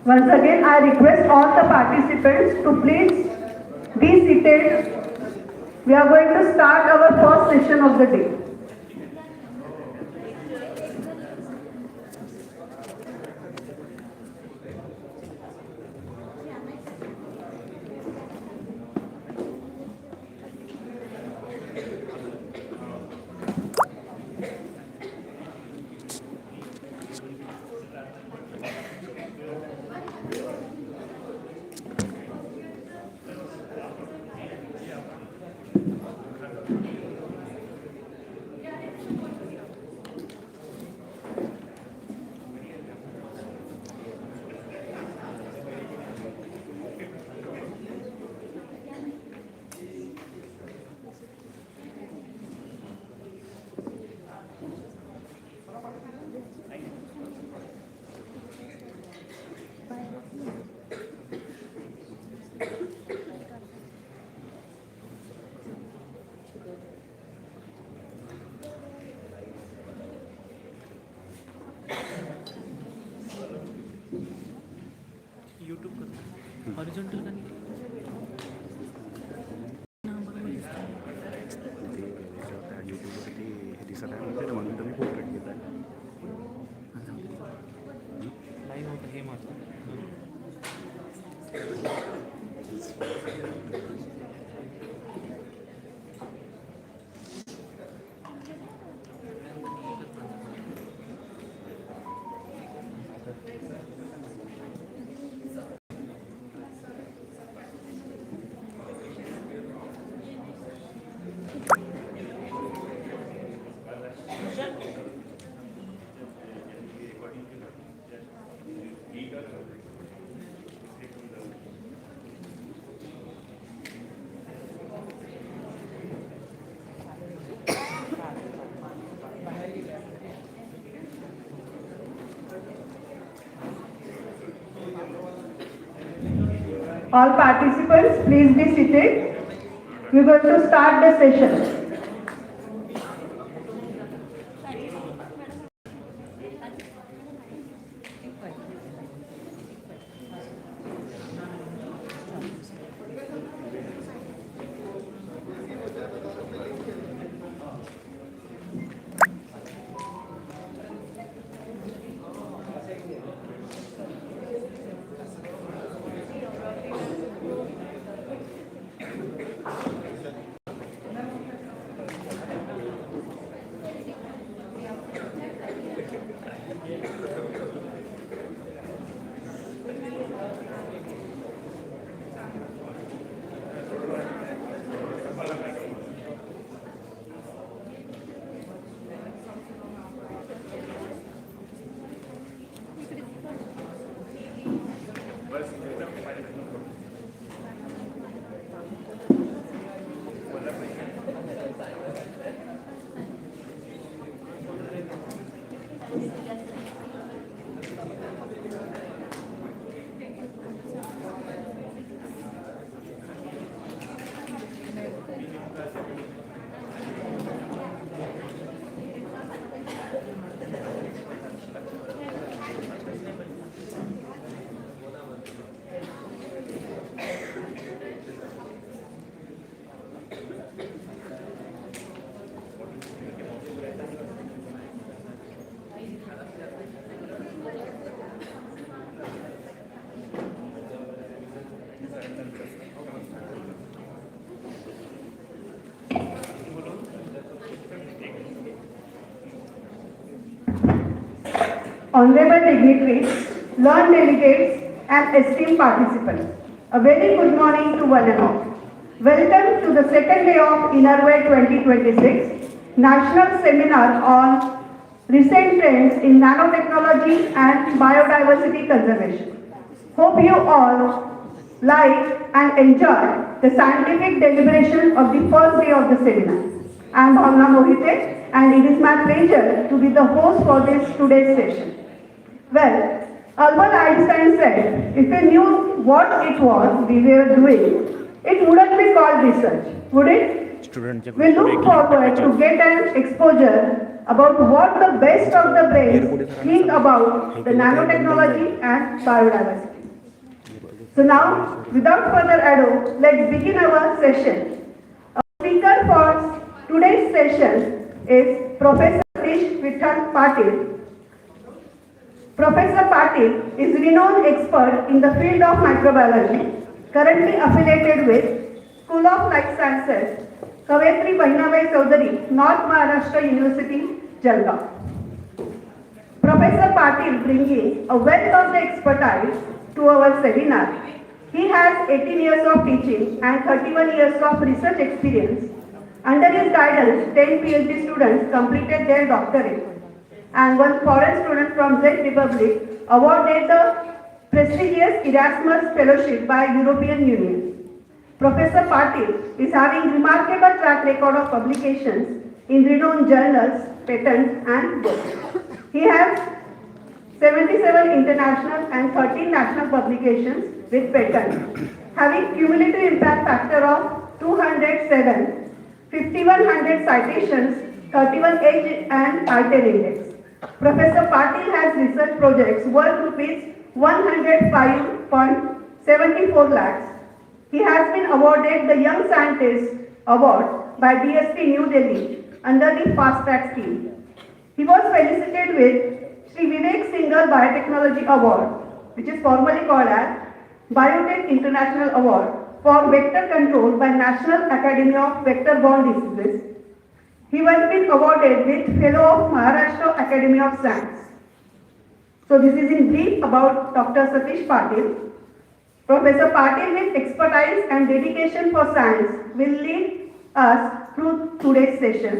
Once again, I request all the participants to please be seated. We are going to start our first session of the day. Horizontal का यूट्यूबवरती दिसत आहे म्हणते म्हणून तुम्ही portrait घेत आहे लाईन होतं हे मात्र All participants, please be seated. We are going to start the session. Honorable dignitaries, learned delegates and esteemed participants, a very good morning to one and all. Welcome to the second day of Innervate-2026 National Seminar on Recent Trends in Nanotechnology and Biodiversity Conservation. Hope you all like and enjoy the scientific deliberation of the first day of the seminar. I am Bhavna Mohite and it is my pleasure to be the host for this today's session. Well, Albert Einstein said, if we knew what it was we were doing, it wouldn't be called research, would it? स्टुडंटच्या We look forward to get an exposure about what the best of the brains think about the nanotechnology and biodiversity. So now, without further ado, let's begin our session. Our speaker for today's session is Professor Satish Vittal Patil. Professor Patil is a renowned expert in the field of microbiology, currently affiliated with School of Life Sciences, Kavetri Bahinabai Chaudhary, North Maharashtra University, Jalgaon. Professor Patil bringing a wealth of the expertise to our seminar. He has 18 years of teaching and 31 years of research experience. Under his guidance, 10 PhD students completed their doctorate, and one foreign student from Czech Republic awarded the prestigious Erasmus Fellowship by European Union. Professor Patil is having remarkable track record of publications in renowned journals, patents and books. He has 77 international and 13 national publications with patents, having cumulative impact factor of 207, 5100 citations, 31 H and R10 index. Professor Patil has research projects worth rupees 105.74 lakhs. He has been awarded the Young Scientist Award by DSP New Delhi under the Fast Track scheme. He was felicitated with Sri Vivek Singhal Biotechnology Award, which is formally called as Biotech International Award for Vector Control by National Academy of Vector-Borne Diseases. He has been awarded with Fellow of Maharashtra Academy of Science. So this is in brief about Dr. Satish Patil. Professor Patil with expertise and dedication for science will lead us through today's session.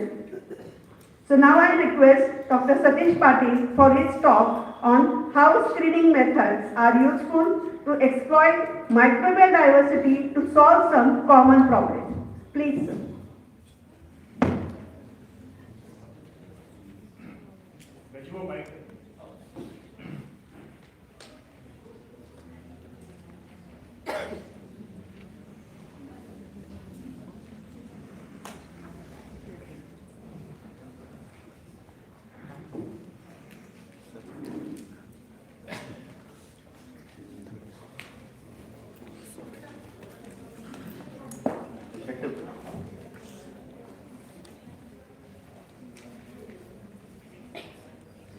So now I request Dr. Satish Patil for his talk on how screening methods are useful to exploit microbial diversity to solve some common problems. Please, sir.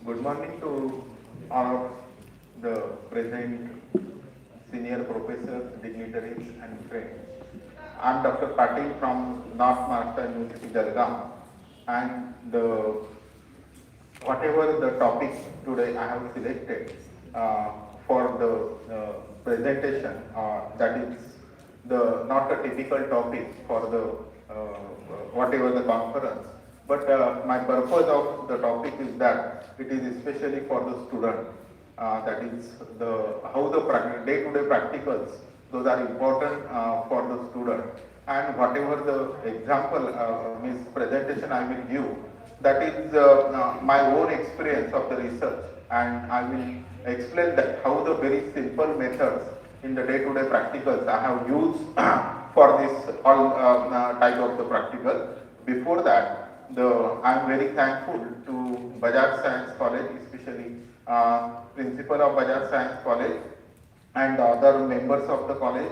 Good morning to all of the present senior professors, dignitaries and friends. I am Dr. Patil from North Maharashtra University, Jalgaon, and whatever the topic today I have selected for the presentation, that is not a typical topic for the whatever the conference. But my purpose of the topic is that it is especially for the student. That is how the day-to-day practicals, those are important for the student. And whatever the example, means presentation I will give, that is my own experience of the research, and I will explain that how the very simple methods in the day-to-day practicals I have used for this all type of the practical. Before that, I am very thankful to Bajaj Science College, especially principal of Bajaj Science College and other members of the college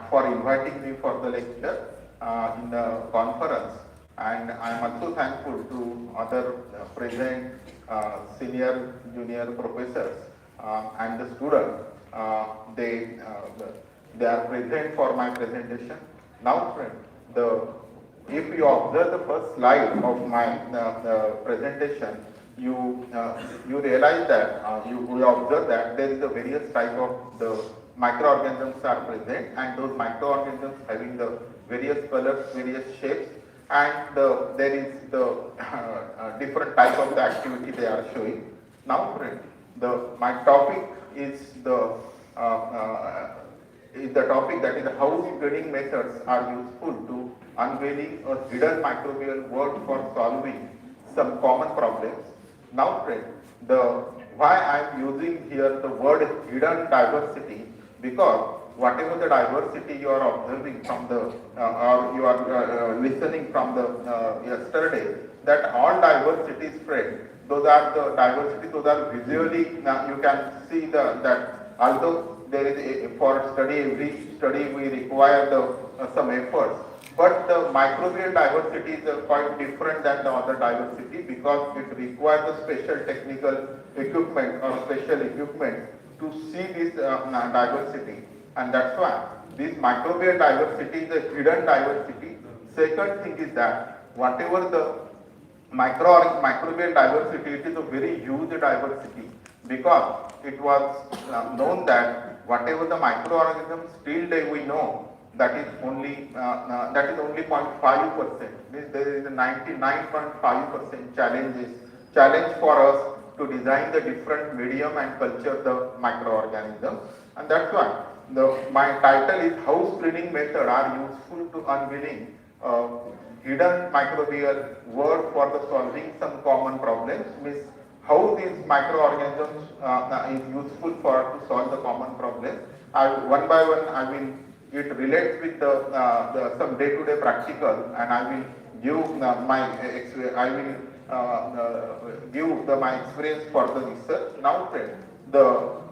for inviting me for the lecture in the conference. And I am also thankful to other present senior, junior professors and the students. They are present for my presentation. Now, friend, if you observe the first slide of my presentation, you realize that you observe that there is a various type of the microorganisms are present, and those microorganisms having the various colors, various shapes, and there is the different type of the activity they are showing. Now, friend, my topic is the topic that is how screening methods are useful to unveiling a hidden microbial world for solving some common problems. Now, friend, why I am using here the word hidden diversity, because whatever the diversity you are observing from the, or you are listening from the yesterday, that all diversity is spread. Those are the diversity, those are visually, you can see that although there is for study, every study we require some efforts, but the microbial diversity is quite different than the other diversity because it requires a special technical equipment or special equipment to see this diversity, and that's why this microbial diversity is a hidden diversity. Second thing is that whatever the microbial diversity, it is a very huge diversity because it was known that whatever the microorganisms till day we know that is only 0.5%. Means there is a 99.5% challenge for us to design the different medium and culture the microorganisms, and that's why my title is how screening method are useful to unveiling hidden microbial word for the solving some common problems. Means how these microorganisms is useful for to solve the common problems. One by one it relates with some day-to-day practical, and I will give my experience for the research. Now, friend,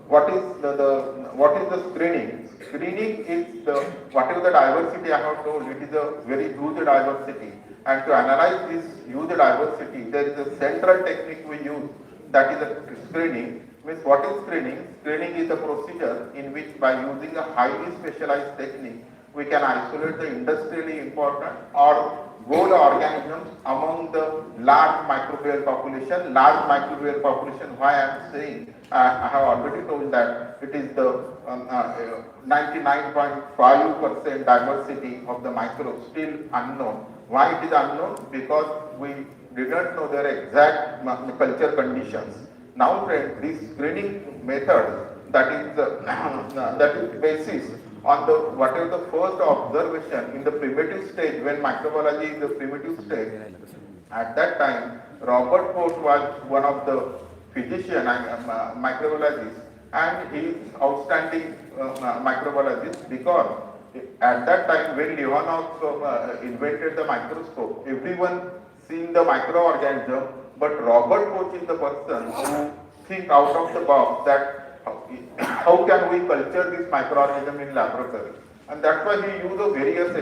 what is the screening? Screening is whatever the diversity I have told. It is a very huge diversity, and to analyze this huge diversity, there is a central technique we use, that is a screening. Means what is screening? Screening is a procedure in which by using a highly specialized technique, we can isolate the industrially important or good organisms among the large microbial population. Large microbial population, why I am saying, I have already told that it is the 99.5% diversity of the microbes still unknown. Why it is unknown? Because we did not know their exact culture conditions. Now, friend, this screening method that is basis on the whatever the first observation in the primitive stage, when microbiology is the primitive stage. At that time, Robert Koch was one of the physician and microbiologist, and he is outstanding microbiologist because at that time when Leeuwenhoek invented the microscope, everyone seen the microorganism, but Robert Koch is the person who think out of the box that how can we culture this microorganism in laboratory, and that's why he used the various he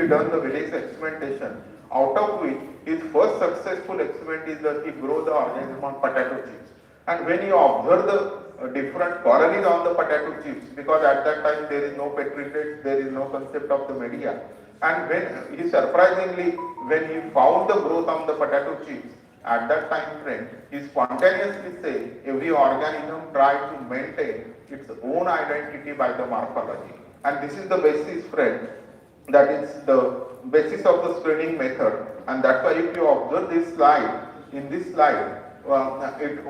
done the various experimentation, out of which his first successful experiment is that he grow the organism on potato chips. And when you observe the different colonies on the potato chips, because at that time there is no petri plates, there is no concept of the media, and when he surprisingly, when he found the growth on the potato chips, at that time frame, he spontaneously say every organism try to maintain its own identity by the morphology. And this is the basis, friend, that is the basis of the screening method. And that's why if you observe this slide, in this slide,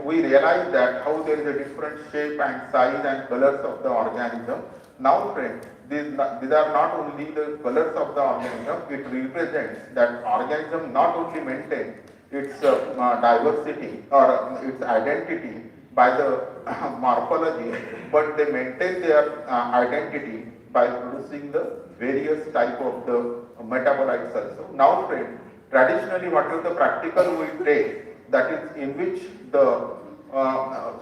we realize that how there is a different shape and size and colors of the organism. Now, friend, these are not only the colors of the organism, it represents that organism not only maintain its diversity or its identity by the morphology, but they maintain their identity by producing the various type of the metabolites also. Now, friend, traditionally what is the practical we take, that is in which the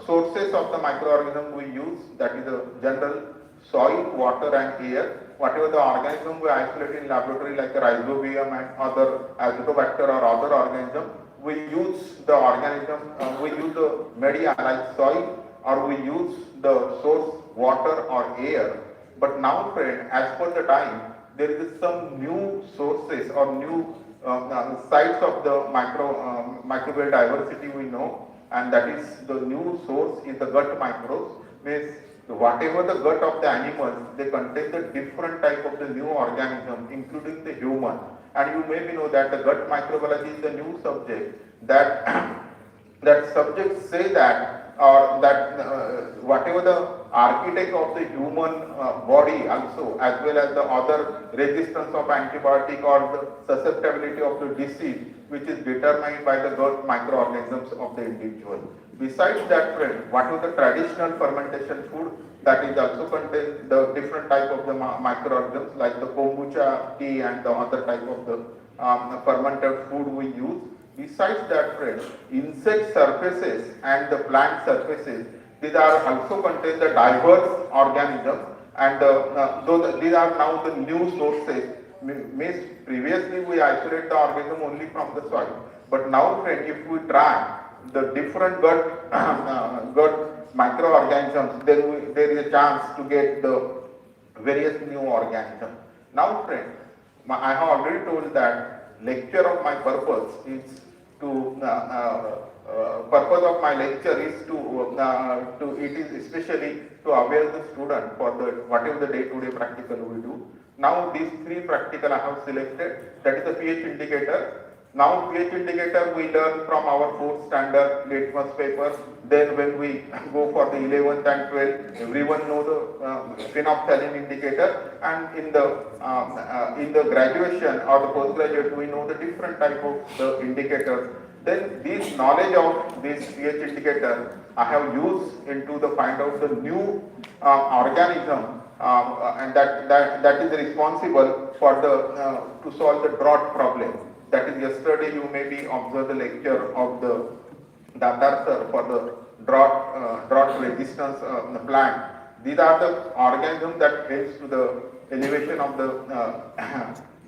sources of the microorganism we use, that is the general soil, water and air. Whatever the organism we isolate in laboratory like the rhizobium and other azotobacter or other organism, we use the organism, we use the media like soil, or we use the source water or air. But now, friend, as per the time, there is some new sources or new sites of the microbial diversity we know, and that is the new source is the gut microbes. Means whatever the gut of the animals, they contain the different type of the new organism, including the human. And you may know that the gut microbiology is the new subject that that subjects say that or that whatever the architect of the human body also, as well as the other resistance of antibiotic or the susceptibility of the disease, which is determined by the gut microorganisms of the individual. Besides that, friend, what is the traditional fermentation food? that is also contains the different type of the microorganisms like the kombucha tea and the other type of the fermented food we use. Besides that, friends, insect surfaces and the plant surfaces, these are also contain the diverse organisms, and these are now the new sources. Means previously we isolate the organism only from the soil, but now, friend, if we try the different gut microorganisms, then there is a chance to get the various new organisms. Now, friend, I have already told that lecture of my purpose is to purpose of my lecture is to it is especially to aware the student for the whatever the day-to-day practical we do. Now these three practical I have selected, that is the pH indicator. Now pH indicator we learn from our 4th standard litmus paper. Then when we go for the 11th and 12th, everyone know the phenolphthalein indicator, and in the graduation or the postgraduate we know the different type of the indicators. Then this knowledge of this pH indicator I have used into the find out the new organism and that is responsible for the to solve the drought problem. That is, yesterday you maybe observed the lecture of the Datar sir for the drought resistance plant. These are the organisms that helps to the elevation of the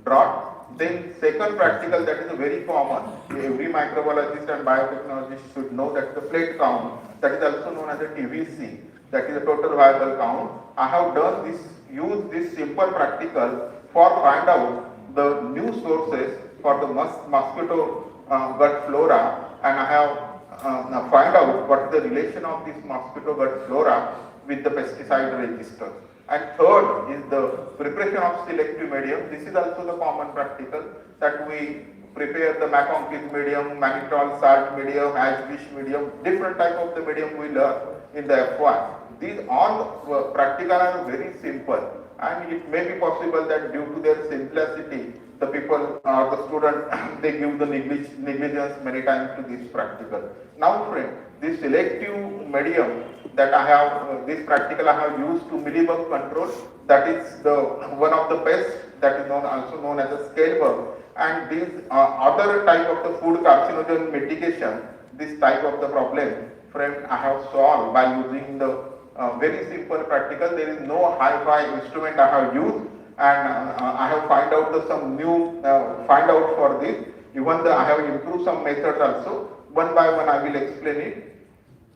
drought. Then second practical, that is very common. Every microbiologist and biotechnologist should know that the plate count, that is also known as a TVC, that is the total viable count. I have done this, use this simple practical for find out the new sources for the mosquito gut flora, and I have find out what is the relation of this mosquito gut flora with the pesticide resistance. And third is the preparation of selective medium. This is also the common practical, that we prepare the macongkis medium, mannitol salt medium, ashfish medium, different type of the medium we learn in the F1. These all practical are very simple, and it may be possible that due to their simplicity, the people or the student they give the negligence many times to this practical. Now, friend, this selective medium that I have, this practical I have used to Mealybug control, that is the one of the pests that is also known as a scale bug, and these other type of the food carcinogen mitigation, this type of the problem, friend, I have solved by using the very simple practical. There is no hi-fi instrument I have used, and I have find out some new find out for this. Even I have improved some methods also. One by one I will explain it.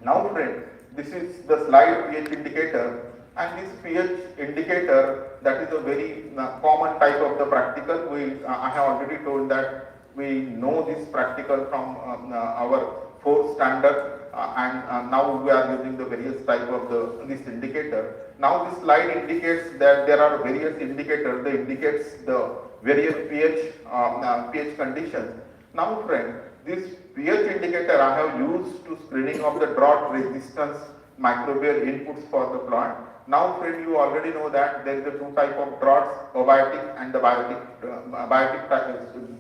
Now, friend, this is the slide pH indicator, and this pH indicator, that is a very common type of the practical. I have already told that we know this practical from our 4th standard, and now we are using the various type of this indicator. Now this slide indicates that there are various indicators that indicates the various pH conditions. Now, friend, this pH indicator I have used to screening of the drought resistance microbial inputs for the plant. Now, friend, you already know that there is a two type of droughts, abiotic and the biotic,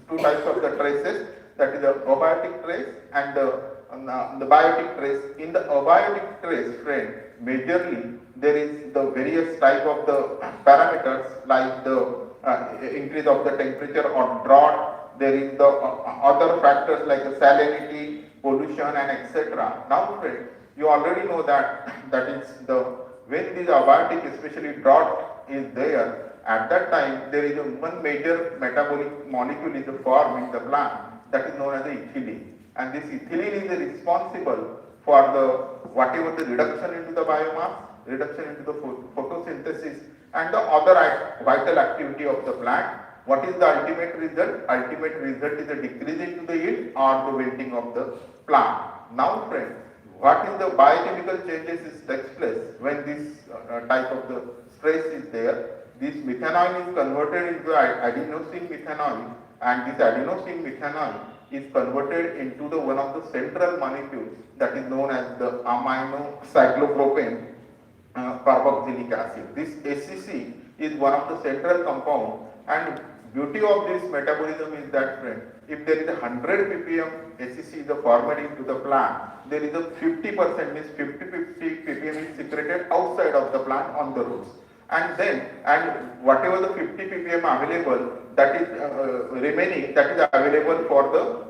two types of the traces, that is the abiotic trace and the biotic trace. In the abiotic trace, friend, majorly there is the various type of the parameters like the increase of the temperature or drought. There is the other factors like the salinity, pollution, and etc. Now, friend, you already know that is when this abiotic, especially drought, is there. At that time, there is one major metabolic molecule is formed in the plant, that is known as the ethylene, and this ethylene is responsible for the whatever the reduction into the biomass, reduction into the photosynthesis, and the other vital activity of the plant. What is the ultimate result? Ultimate result is a decrease into the yield or the wilting of the plant. Now, friends, what is the biochemical changes is takes place when this type of the stress is there? This methanol is converted into adenosine methanol, and this adenosine methanol is converted into the one of the central molecules that is known as the amino cyclopropane carboxylic acid. This ACC is one of the central compound, and beauty of this metabolism is that, friend, if there is a 100 ppm SEC the format into the plant, there is a 50% means 50 ppm is secreted outside of the plant on the roots. And whatever the 50 ppm available, that is remaining, that is available for the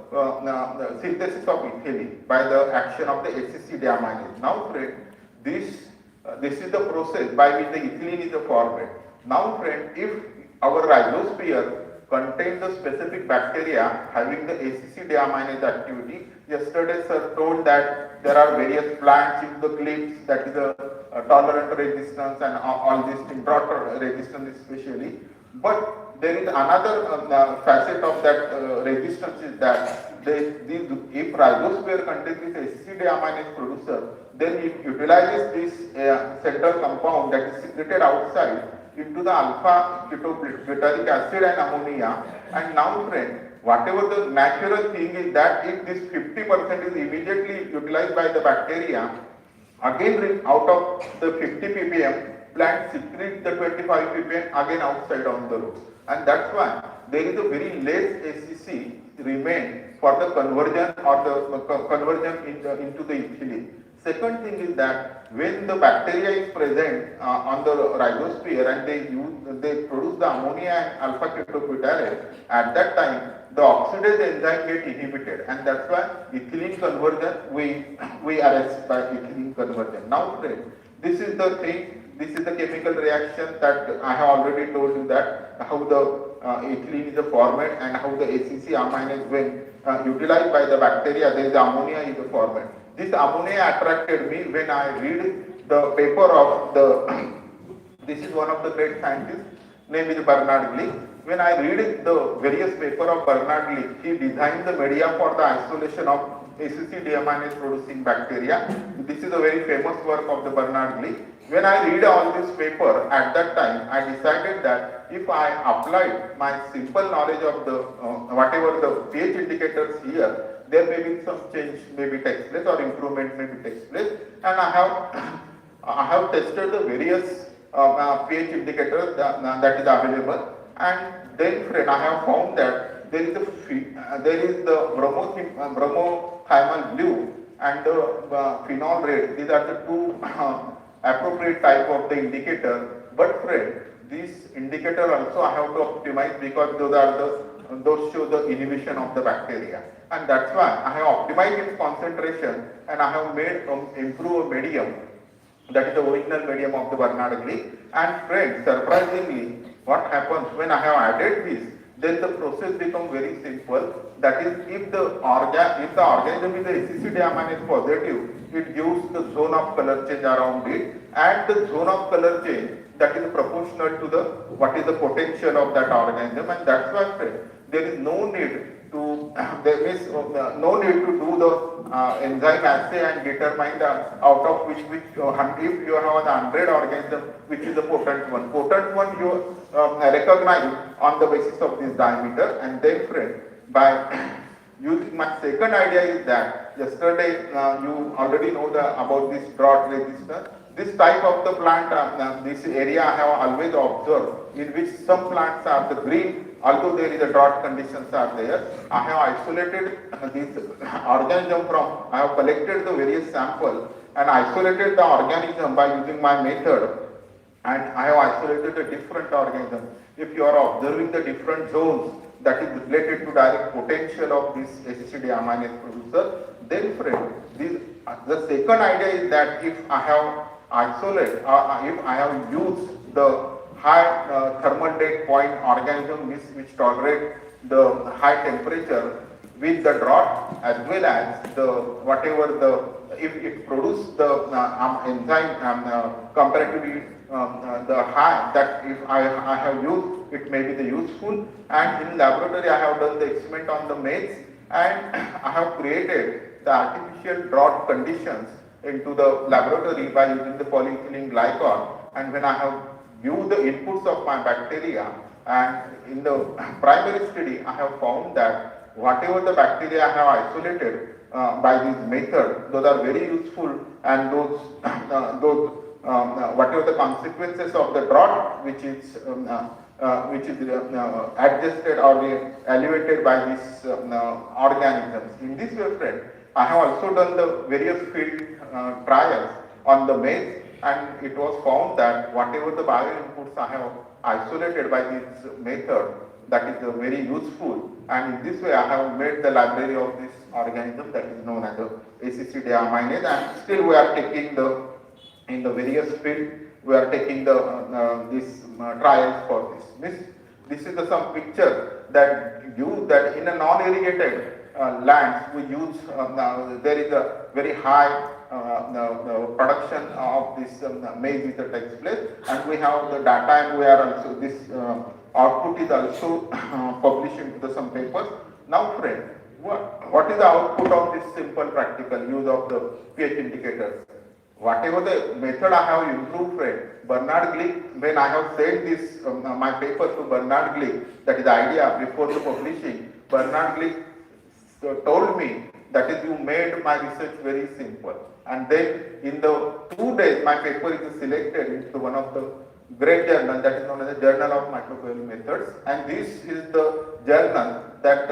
synthesis of ethylene by the action of the SEC deaminase. Now, friend, this is the process by which the ethylene is formed. Now, friend, if our rhizosphere contains the specific bacteria having the ACC deaminase activity, yesterday sir told that there are various plants in the clips, that is a tolerant resistance and all this thing, drought resistance especially. But there is another facet of that resistance is that if rhizosphere contains this ACC deaminase producer, then it utilizes this central compound that is secreted outside into the alpha ketobutyric acid and ammonia. And now, friend, whatever the natural thing is that if this 50% is immediately utilized by the bacteria, again out of the 50 ppm, plant secrete the 25 ppm again outside on the roots. And that's why there is a very less SEC remain for the conversion or the conversion into the ethylene. Second thing is that when the bacteria is present on the rhizosphere and they produce the ammonia and alpha ketobutyric, at that time the oxidase enzyme get inhibited, and that's why ethylene conversion we arrest by ethylene conversion. Now, friend, this is the thing, this is the chemical reaction that I have already told you that how the ethylene is formed and how the ACC amine is when utilized by the bacteria, there is ammonia is formed. This ammonia attracted me when I read the paper of the, this is one of the great scientists, name is Bernard Glick. When I read the various paper of Bernard Glick, he designed the media for the isolation of ACC deaminase producing bacteria. This is a very famous work of the Bernard Glick. When I read all this paper, at that time, I decided that if I applied my simple knowledge of the whatever the pH indicators here, there may be some change maybe takes place or improvement maybe takes place. And I have tested the various pH indicators that is available, and then, friend, I have found that there is the bromothiamine blue and the phenol red. These are the two appropriate type of the indicator. But, friend, this indicator also I have to optimize because those show the inhibition of the bacteria, and that's why I have optimized its concentration and I have made improve a medium that is the original medium of the Bernard Glick. And, friends, surprisingly, what happens when I have added this, then the process becomes very simple. That is, if the organism is the ACC deaminase positive, it gives the zone of color change around it, and the zone of color change that is proportional to the what is the potential of that organism, and that's why, friend, there is no need to no need to do the enzyme assay and determine the out of which if you have 100 organism which is the potent one you recognize on the basis of this diameter. And then, friend, by using my second idea is that yesterday you already know about this drought resistance. This type of the plant, this area I have always observed, in which some plants are the green, although there is a drought conditions are there. I have isolated this organism from, I have collected the various samples and isolated the organism by using my method, and I have isolated a different organism. If you are observing the different zones that is related to direct potential of this ACC deaminase producer, then, friend, the second idea is that if I have isolate, if I have used the high thermal dead point organism which tolerate the high temperature with the drought, as well as the whatever the if it produce the enzyme comparatively the high that if I have used, it may be the useful. And in laboratory I have done the experiment on the maize, and I have created the artificial drought conditions into the laboratory by using the polyethylene glycol. And when I have viewed the inputs of my bacteria, and in the primary study I have found that whatever the bacteria I have isolated by this method, those are very useful, and those whatever the consequences of the drought which is which is adjusted or elevated by these organisms. In this way, friend, I have also done the various field trials on the maize, and it was found that whatever the bio inputs I have isolated by this method, that is very useful, and in this way I have made the library of this organism that is known as the ACC deaminase, and still we are taking the, in the various field, we are taking the this trials for this. This is some picture that use that in a non-irrigated lands we use, there is a very high production of this maize that takes place, and we have the data, and we are also this output is also published into the some papers. Now friend, what is the output of this simple practical use of the pH indicators? Whatever the method I have improved, friend, Bernard Glick, when I have sent this my paper to Bernard Glick, that is the idea before the publishing, Bernard Glick told me that is you made my research very simple, and then in the 2 days my paper is selected into one of the great journal that is known as the Journal of Microbial Methods, and this is the journal that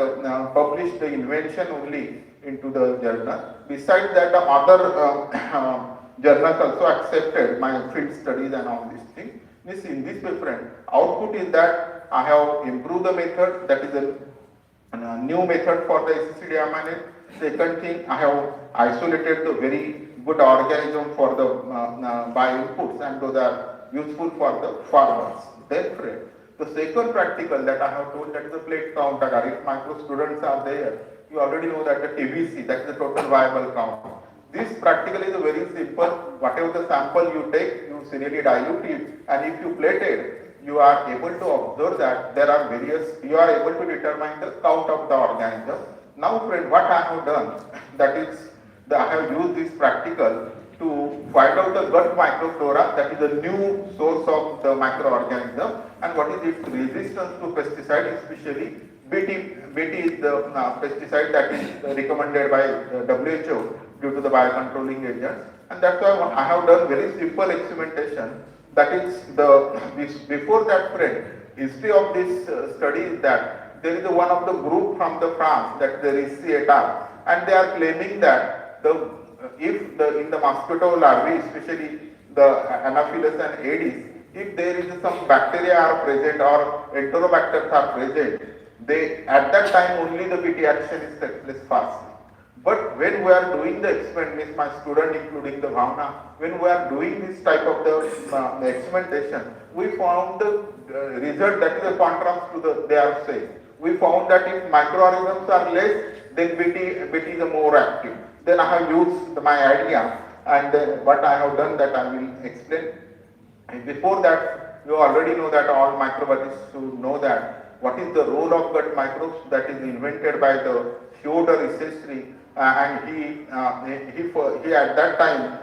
published the invention only into the journal. Besides that, the other journals also accepted my field studies and all these things. This in this way, friend, output is that I have improved the method, that is a new method for the ACC deaminase. Second thing, I have isolated the very good organism for the bio inputs, and those are useful for the farmers. Then, friend, the second practical that I have told, that is the plate count agar. If micro students are there, you already know that the TBC, that is the total viable count. This practical is very simple. Whatever the sample you take, you serially dilute it, and if you plate it, you are able to observe that there are various, you are able to determine the count of the organism. Now friend, what I have done, that is, I have used this practical to find out the gut microflora, that is a new source of the microorganism, and what is its resistance to pesticide, especially BT. BT is the pesticide that is recommended by WHO due to the biocontrolling agents, and that's why I have done very simple experimentation. That is before that, friend, history of this study is that there is one of the group from the France, that there is Ceta, and they are claiming that in the mosquito larvae, especially the Anopheles and Aedes, if there is some bacteria are present or enterobacters are present, they at that time only the BT action is takes place fast. But when we are doing the experiment, my student including the Bhavna, when we are doing this type of the experimentation, we found the result that is a contrast to the they are saying. We found that if microorganisms are less, then BT is more active. Then I have used my idea, and then what I have done, that I will explain. And before that, you already know that all microbiologists should know that what is the role of gut microbes, that is invented by the Theodore Essentially, and he at that time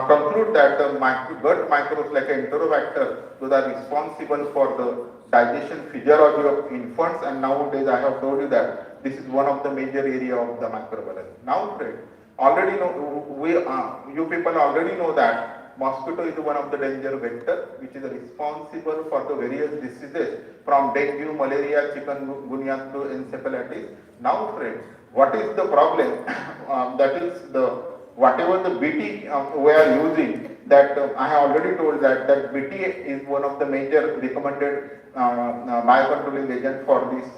conclude that the gut microbes like Enterobacter, those are responsible for the digestion physiology of infants, and nowadays I have told you that this is one of the major area of the microbiology. Now, friend, already know you people already know that mosquito is one of the danger vector which is responsible for the various diseases from dengue, malaria, chikungunya to encephalitis. Now, friends, what is the problem? That is whatever the BT we are using, that I have already told that BT is one of the major recommended biocontrolling agent for this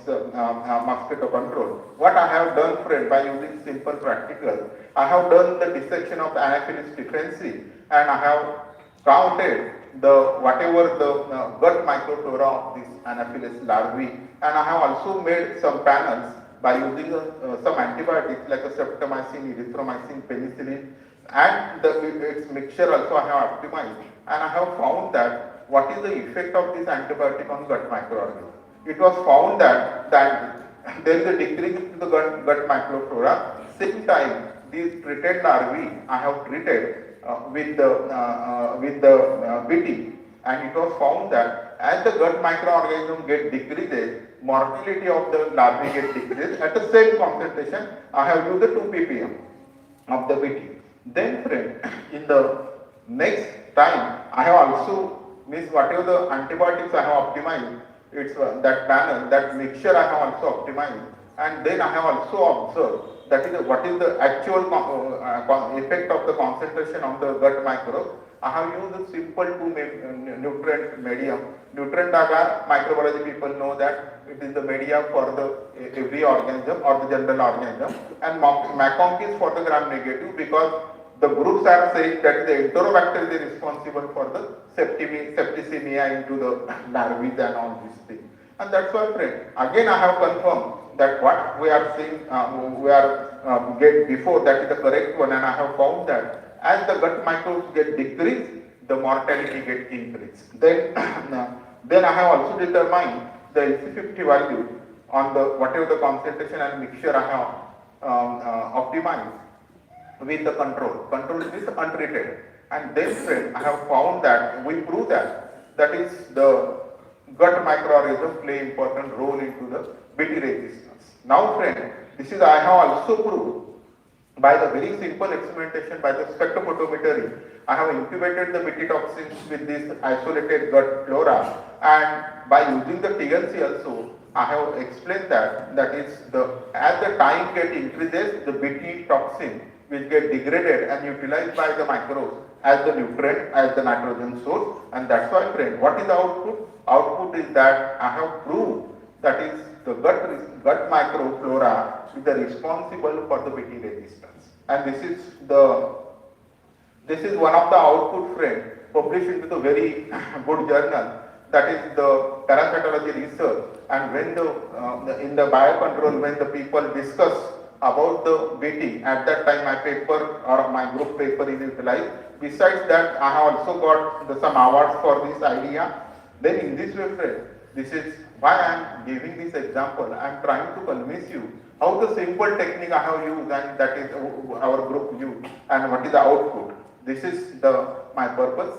mosquito control. What I have done, friend, by using simple practical, I have done the dissection of the Anopheles differentiae, and I have counted whatever the gut microflora of this Anopheles larvae, and I have also made some panels by using some antibiotics like a streptomycin, erythromycin, penicillin, and its mixture also I have optimized, and I have found that what is the effect of this antibiotic on gut microorganisms. It was found that there is a decrease in the gut microflora. Same time, these treated larvae I have treated with the BT, and it was found that as the gut microorganism get decreases, mortality of the larvae get decreased. At the same concentration, I have used the 2 ppm of the BT. Then, friend, in the next time, I have also whatever the antibiotics I have optimized, it's that panel, that mixture I have also optimized, and then I have also observed that is what is the actual effect of the concentration of the gut microbe. I have used a simple nutrient medium. Nutrient agar microbiology people know that it is the media for the every organism or the general organism, and MACONC is for the gram negative because the groups are saying that the enterobacter is responsible for the septicemia into the larvae and all these things. And that's why, friend, again I have confirmed that what we are seeing, we are get before, that is the correct one, and I have found that as the gut microbes get decreased, the mortality get increased. Then, then I have also determined the LC50 value on the whatever the concentration and mixture I have optimized with the control. Control is untreated. And then, friend, I have found that we prove that is the gut microorganisms play important role into the BT resistance. Now, friend, this is I have also proved by the very simple experimentation by the spectrophotometry. I have incubated the BT toxins with this isolated gut flora, and by using the TLC also, I have explained that is as the time get increases, the BT toxin will get degraded and utilized by the microbes as the nutrient, as the nitrogen source, and that's why, friend, what is the output? Output is that I have proved that is the gut microflora is the responsible for the BT resistance, and this is one of the output, friend, published into the very good journal, that is the parasitology research. And when in the biocontrol, when the people discuss about the BT, at that time my paper or my group paper is utilized. Besides that, I have also got some awards for this idea. Then in this way, friend, this is why I am giving this example. I am trying to convince you how the simple technique I have used, and that is our group used, and what is the output. This is my purpose.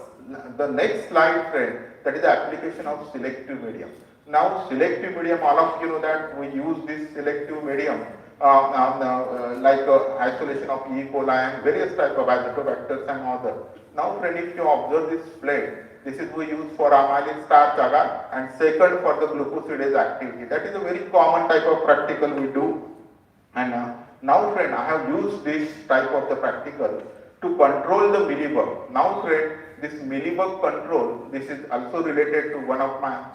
The next slide, friend, that is the application of selective medium. Now, selective medium, all of you know that we use this selective medium like isolation of E. coli and various types of azotobacters and other. Now, friend, if you observe this plate, this is we use for amylase starch agar, and second for the glucosidase activity. That is a very common type of practical we do. And now, friend, I have used this type of the practical to control the mealybug. Now, friend, this mealybug control, this is also related to one of my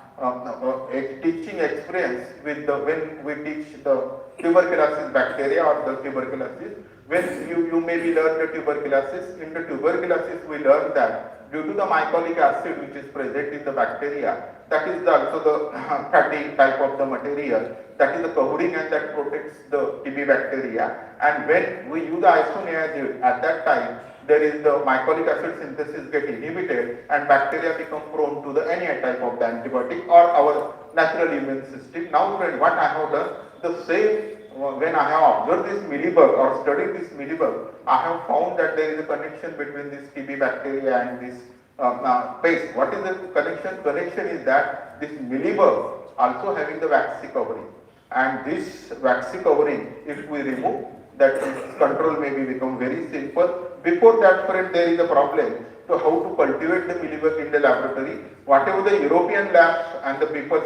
teaching experience with when we teach the tuberculosis bacteria or the tuberculosis. When you maybe learn the tuberculosis, in the tuberculosis we learn that due to the mycolic acid which is present in the bacteria, that is also the fatty type of the material, that is the covering, and that protects the TB bacteria. And when we use the isoniazid, at that time there is the mycolic acid synthesis get inhibited and bacteria become prone to the any type of the antibiotic or our natural immune system. Now, friend, what I have done, the same when I have observed this mealybug or studied this mealybug, I have found that there is a connection between this TB bacteria and this pest. What is the connection? Connection is that this mealybug also having the waxy covering, and this waxy covering, if we remove, that control may become very simple. Before that, friend, there is a problem. So how to cultivate the mealybug in the laboratory? Whatever the European labs and the people,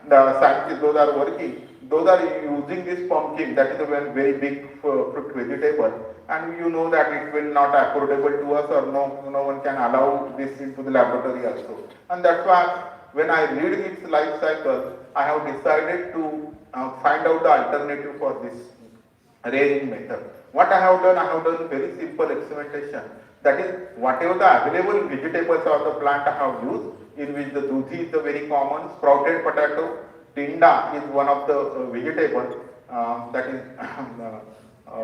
the scientists, those are working, those are using this pumpkin, that is a very big fruit vegetable, and you know that it will not affordable to us, or no one can allow this into the laboratory also. And that's why when I read its life cycle, I have decided to find out the alternative for this rearing method. What I have done very simple experimentation. That is, whatever the available vegetables or the plant I have used, in which the duthi is the very common, sprouted potato, tinda is one of the vegetables, that is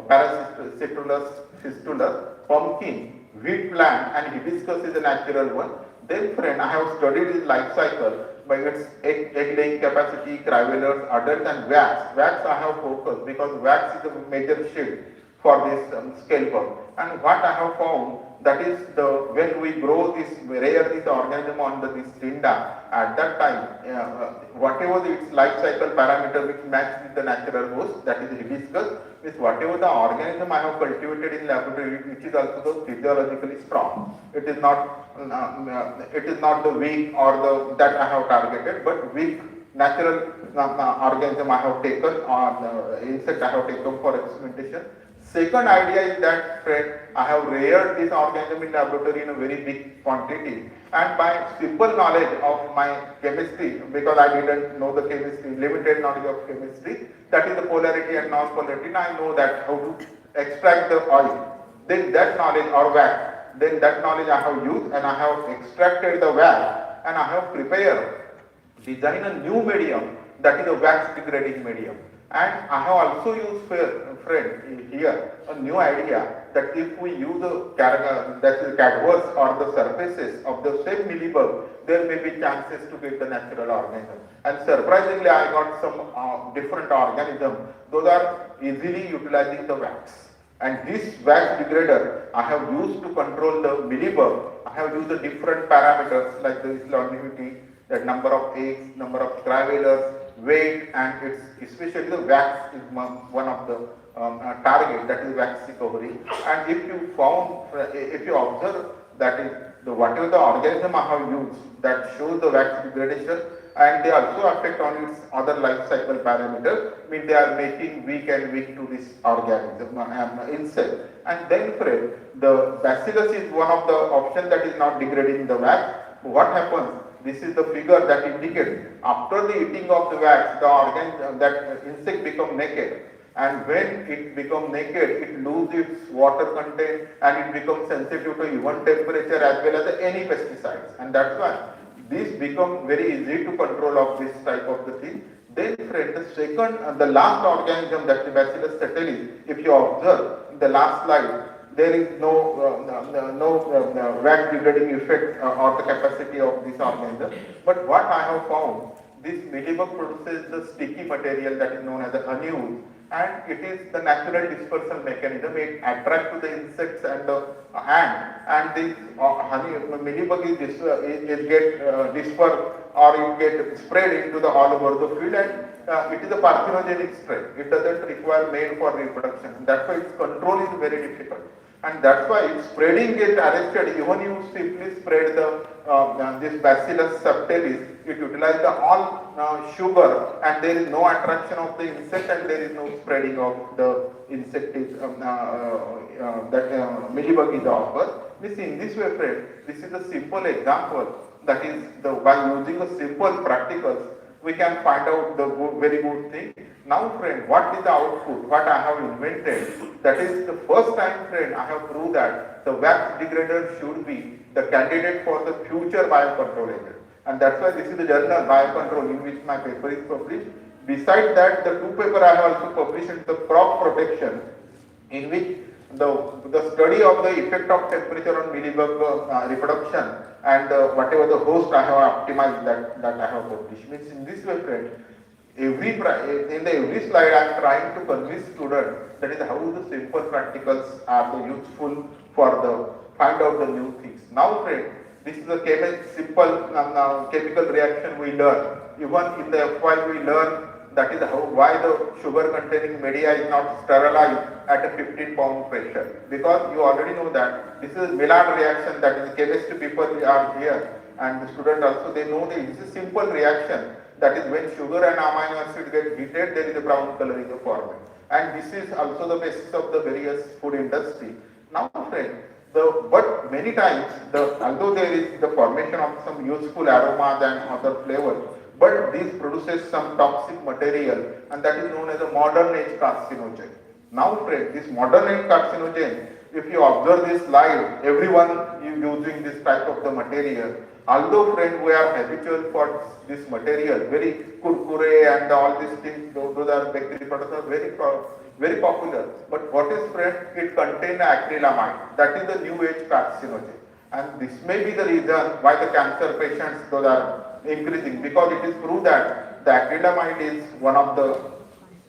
Paracitulus fistulus, pumpkin, wheat plant, and hibiscus is a natural one. Then, friend, I have studied its life cycle by its egg laying capacity, crivelars, adult, and wax. Wax I have focused because wax is a major shade. for this scale bug. And what I have found, that is when we grow this, rear this organism on this Tinda, at that time, whatever its life cycle parameter which match with the natural host, that is hibiscus, with whatever the organism I have cultivated in laboratory, which is also physiologically strong. It is not the weak or the that I have targeted, but weak natural organism I have taken, or insect I have taken for experimentation. Second idea is that, friend, I have reared this organism in laboratory in a very big quantity, and by simple knowledge of my chemistry, because I didn't know the chemistry, limited knowledge of chemistry, that is the polarity and non-polarity, I know that how to extract the oil. Then that knowledge, or wax, then that knowledge I have used, and I have extracted the wax, and I have prepared, design a new medium, that is a wax degrading medium. And I have also used, friend, here a new idea, that if we use the cadavers or the surfaces of the same Mealybug, there may be chances to get the natural organism. And surprisingly, I got some different organisms. Those are easily utilizing the wax. And this wax degrader I have used to control the Mealybug. I have used the different parameters like the longevity, the number of eggs, number of travelers, weight, and it's especially the wax is one of the target, that is wax recovery. And if you found, if you observe, that is whatever the organism I have used, that shows the wax degradation, and they also affect on its other life cycle parameters, mean they are making weak and weak to this organism, insect. And then, friend, the bacillus is one of the options that is not degrading the wax. What happens? This is the figure that indicates after the eating of the wax, the organ, that insect become naked, and when it becomes naked, it loses its water content and it becomes sensitive to even temperature as well as any pesticides, and that's why this become very easy to control of this type of the thing. Then, friend, the second, the last organism, that the Bacillus ceteris, if you observe in the last slide, there is no wax degrading effect or the capacity of this organism. But what I have found, this Mealybug produces the sticky material that is known as the honey wool, and it is the natural dispersal mechanism. It attracts to the insects and the ant, and this honey Mealybug is get dispersed or it get spread into the all over the field, and it is a parthenogenic strain. It doesn't require male for reproduction. That's why its control is very difficult. And that's why spreading gets arrested. Even you simply spread this Bacillus subtilis, it utilizes the all sugar, and there is no attraction of the insect, and there is no spreading of the insect that Mealybug is offered. In this way, friend, this is a simple example. That is, by using a simple practicals, we can find out the very good thing. Now, friend, what is the output? What I have invented? That is the first time, friend, I have proved that the wax degrader should be the candidate for the future biocontrol agent. And that's why this is the journal Biocontrol in which my paper is published. Besides that, the two papers I have also published in the crop protection, in which the study of the effect of temperature on Mealybug reproduction and whatever the host I have optimized, that I have published. Means in this way, friend, every slide I am trying to convince students that is how the simple practicals are the useful for the find out the new things. Now, friend, this is a simple chemical reaction we learn. Even in the FY we learn that is why the sugar containing media is not sterilized at a 15-pound pressure. Because you already know that this is Maillard reaction, that is chemistry people are here, and the student also they know that this is a simple reaction. That is when sugar and amino acid get heated, there is a brown color in the format. And this is also the basis of the various food industry. Now, friend, but many times, although there is the formation of some useful aromas and other flavors, but this produces some toxic material, and that is known as a modern age carcinogen. Now, friend, this modern age carcinogen, if you observe this slide, everyone is using this type of the material. Although, friend, we are habitual for this material, very kurkure and all these things, those are bakery products are very popular. But what is, friend, it contains acrylamide. That is the new age carcinogen. And this may be the reason why the cancer patients, those are increasing, because it is proved that the acrylamide is one of the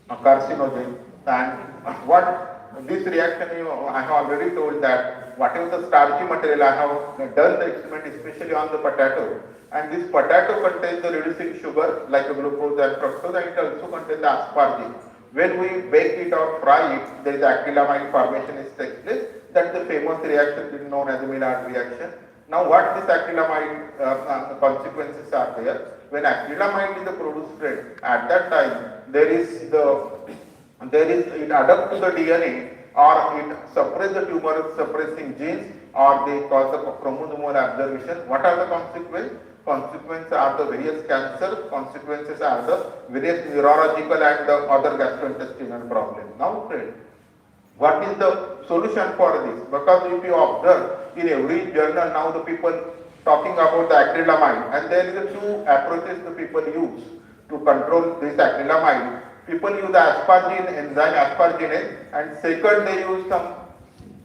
carcinogen. And what this reaction, I have already told that whatever the starchy material I have done the experiment, especially on the potato, and this potato contains the reducing sugar like the glucose and fructose, and it also contains the asparagine. When we bake it or fry it, there is acrylamide formation is takes place. That's the famous reaction known as the Maillard reaction. Now, what this acrylamide consequences are there? When acrylamide is produced, at that time it adapts to the DNA, or it suppresses the tumor suppressing genes, or they cause the chromosomal absorption. What are the consequences? Consequences are the various cancers, consequences are the various neurological and the other gastrointestinal problems. Now, friend, what is the solution for this? Because if you observe in every journal now the people talking about the acrylamide, and there is two approaches the people use to control this acrylamide. People use the asparagine enzyme, asparaginase, and second they use some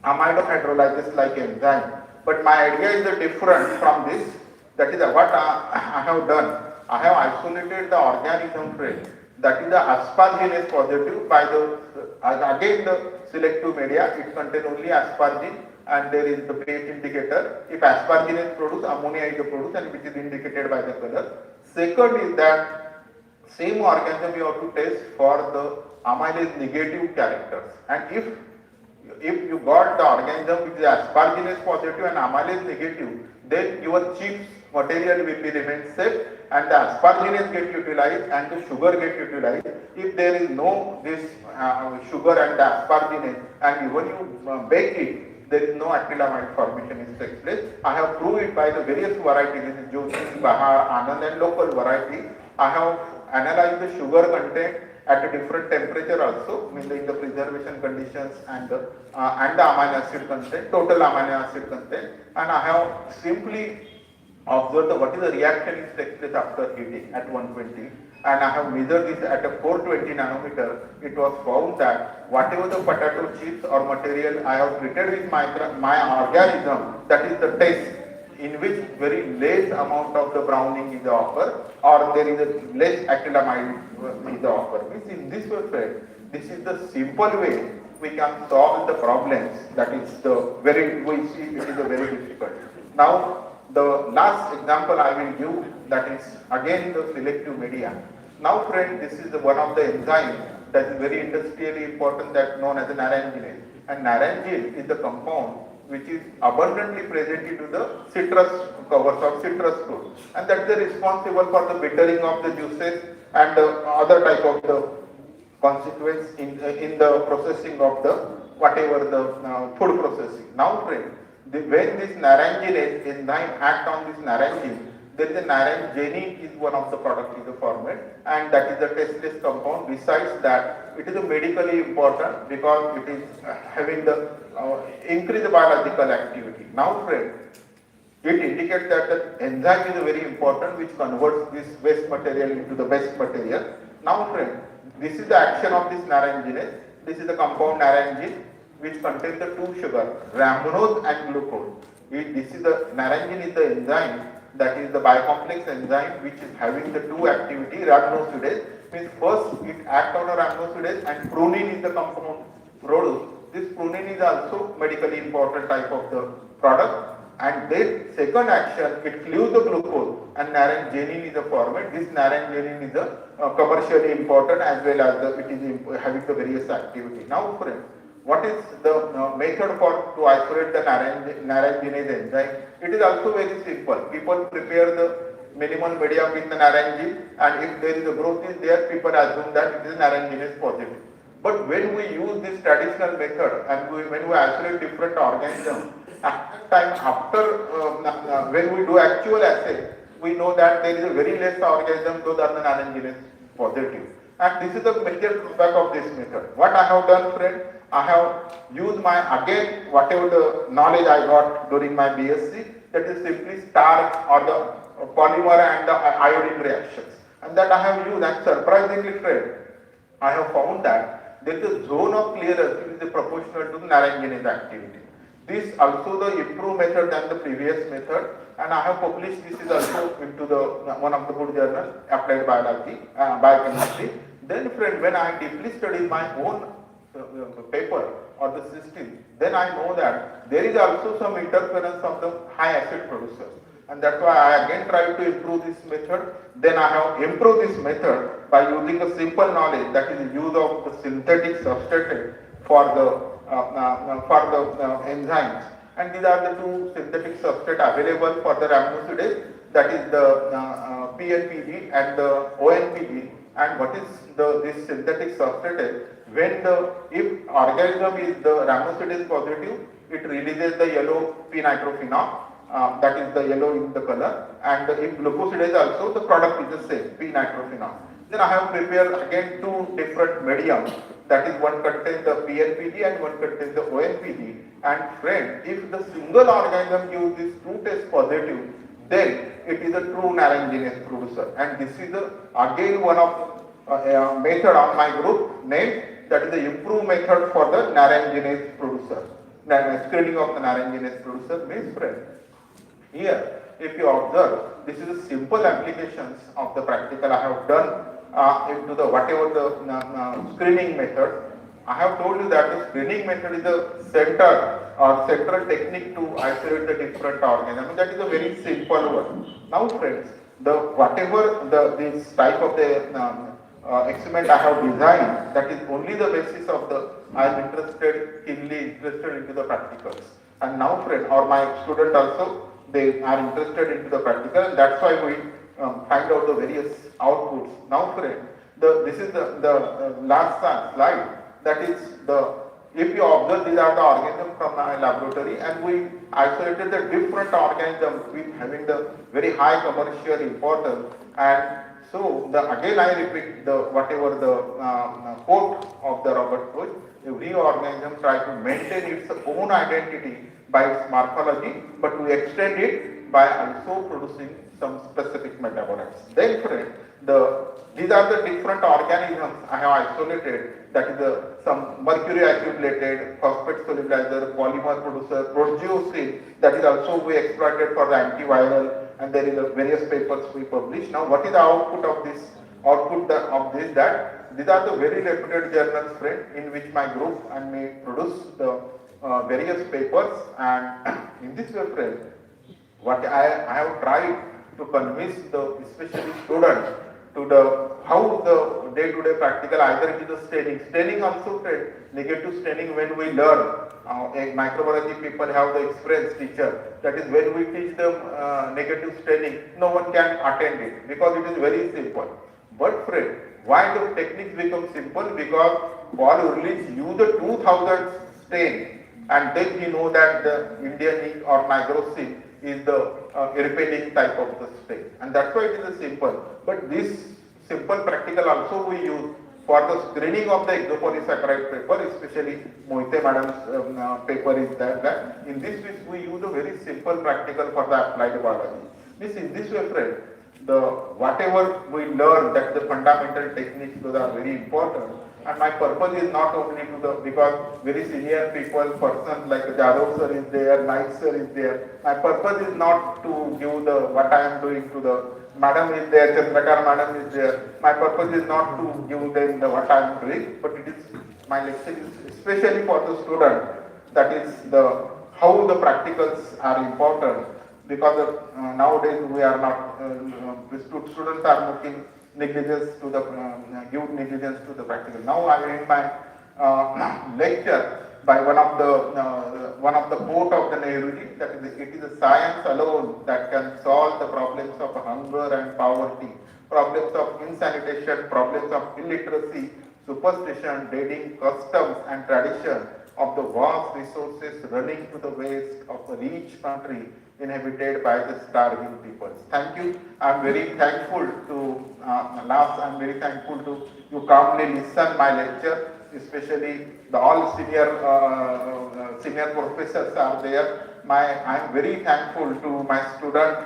amide hydrolysis like enzyme. But my idea is different from this. That is what I have done. I have isolated the organism friend. That is the asparaginase positive by the again the selective media. It contains only asparagine, and there is the pH indicator. If asparaginase produce, ammonia is produced, and which is indicated by the color. Second is that same organism you have to test for the amylase negative characters, and if you got the organism which is asparaginase positive and amylase negative, then your chips material will be remain safe, and the asparaginase get utilized and the sugar get utilized. If there is no this sugar and the asparaginase, and even you bake it, there is no acrylamide formation is takes place. I have proved it by the various varieties. This is Jyoti, Bahar, Anand, and local variety. I have analyzed the sugar content at a different temperature also, in the preservation conditions, and the amino acid content, total amino acid content, and I have simply observed what is the reaction is takes place after heating at 120, and I have measured this at a 420 nanometer. It was found that whatever the potato chips or material I have treated with my organism, that is the test, in which very less amount of the browning is offered, or there is a less acrylamide is offered. Means in this way, this is the simple way we can solve the problems. That is the very, we see it is a very difficult. Now, the last example I will give, that is again the selective media. Now, friend, this is one of the enzymes that is very industrially important, that known as a naranginase. And narangine is the compound which is abundantly present into the citrus covers of citrus fruit, and that is responsible for the bittering of the juices and other type of the consequence in the processing of the whatever the food processing. Now, friend, when this naranginase enzyme act on this narangine, there is a narangine is one of the product is the format, and that is the tasteless compound. Besides that, it is a medically important because it is having the increased biological activity. Now, friend, it indicates that the enzyme is very important, which converts this waste material into the best material. Now, friend, this is the action of this naranginase. This is the compound narangine, which contains the two sugar, rhamnose and glucose. This is the narangine is the enzyme, that is the bicomplex enzyme, which is having the two activity. Rhamnosidase means first it acts on a rhamnosidase, and prunin is the compound produced. This prunin is also medically important type of the product. And then second action, it cleaves the glucose, and narangenin is a format. This narangenin is a commercially important, as well as it is having the various activity. Now, friends, what is the method to isolate the naranginase enzyme? It is also very simple. People prepare the minimal media with the narangine, and if there is a growth is there, people assume that it is naranginase positive. But when we use this traditional method, and when we isolate different organisms, when we do actual assay, we know that there is a very less organism those are the naranginase positive. And this is the major drawback of this method. What I have done, friend, I have used again whatever the knowledge I got during my BSc, that is simply starch or the polymer and the iodine reactions. And that I have used, and surprisingly, friend, I have found that there is a zone of clearance which is proportional to the naranginase activity. This also the improved method than the previous method, and I have published this is also into the one of the good journals, Applied Biology, Biochemistry. Then, friend, when I deeply studied my own paper or the system, then I know that there is also some interference of the high acid producers. And that's why I again try to improve this method. Then I have improved this method by using a simple knowledge, that is the use of the synthetic substrate for the enzymes. And these are the two synthetic substrate available for the rhamnosidase, that is the PNPG and the ONPG. And what is this synthetic substrate? When if organism is the rhamnosidase positive, it releases the yellow p-nitrophenol, that is the yellow in the color, and if glucosidase also, the product is the same, p-nitrophenol. Then I have prepared again two different mediums, that is one contains the PNPG and one contains the ONPG. And friend, if the single organism gives this two test positive, then it is a true naranginase producer. And this is again one of method on my group name, that is the improved method for the naranginase producer. Screening of the naranginase producer means, friend, here if you observe, this is a simple applications of the practical I have done into the whatever the screening method. I have told you that the screening method is a central technique to isolate the different organisms. That is a very simple one. Now friends, this type of the experiment I have designed, that is only the basis of the I am keenly interested into the practicals. And now friend, or my student also, they are interested into the practical, and that's why we find out the various outputs. Now friend, this is the last slide. That is if you observe, these are the organisms from my laboratory, and we isolated the different organisms with having the very high commercial importance. And so again I repeat whatever the quote of the Robert Koch: every organism try to maintain its own identity by its morphology, but we extend it by also producing some specific metabolites. Then friend, these are the different organisms I have isolated, that is some mercury accumulated, phosphate solubilizer, polymer producer, proteosin, that is also we exploited for the antiviral, and there is various papers we publish. Now what is the output of this? That these are the very reputed journals, friend, in which my group and me produce the various papers. And in this way, friend, what I have tried to convince especially students to how the day-to-day practical, either it is the staining also, friend, negative staining when we learn. In microbiology people have the experienced teacher, that is when we teach them negative staining, no one can attend it because it is very simple. But friend, why the techniques become simple? Because Paul Ehrlich used the 2000 stain, and then he know that the Indian ink or nigrosin is the repelling type of the stain, and that's why it is a simple. But this simple practical also we use for the screening of the exopolysaccharide paper, especially Mohite madam's paper is that. In this which we use a very simple practical for the applied biology. Means in this way, friend, whatever we learn, that the fundamental techniques, those are very important. And my purpose is not only because very senior people, persons like Jada sir is there, Naik sir is there. My purpose is not to give what I am doing to the madam is there, Chandrakar madam is there. My purpose is not to give them what I am doing, but it is my lecture is especially for the student. That is how the practicals are important, because nowadays we are not students are looking negligence to give negligence to the practical. Now I end my lecture by one of the quote of the Nehruji, that is, it is a science alone that can solve the problems of hunger and poverty, problems of insanitation, problems of illiteracy, superstition, dating, customs and tradition of the vast resources running to the waste of a rich country inhabited by the starving peoples. Thank you. I am very thankful to I'm very thankful to you calmly listen my lecture, especially all senior professors are there. I am very thankful to my student,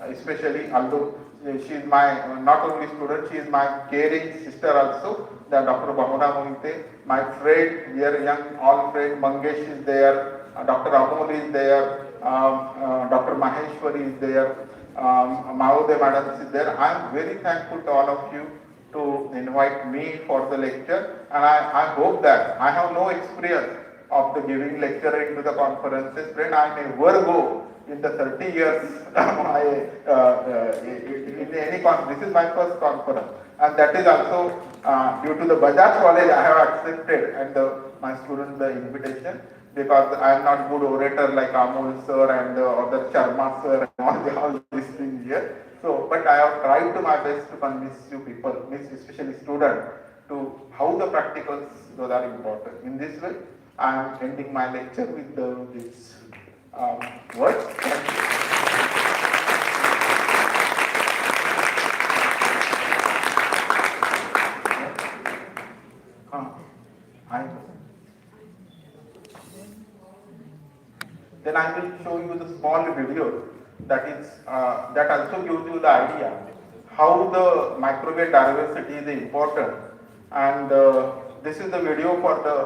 especially although she is my not only student, she is my caring sister also, the Dr. Bahuna Mohite, my friend, dear young all friend Mangesh is there, Dr. Amol is there, Dr. Maheshwari is there, Maode madam is there. I am very thankful to all of you to invite me for the lecture, and I hope that I have no experience of the giving lecture into the conferences. Friend, I never go in the 30 years in any conference. This is my first conference, and that is also due to the Bajaj College I have accepted and my students the invitation, because I am not good orator like Amol sir and other Sharma sir and all these things here. So, but I have tried to my best to convince you people, especially students, to how the practicals those are important. In this way, I am ending my lecture with these words. Then I will show you the small video that is that also gives you the idea how the microbial diversity is important. And this is the video for the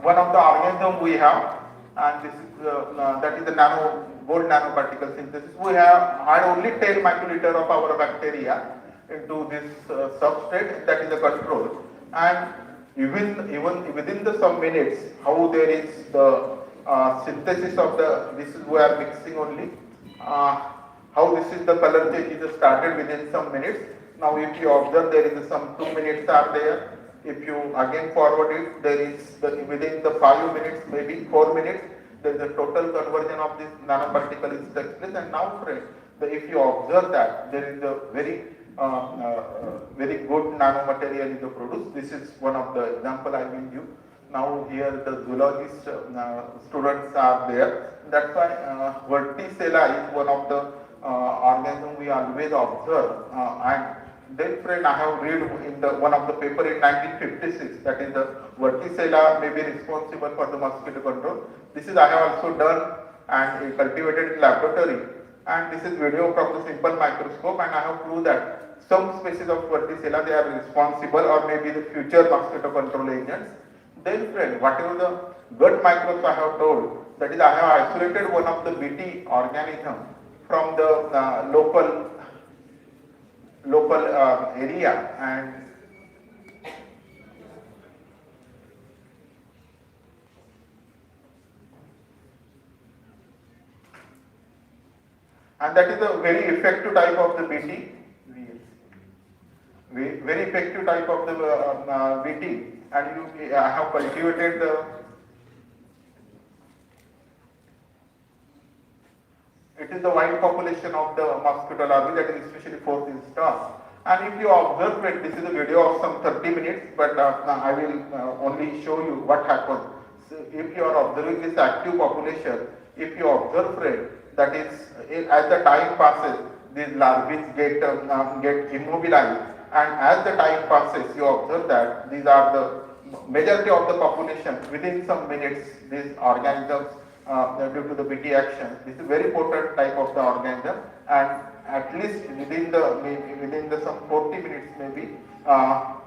one of the organism we have, and this is that is the gold nanoparticle synthesis. We have had only 10 microliter of our bacteria into this substrate, that is the control, and even within the some minutes, how there is the synthesis of the, this is we are mixing only, how this is the color change is started within some minutes. Now if you observe, there is some 2 minutes are there. If you again forward it, there is within the 5 minutes, maybe 4 minutes, there is a total conversion of this nanoparticle is takes place. And now friends, if you observe that there is a very very good nanomaterial is produced. This is one of the example I will give. Now here the zoologist students are there. That's why Verticella is one of the organism we always observe. And then friend, I have read in the one of the paper in 1956, that is the Verticella may be responsible for the mosquito control. This is I have also done and cultivated in laboratory. And this is video from the simple microscope, and I have proved that some species of Verticella they are responsible or maybe the future mosquito control agents. Then friend, whatever the gut microbes I have told, that is I have isolated one of the BT organism from the local area, and that is a very effective type of the BT, very effective type of the BT, and I have cultivated the, it is the white population of the mosquito larvae, that is especially 4th instance. And if you observe it, this is a video of some 30 minutes, but I will only show you what happens. So if you are observing this active population, if you observe it, that is as the time passes, these larvae get immobilized, and as the time passes, you observe that these are the majority of the population within some minutes, these organisms due to the BT action. This is very potent type of the organism, and at least within the some 40 minutes maybe,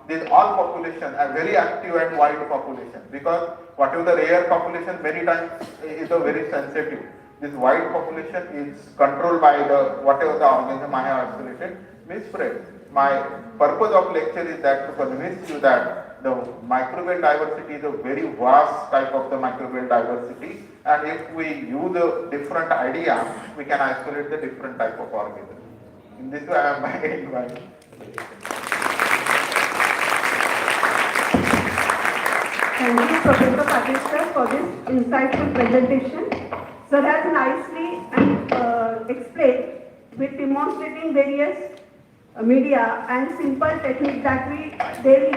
these all population are very active and wide population, because whatever the rare population many times is a very sensitive. This wide population is controlled by the whatever the organism I have isolated. Means friends, my purpose of lecture is that to convince you that the microbial diversity is a very vast type of the microbial diversity, and if we use a different idea, we can isolate the different type of organism. In this way, I am ending my. Thank you, Professor Patil sir, for this insightful presentation. Sir has nicely and explained with demonstrating various media and simple techniques that we daily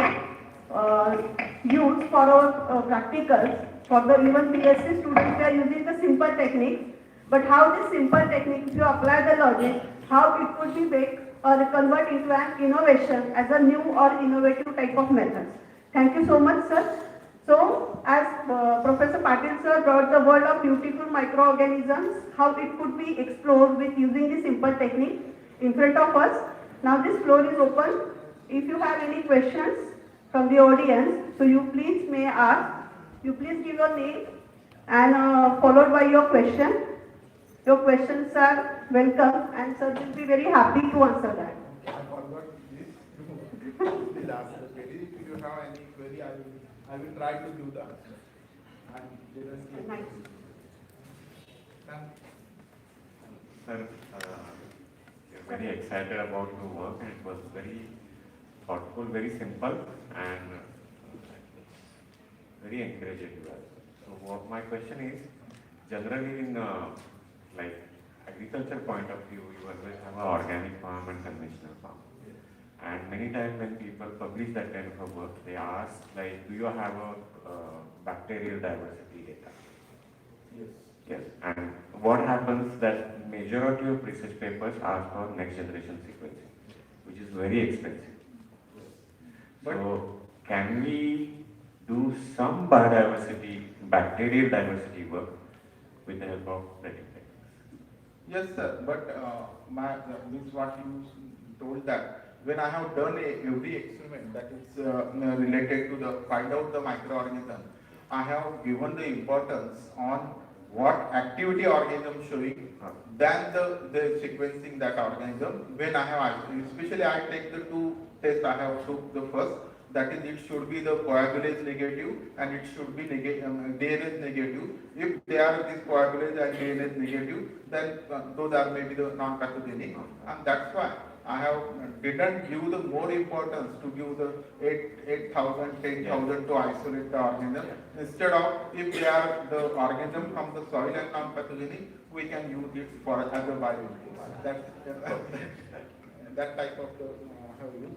use for our practicals. For the even BSc students, they are using the simple technique. But how this simple technique, if you apply the logic, how it could be made or convert into an innovation as a new or innovative type of methods. Thank you so much, sir. So, as Professor Patil sir brought the world of beautiful microorganisms, how it could be explored with using the simple technique in front of us. Now this floor is open. If you have any questions from the audience, so you please may ask. You please give your name and followed by your question. Your questions are welcome, and sir will be very happy to answer that. Please ask the query. If you have any query, I will try to do that. And Nice. Sir, we're very excited about your work, and it was very thoughtful, very simple, and very encouraging as well. So what my question is, generally in like agriculture point of view, you always have an organic farm and conventional farm. And many times when people publish that kind of a work, they ask like, do you have a bacterial diversity data? Yes. Yes. And what happens that majority of research papers ask for next generation sequencing, which is very expensive. So can we do some biodiversity, bacterial diversity work with the help of plating techniques? Yes, sir. But means what you told that when I have done every experiment that is related to the find out the microorganism, I have given the importance on what activity organism showing than the sequencing that organism. When I have especially I take the two tests I have took the first. That is, it should be the coagulase negative and it should be DNase negative. If they are this coagulase and DNase negative, then those are maybe the non-pathogenic, and that's why I have didn't give the more importance to give the 8,000, 10,000 to isolate the organism. Instead of if they are the organism from the soil and non-pathogenic, we can use it for as a bioinput. That type of the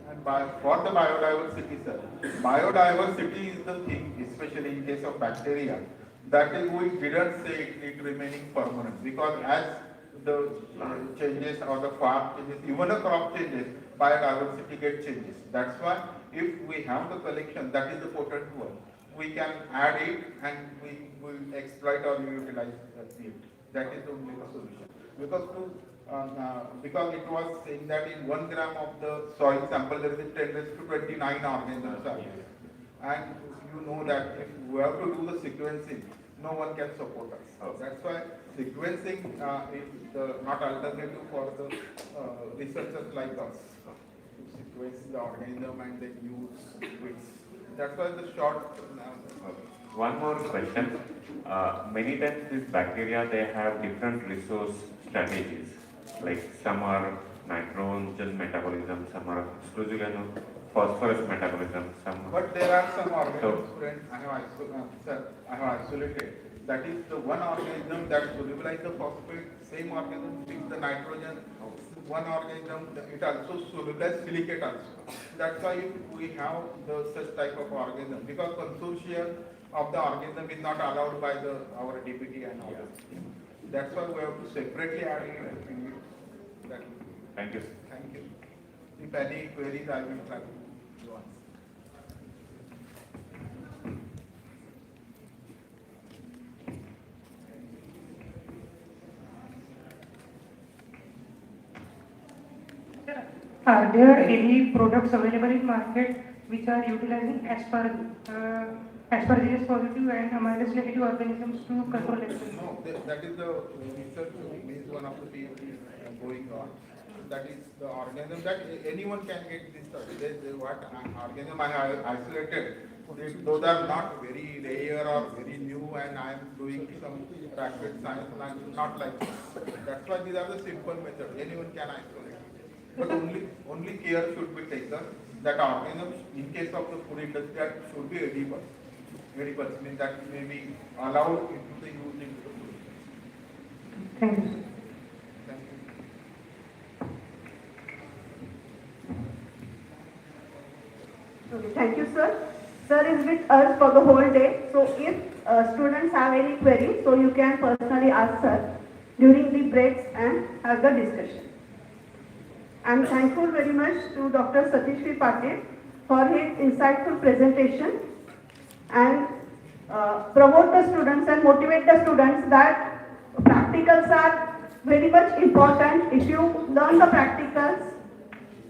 and for the biodiversity, sir, biodiversity is the thing, especially in case of bacteria, that is we didn't say it remaining permanent, because as the changes or the farm changes, even a crop changes, biodiversity gets changes. That's why if we have the collection, that is the potent one, we can add it and we will exploit or utilize it. That is the only solution. Because it was saying that in 1 gram of the soil sample there is a 10 raised to 29 organisms are there. And you know that if we have to do the sequencing, no one can support us. That's why sequencing is not alternative for the researchers like us to sequence the organism and then use it. That's why the short. One more question. Many times these bacteria, they have different resource strategies. Like some are nitrogen metabolism, some are exclusively phosphorus metabolism, some. But there are some organisms, friends, I have isolated. That is the one organism that solubilize the phosphate, same organism fix the nitrogen. One organism, it also solubilize silicate also. That's why we have the such type of organism, because consortium of the organism is not allowed by our DPT and all that. That's why we have to separately add it. Thank you. Thank you. If any queries, I will try to answer. Are there any products available in market which are utilizing aspergillus positive and amylase negative organisms to control lectins? No, that is the research is one of the PhDs going on. That is the organism that anyone can get this. What organism I have isolated, those are not very rare or very new, and I am doing some rapid science, not like this. That's why these are the simple methods. Anyone can isolate. But only care should be taken that organisms, in case of the food industry, that should be edible. Edible means that may be allowed into the use into the food. Thank you. Thank you. Okay, thank you, sir. Sir is with us for the whole day. So if students have any queries, so you can personally ask sir during the breaks and have the discussion. I'm thankful very much to Dr. Satish Patil for his insightful presentation and promote the students and motivate the students that practicals are very much important. If you learn the practicals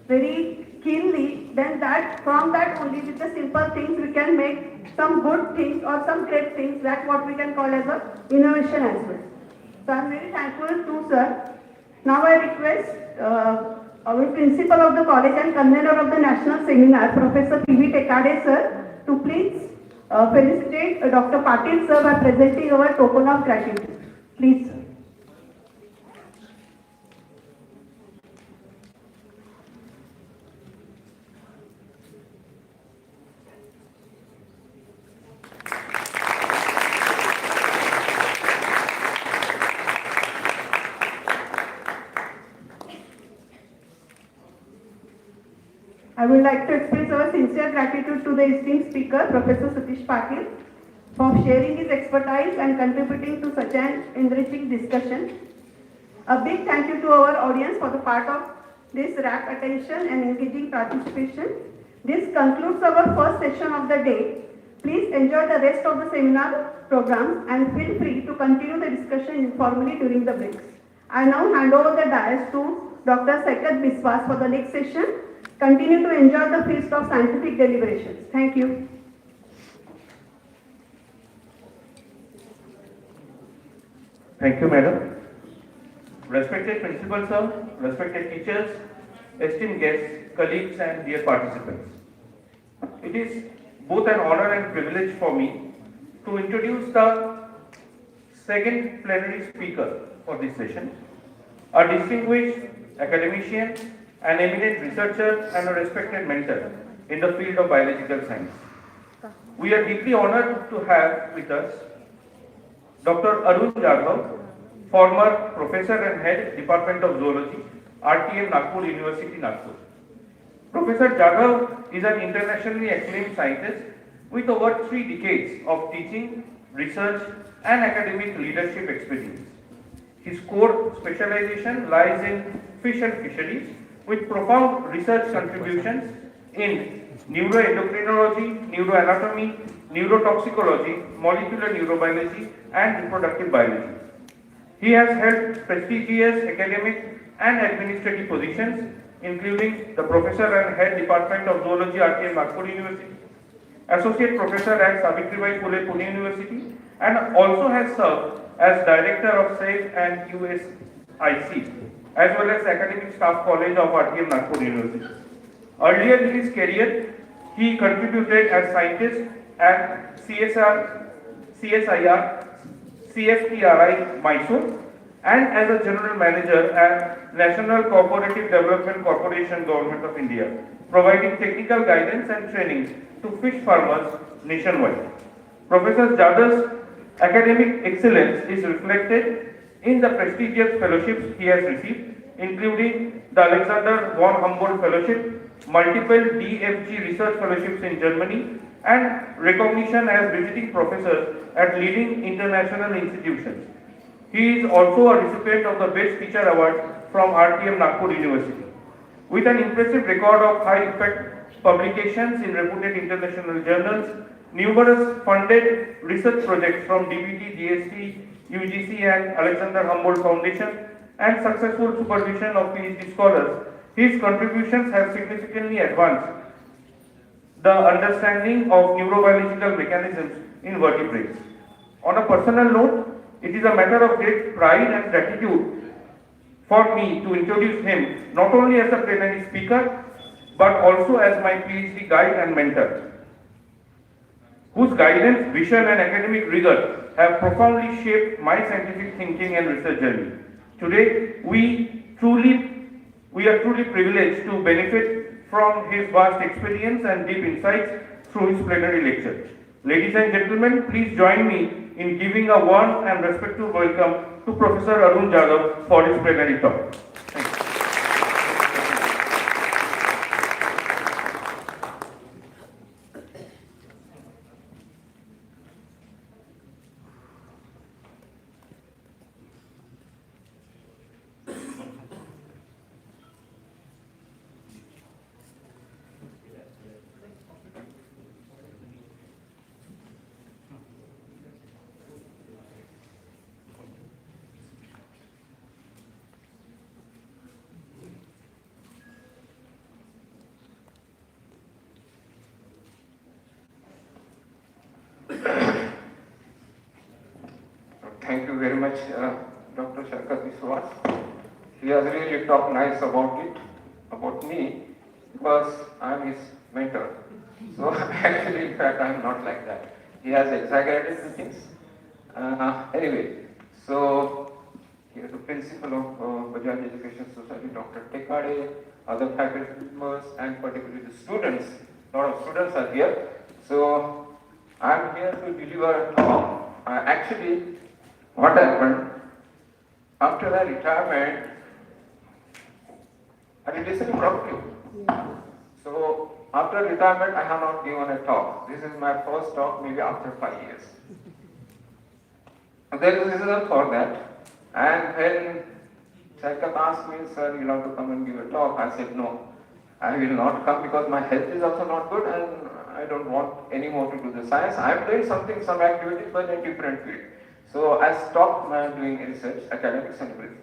very keenly, then from that only with the simple things we can make some good things or some great things. That's what we can call as a innovation as well. So I'm very thankful to sir. Now I request our principal of the college and convener of the national seminar, Professor P.V. Tekade sir, to please felicitate Dr. Patil sir by presenting our token of gratitude. Please, sir. I would like to express our sincere gratitude to the esteemed speaker, Professor Satish Patil, for sharing his expertise and contributing to such an enriching discussion. A big thank you to our audience for the part of this rapt attention and engaging participation. This concludes our first session of the day. Please enjoy the rest of the seminar program and feel free to continue the discussion informally during the breaks. I now hand over the dais to Dr. Saikat Biswas for the next session. Continue to enjoy the feast of scientific deliberations. Thank you. Thank you, madam. Respected principal sir, respected teachers, esteemed guests, colleagues and dear participants. It is both an honor and privilege for me to introduce the second plenary speaker for this session, a distinguished academician, an eminent researcher and a respected mentor in the field of biological science. We are deeply honored to have with us Dr. Arun Jadhav, former professor and head Department of Zoology, RTM Nagpur University, Nagpur. Professor Jadhav is an internationally acclaimed scientist with over 3 decades of teaching, research and academic leadership experience. His core specialization lies in fish and fisheries, with profound research contributions in neuroendocrinology, neuroanatomy, neurotoxicology, molecular neurobiology, and reproductive biology. He has held prestigious academic and administrative positions, including the Professor and Head Department of Zoology, RTM Nagpur University, Associate Professor at Savitribai Phule Pune University, and also has served as Director of SAFE and USIC, as well as Academic Staff College of RTM Nagpur University. Earlier in his career, he contributed as scientist at CSIR, CFTRI Mysore, and as a General Manager at National Cooperative Development Corporation, Government of India, providing technical guidance and training to fish farmers nationwide. Professor Jadav's academic excellence is reflected in the prestigious fellowships he has received, including the Alexander von Humboldt Fellowship, multiple DFG research fellowships in Germany, and recognition as visiting professor at leading international institutions. He is also a recipient of the Best Teacher Award from RTM Nagpur University. With an impressive record of high-impact publications in reputed international journals, numerous funded research projects from DBT, GST, UGC and Alexander Humboldt Foundation, and successful supervision of PhD scholars, his contributions have significantly advanced the understanding of neurobiological mechanisms in vertebrates. On a personal note, it is a matter of great pride and gratitude for me to introduce him not only as a plenary speaker, but also as my PhD guide and mentor, whose guidance, vision and academic rigor have profoundly shaped my scientific thinking and research journey. Today, we are truly privileged to benefit from his vast experience and deep insights through his plenary lecture. Ladies and gentlemen, please join me in giving a warm and respectful welcome to Professor Arun Jadhav for his plenary talk. Thank you. Thank you very much, Dr. Saikat Biswas. He has really talked nice about it. me because I'm his mentor. So actually, in fact, I'm not like that. He has exaggerated the things. Anyway, so here the principal of Bajaj Education Society, Dr. Tekade, other faculty members, and particularly the students. A lot of students are here. So I'm here to deliver a talk. Actually, what happened after my retirement, are you listening properly? So after retirement, I have not given a talk. This is my first talk, maybe after 5 years. There is a reason for that. And when Saikat asked me, sir, you'll have to come and give a talk, I said no. I will not come because my health is also not good and I don't want any more to do the science. I am doing something, some activities, but in a different field. So I stopped doing research, academics and everything.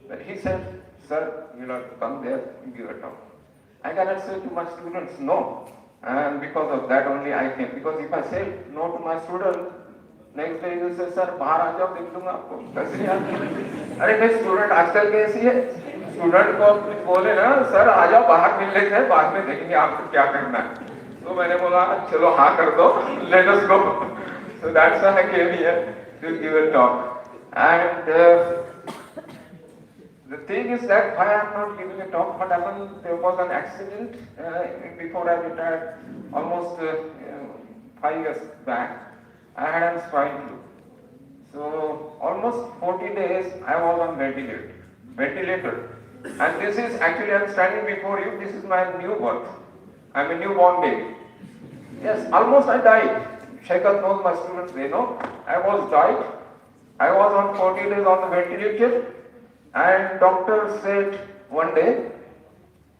But he said, sir, you'll have to come there and give a talk. I cannot say to my students no. And because of that only I came. Because if I say no to my student, next day he will say, sir, बाहर आ जाओ, देख लूँगा आपको. कैसे यार? अरे मैं student आजकल कैसी है? Student को कुछ बोले ना, सर आ जाओ बाहर मिल लेते हैं, बाद में देखेंगे आपको क्या करना है. तो मैंने बोला चलो हाँ कर दो, let us go. So that's why I came here to give a talk. And the thing is that why I am not giving a talk, what happened, there was an accident before I retired, almost 5 years back. I had a swine flu. So almost 40 days I was on ventilator. And this is actually, I am standing before you, this is my new birth. I am a newborn baby. Yes, almost I died. Shekhar knows, my students, they know. I was died. I was on 40 days on the ventilator. And doctor said one day,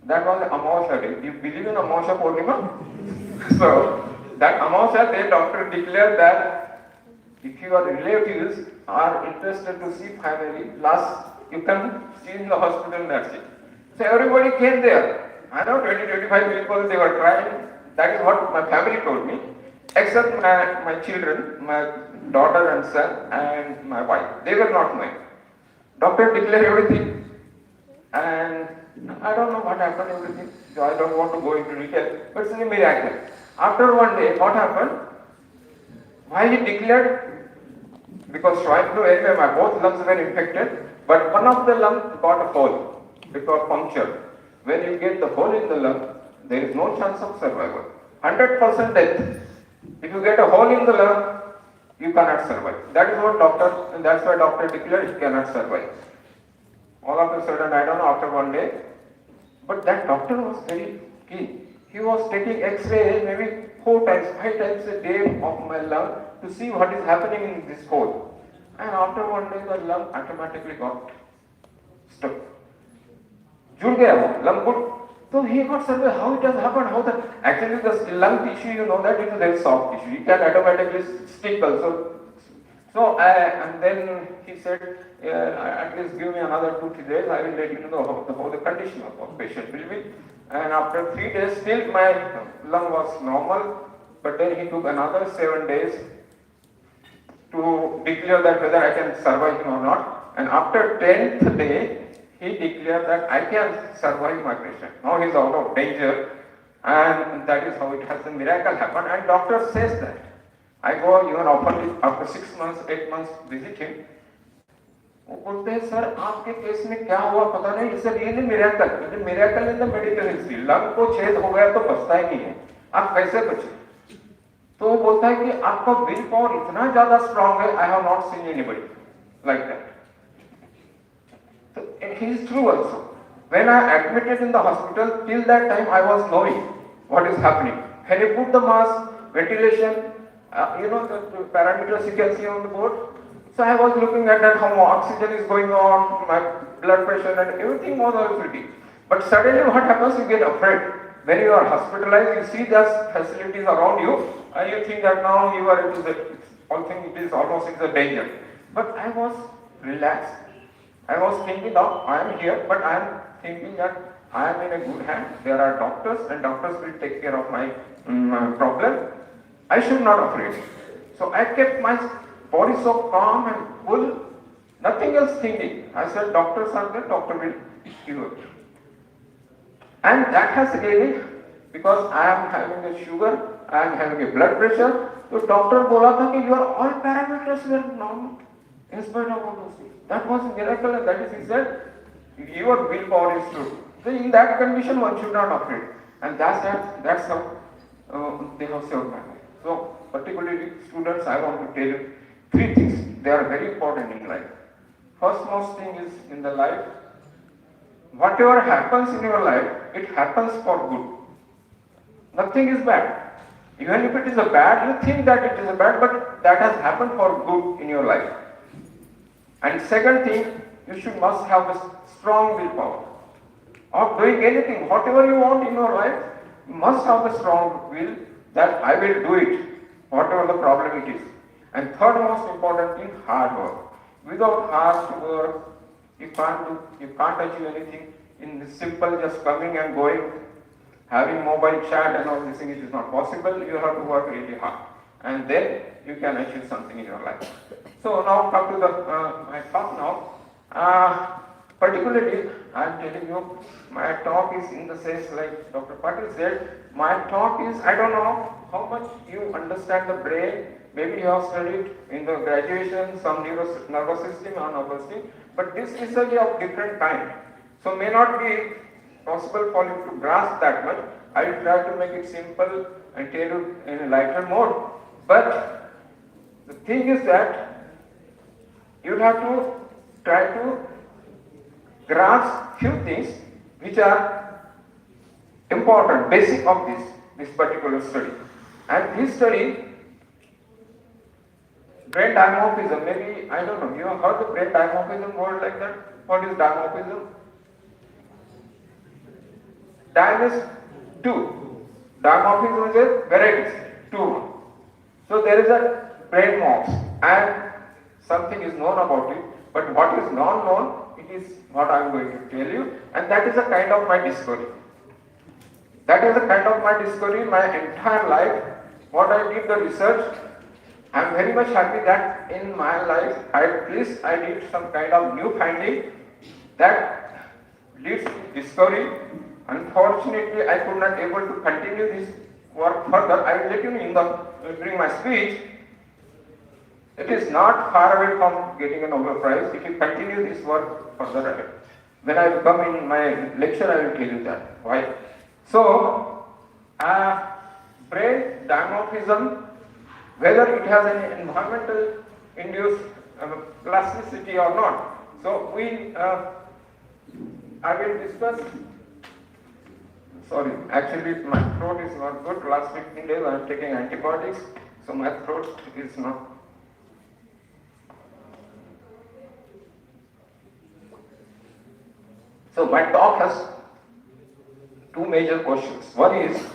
that was Amavasya day. Do you believe in Amavasya Purnima? So, that Amavasya day, doctor declared that if your relatives are interested to see family, you can see in the hospital, that's it. So everybody came there. I know 20-25 people, they were trying. That is what my family told me. Except my children, my daughter and son and my wife. They were not knowing. Doctor declared everything, and I don't know what happened, everything, so I don't want to go into detail, but it's a miracle. After one day, what happened? Why he declared? Because swine flu, anyway, my both lungs were infected, but one of the lungs got a hole, because puncture. When you get the hole in the lung, there is no chance of survival. 100% death. If you get a hole in the lung, you cannot survive. That is what doctor, and that's why doctor declared he cannot survive. All of a sudden, I don't know, after one day, but that doctor was very keen. He was taking X-ray maybe 4 times, 5 times a day of my lung to see what is happening in this hole. And after one day, the lung automatically got stuck. जुड़ गया वो lung good. So he got survey how it has happened, how that actually the lung tissue, you know that it is very soft tissue. It can automatically stick also. So and then he said, at least give me another 2-3 days. I will let you know how the condition of the patient will be. And after 3 days, still my lung was normal. But then he took another 7 days to declare that whether I can survive him or not. And after 10th day, he declared that I can survive my patient. Now he is out of danger, and that is how it has a miracle happen. And doctor says that. I go even often after 6 months, 8 months visit him. वो बोलते हैं sir आपके case में क्या हुआ पता नहीं, it's a really miracle, it is miracle in the medical history. Lung को छेद हो गया तो बचता ही नहीं है, आप कैसे बचे? तो वो बोलता है कि आपका विल पावर इतना ज्यादा स्ट्रांग है, I have not seen anybody like that. So he is true also. When I admitted in the hospital, till that time I was knowing what is happening. When you put the mask, ventilation, you know the parameters you can see on the board. So I was looking at that, how oxygen is going on, my blood pressure and everything was already. But suddenly what happens, you get afraid. When you are hospitalized, you see those facilities around you, and you think that now you are into the, all thing it is almost in the danger. But I was relaxed. I was thinking of, I am here, but I am thinking that I am in a good hand. There are doctors, and doctors will take care of my problem. I should not afraid. So I kept my body so calm and cool, nothing else thinking. I said, doctors are there, doctor will give it. And that has really, because I am having a sugar, I am having a blood pressure, so doctor bola tha ki your all parameters were normal in spite of all those things. That was a miracle, and that is, he said, your willpower is true. So in that condition, one should not operate, and that's how they have served my life. So particularly students, I want to tell you 3 things. They are very important in life. First most thing is in the life, whatever happens in your life, it happens for good. Nothing is bad. Even if it is a bad, you think that it is a bad, but that has happened for good in your life. And second thing, you must have a strong willpower of doing anything, whatever you want in your life. You must have a strong will that I will do it, whatever the problem it is. And third most important thing, hard work. Without hard work, you can't achieve anything. In this simple just coming and going, having mobile chat and all these things, it is not possible. You have to work really hard, and then you can achieve something in your life. So now come to my talk now. Particularly, I am telling you, my talk is in the sense like Dr. Patil said, my talk is, I don't know how much you understand the brain. Maybe you have studied in the graduation some nervous system or nervous system, but this is a of different kind. So may not be possible for you to grasp that much. I will try to make it simple and tell you in a lighter mode. But the thing is that you have to try to grasp few things which are important, basic of this particular study. And this study, brain dimorphism, maybe, I don't know, you have heard the brain dimorphism word like that? What is dimorphism? Dim is 2. Dimorphism is a varieties, 2. So there is a brain morphs, and something is known about it, but what is not known, it is what I am going to tell you, and that is a kind of my discovery. That is a kind of my discovery my entire life. What I did the research, I am very much happy that in my life, at least I did some kind of new finding that leads to discovery. Unfortunately, I could not able to continue this work further. I will let you know during my speech. It is not far away from getting a Nobel Prize if you continue this work further ahead. When I come in my lecture, I will tell you that. Why? So, brain dimorphism, whether it has an environmental induced plasticity or not. So I will discuss. Sorry, actually my throat is not good. Last 15 days I am taking antibiotics, so my throat is not. So my talk has 2 major questions. One is,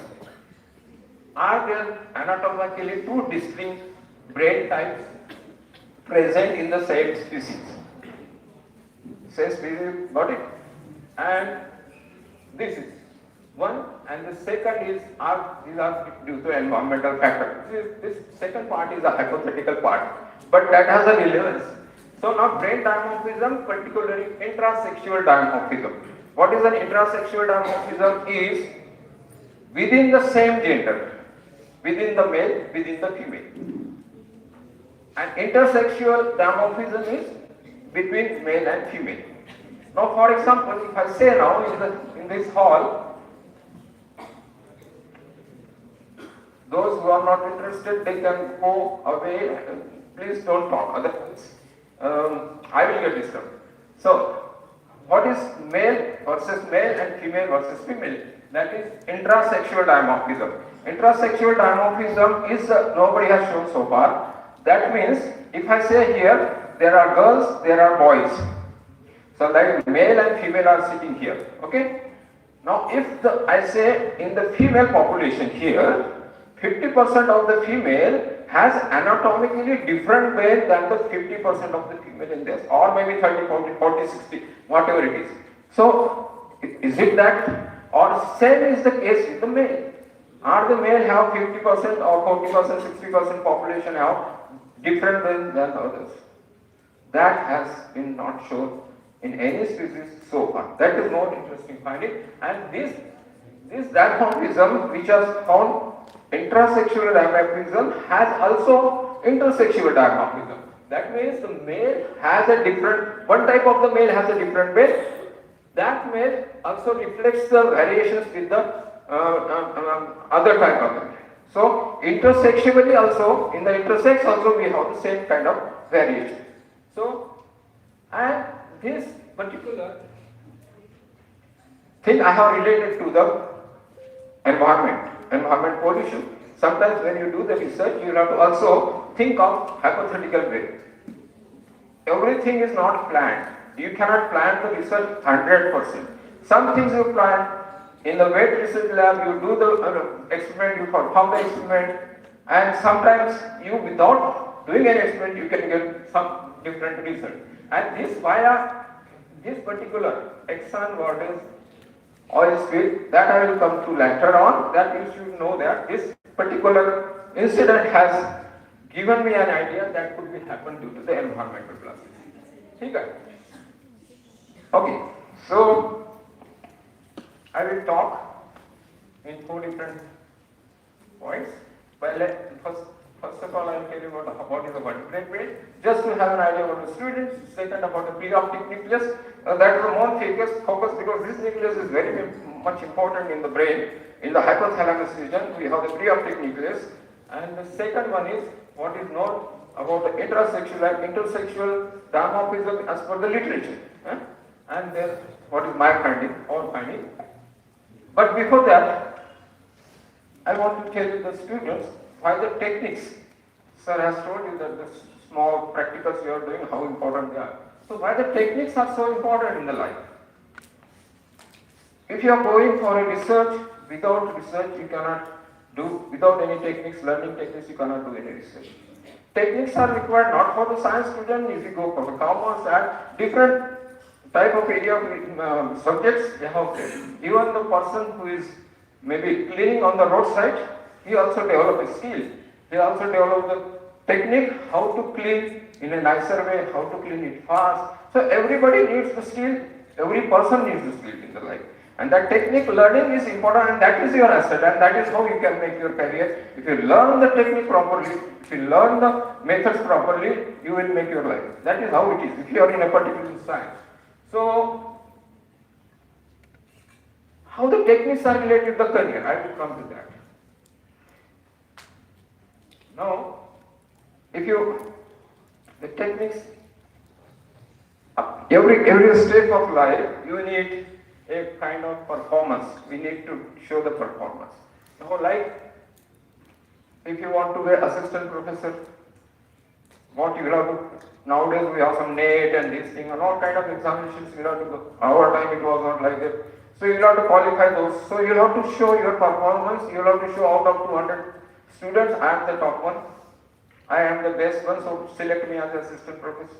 are there anatomically 2 distinct brain types present in the same species? Same species, got it? And this is one, and the second is, these are due to environmental factors. This second part is a hypothetical part, but that has a relevance. So now brain dimorphism, particularly intrasexual dimorphism. What is an intrasexual dimorphism? Is within the same gender, within the male, within the female. And intersexual dimorphism is between male and female. Now, for example, if I say now in this hall, those who are not interested, they can go away. Please don't talk, otherwise I will get disturbed. So, what is male versus male and female versus female? That is intrasexual dimorphism. Intrasexual dimorphism is nobody has shown so far. That means if I say here there are girls, there are boys. So like male and female are sitting here. Okay. Now if I say in the female population here, 50% of the female has anatomically different brain than the 50% of the female in this, or maybe 30, 40, 40, 60, whatever it is. So is it that, or same is the case with the male? Are the male have 50% or 40%, 60% population have different brain than others? That has been not shown in any species so far. That is more interesting finding, and this This dimorphism, which has found intrasexual dimorphism, has also intersexual dimorphism. That means the male has a different, one type of the male has a different male. That male also reflects the variations with the other type of male. So intersexually also, in the intersex also we have the same kind of variation. So, and this particular thing I have related to the environment pollution. Sometimes when you do the research, you have to also think of hypothetical way. Everything is not planned. You cannot plan the research 100%. Some things you plan. In the wet research lab, you do the experiment, you perform the experiment, and sometimes you, without doing an experiment, you can get some different result. And this via this particular Exxon Valdez oil spill, that I will come to later on, that you should know that this particular incident has given me an idea that could be happened due to the environmental plasticity. Okay, so I will talk in 4 different points. But first of all, I will tell you about what is a vertebrate brain, just to have an idea about the students. Second, about the pre-optic nucleus. That is the more focus because this nucleus is very much important in the brain. In the hypothalamus region, we have the pre-optic nucleus. And the second one is what is known about the intrasexual and intersexual dimorphism as per the literature. And then what is my finding or finding. But before that, I want to tell you the students why the techniques. Sir has told you that the small practicals you are doing, how important they are. So why the techniques are so important in the life? If you are going for a research, without research you cannot do, without any techniques, learning techniques, you cannot do any research. Techniques are required not for the science student, if you go for the commerce and different type of area of subjects, they have even the person who is maybe cleaning on the roadside, he also develops a skill. He also develops the technique how to clean in a nicer way, how to clean it fast. So everybody needs the skill, every person needs the skill in the life. And that technique learning is important and that is your asset and that is how you can make your career. If you learn the technique properly, if you learn the methods properly, you will make your life. That is how it is, if you are in a particular science. So, how the techniques are related to the career, I will come to that. Now, if you, the techniques, every step of life, you need a kind of performance. We need to show the performance. Now, like, if you want to be assistant professor, what you have to, nowadays we have some NET and this thing and all kind of examinations you have to go. Our time it was not like that. So you have to qualify those. So you have to show your performance. You have to show out of 200 students, I am the top one. I am the best one, so select me as assistant professor.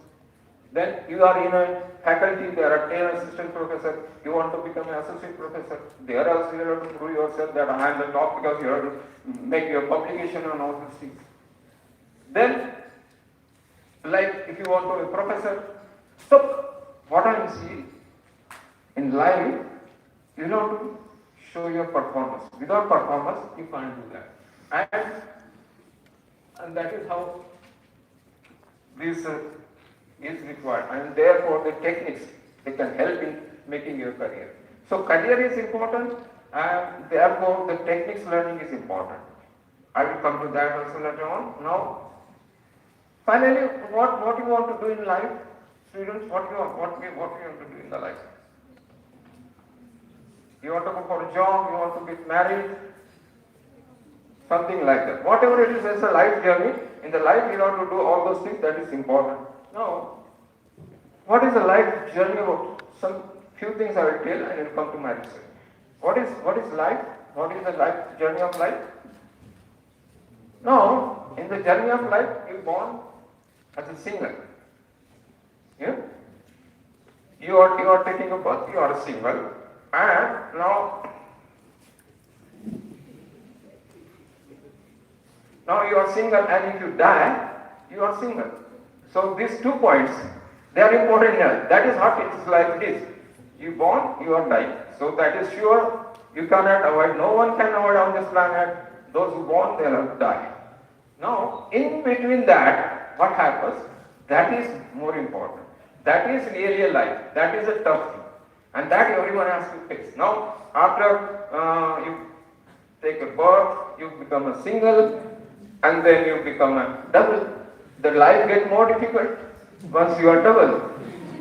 Then you are in a faculty, there are 10 assistant professors, you want to become an associate professor. There also you have to prove yourself that I am the top because you have to make your publication and all these things. Then, like if you want to be a professor, so what I am seeing in life, you have to show your performance. Without performance, you can't do that. And that is how this is required, and therefore the techniques, they can help in making your career. So career is important and therefore the techniques learning is important. I will come to that also later on. Now, finally, what you want to do in life, students, what you want to do in the life? You want to go for a job, you want to get married, something like that. Whatever it is, as a life journey, in the life you have to do all those things, that is important. Now, what is the life journey about? Some few things I will tell and I will come to my research. What is life? What is the life journey of life? Now, in the journey of life, you are born as a single. Yeah? You are taking a birth, you are a single, and now you are single, and if you die, you are single. So these 2 points, they are important here. That is what its life is. You born, you are dying. So that is sure, you cannot avoid, no one can avoid on this planet. Those who born, they will die. Now, in between that, what happens? That is more important. That is really a life. That is a tough thing. And that everyone has to face. Now, after you take a birth, you become a single, and then you become a double. The life gets more difficult once you are double.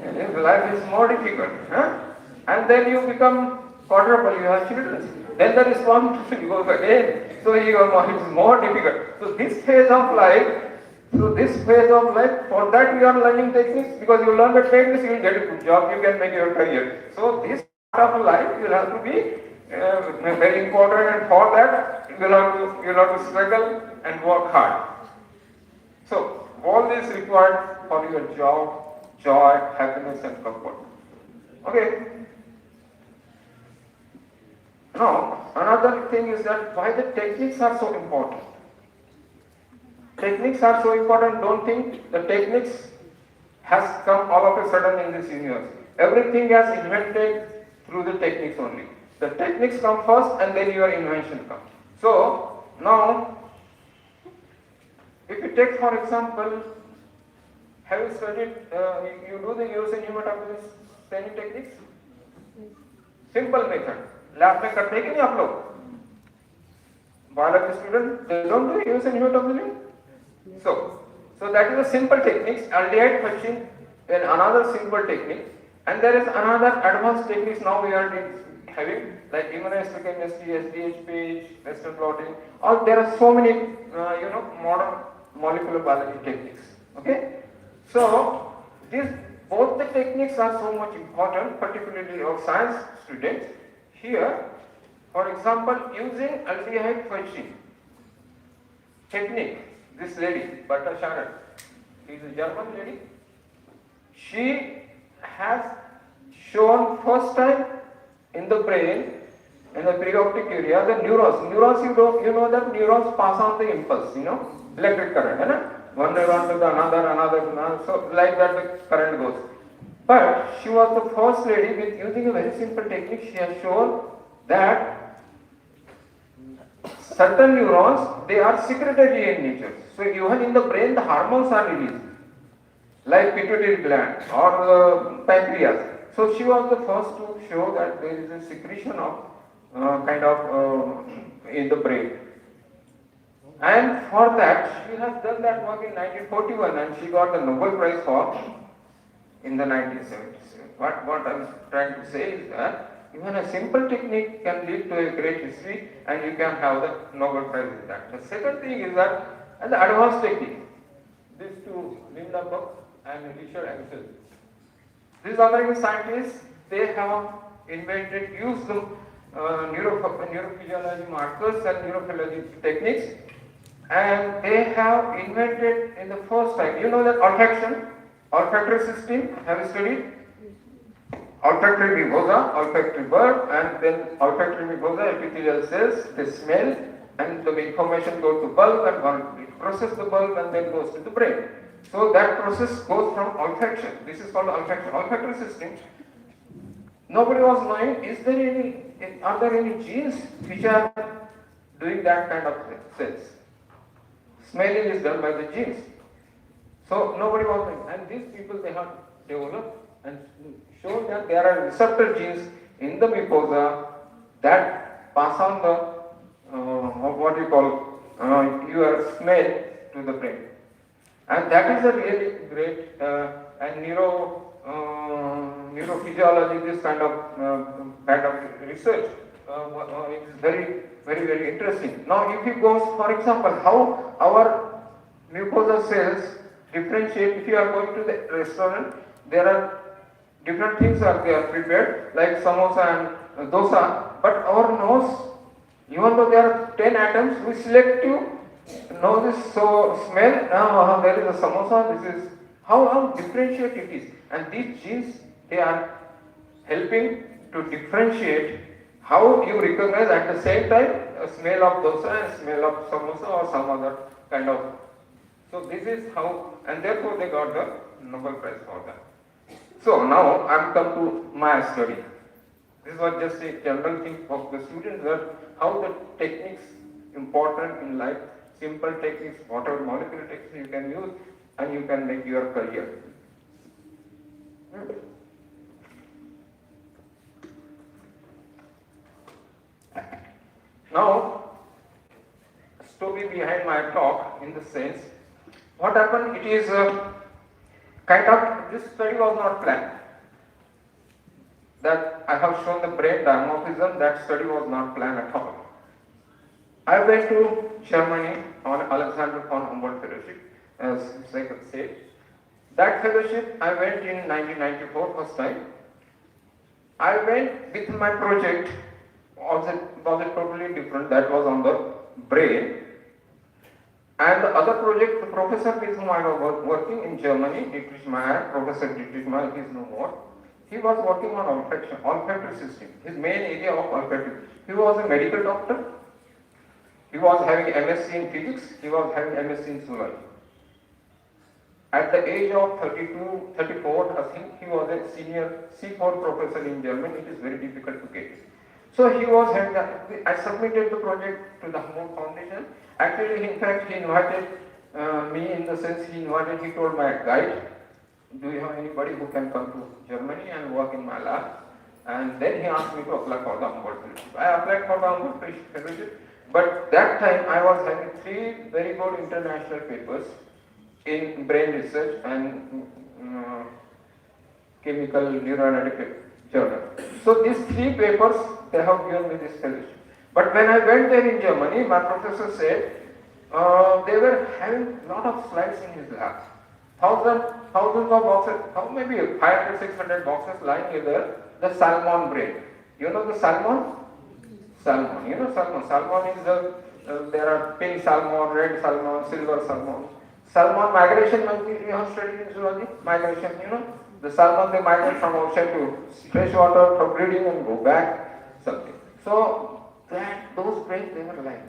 And life is more difficult. Huh? And then you become quadruple, you have children. Then the responsibility goes again. So it's more difficult. So this phase of life, for that you are learning techniques, because you learn the techniques, you will get a good job, you can make your career. So this part of life you will have to be very important, and for that you will have to struggle and work hard. So all this required for your job, joy, happiness and comfort. Okay. Now, another thing is that why the techniques are so important. Techniques are so important. Don't think the techniques has come all of a sudden in this universe. Everything has invented through the techniques only. The techniques come first and then your invention comes. So, now, if you take for example, have you studied, you do the use in hematopoiesis staining techniques? Simple method. Lab में करते हैं कि नहीं आप लोग? Biology student, they don't do use in hematopoiesis. So that is a simple technique. Aldehyde fetching is another simple technique, and there is another advanced techniques now we are having, like immunohistochemistry, SDH, Western blotting. Or there are so many modern molecular biology techniques. Okay, so both the techniques are so much important, particularly of science students. Here, for example, using aldehyde fetching technique, this lady, Berta Sharon, she is a German lady. She has shown first time in the brain, in the perioptic area, the neurons. Neurons, you know that neurons pass on the impulse, electric current, one neuron to the another, so like that the current goes. But she was the first lady with using a very simple technique. She has shown that certain neurons, they are secretory in nature. So even in the brain, the hormones are released, like pituitary gland or the pancreas. So she was the first to show that there is a secretion of in the brain. And for that, she has done that work in 1941, and she got the Nobel Prize for in the 1970s. What I was trying to say is that even a simple technique can lead to a great history, and you can have the Nobel Prize in that. The second thing is that, and the advanced technique, these two, Mealybug and Richard Axel, these American scientists, they have used the neurophysiology markers and neurophysiology techniques, and they have invented in the first time, that olfactory system, have you studied? Olfactory mucosa, olfactory bulb, and then olfactory mucosa, epithelial cells, they smell, and the information goes to bulb, and it processes the bulb and then goes to the brain. So that process goes from olfaction. This is called olfaction. Olfactory system. Nobody was knowing, are there any genes which are doing that kind of cells? Smelling is done by the genes. So nobody was knowing. And these people, they have developed and shown that there are receptor genes in the mucosa that pass on the your smell to the brain. And that is a really great and neurophysiology, this kind of research is very, very, very interesting. Now, if you go, for example, how our mucosa cells differentiate. If you are going to the restaurant, there are different things they are prepared, like samosa and dosa, but our nose, even though there are 10 atoms, we select to know this, so smell, there is a samosa, this is how differentiate it is. And these genes, they are helping to differentiate how you recognize at the same time a smell of dosa and smell of samosa or some other kind of. So this is how, and therefore they got the Nobel Prize for that. So now I am come to my study. This was just a general thing of the students, that how the techniques important in life, simple techniques, whatever molecular techniques you can use and you can make your career. Now, story behind my talk in the sense, what happened, it is kind of, this study was not planned. That I have shown the brain dimorphism, that study was not planned at all. I went to Germany on Alexander von Humboldt Fellowship, as I could say. That fellowship I went in 1994 first time. I went with my project, was it totally different, that was on the brain. And the other project, the professor with whom I was working in Germany, Dietrich Meyer, Professor Dietrich Meyer, he is no more. He was working on olfactory system, his main area of olfactory. He was a medical doctor. He was having MSc in physics, he was having MSc in zoology. At the age of 32, 34, I think he was a senior C4 professor in Germany. It is very difficult to get. So he was having, I submitted the project to the Humboldt Foundation. Actually, in fact, he invited me in the sense he told my guide, do you have anybody who can come to Germany and work in my lab? And then he asked me to apply for the Humboldt Fellowship. I applied for the Humboldt Fellowship, but that time I was having 3 very good international papers in brain research and chemical neuroanalytic journal. So these 3 papers, they have given me this fellowship. But when I went there in Germany, my professor said they were having a lot of slides in his lab. Thousands of boxes, maybe 500, 600 boxes lying here, the salmon brain. You know the salmon? Salmon, you know salmon. Salmon is there are pink salmon, red salmon, silver salmon. Salmon migration, you have studied in zoology, migration, you know. The salmon, they migrate from ocean to fresh water for breeding and go back, something. So, those brains, they were lying.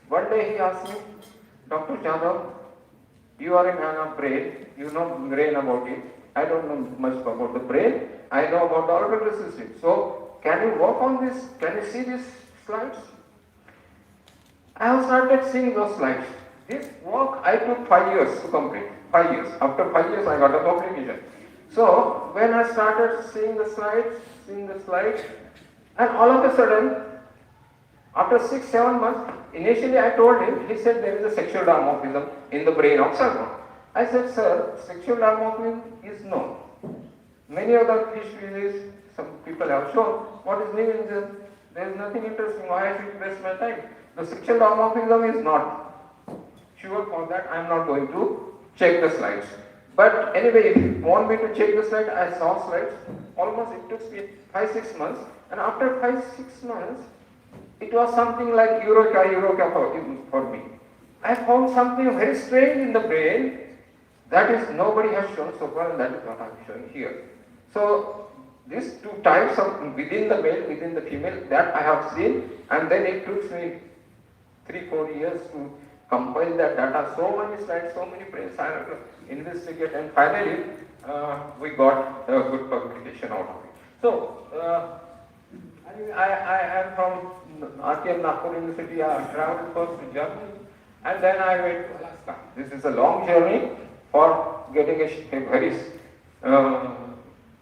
One day he asked me, Dr. Jada, you are a man of brain, you know brain about it. I don't know much about the brain, I know about the olfactory system. So, can you work on this? Can you see these slides? I have started seeing those slides. This work I took 5 years to complete. 5 years. After 5 years, I got a publication. So, when I started seeing the slides, and all of a sudden, after 6-7 months, initially I told him, he said there is a sexual dimorphism in the brain of salmon. I said, sir, sexual dimorphism is known. Many other fish species, some people have shown, what is new in this? There is nothing interesting, why I should waste my time? The sexual dimorphism is not sure for that, I am not going to check the slides. But anyway, if you want me to check the slide, I saw slides. Almost it took me 5-6 months, and after 5-6 months, it was something like Eureka for me. I found something very strange in the brain that is nobody has shown so far, and that is what I am showing here. So these 2 types of within the male, within the female, that I have seen, and then it took me 3-4 years to compile that data, so many slides, so many brains, I have to investigate, and finally we got a good publication out of it. So I am from RTM Nagpur University. I traveled first to Germany, and then I went to Alaska. This is a long journey for getting a very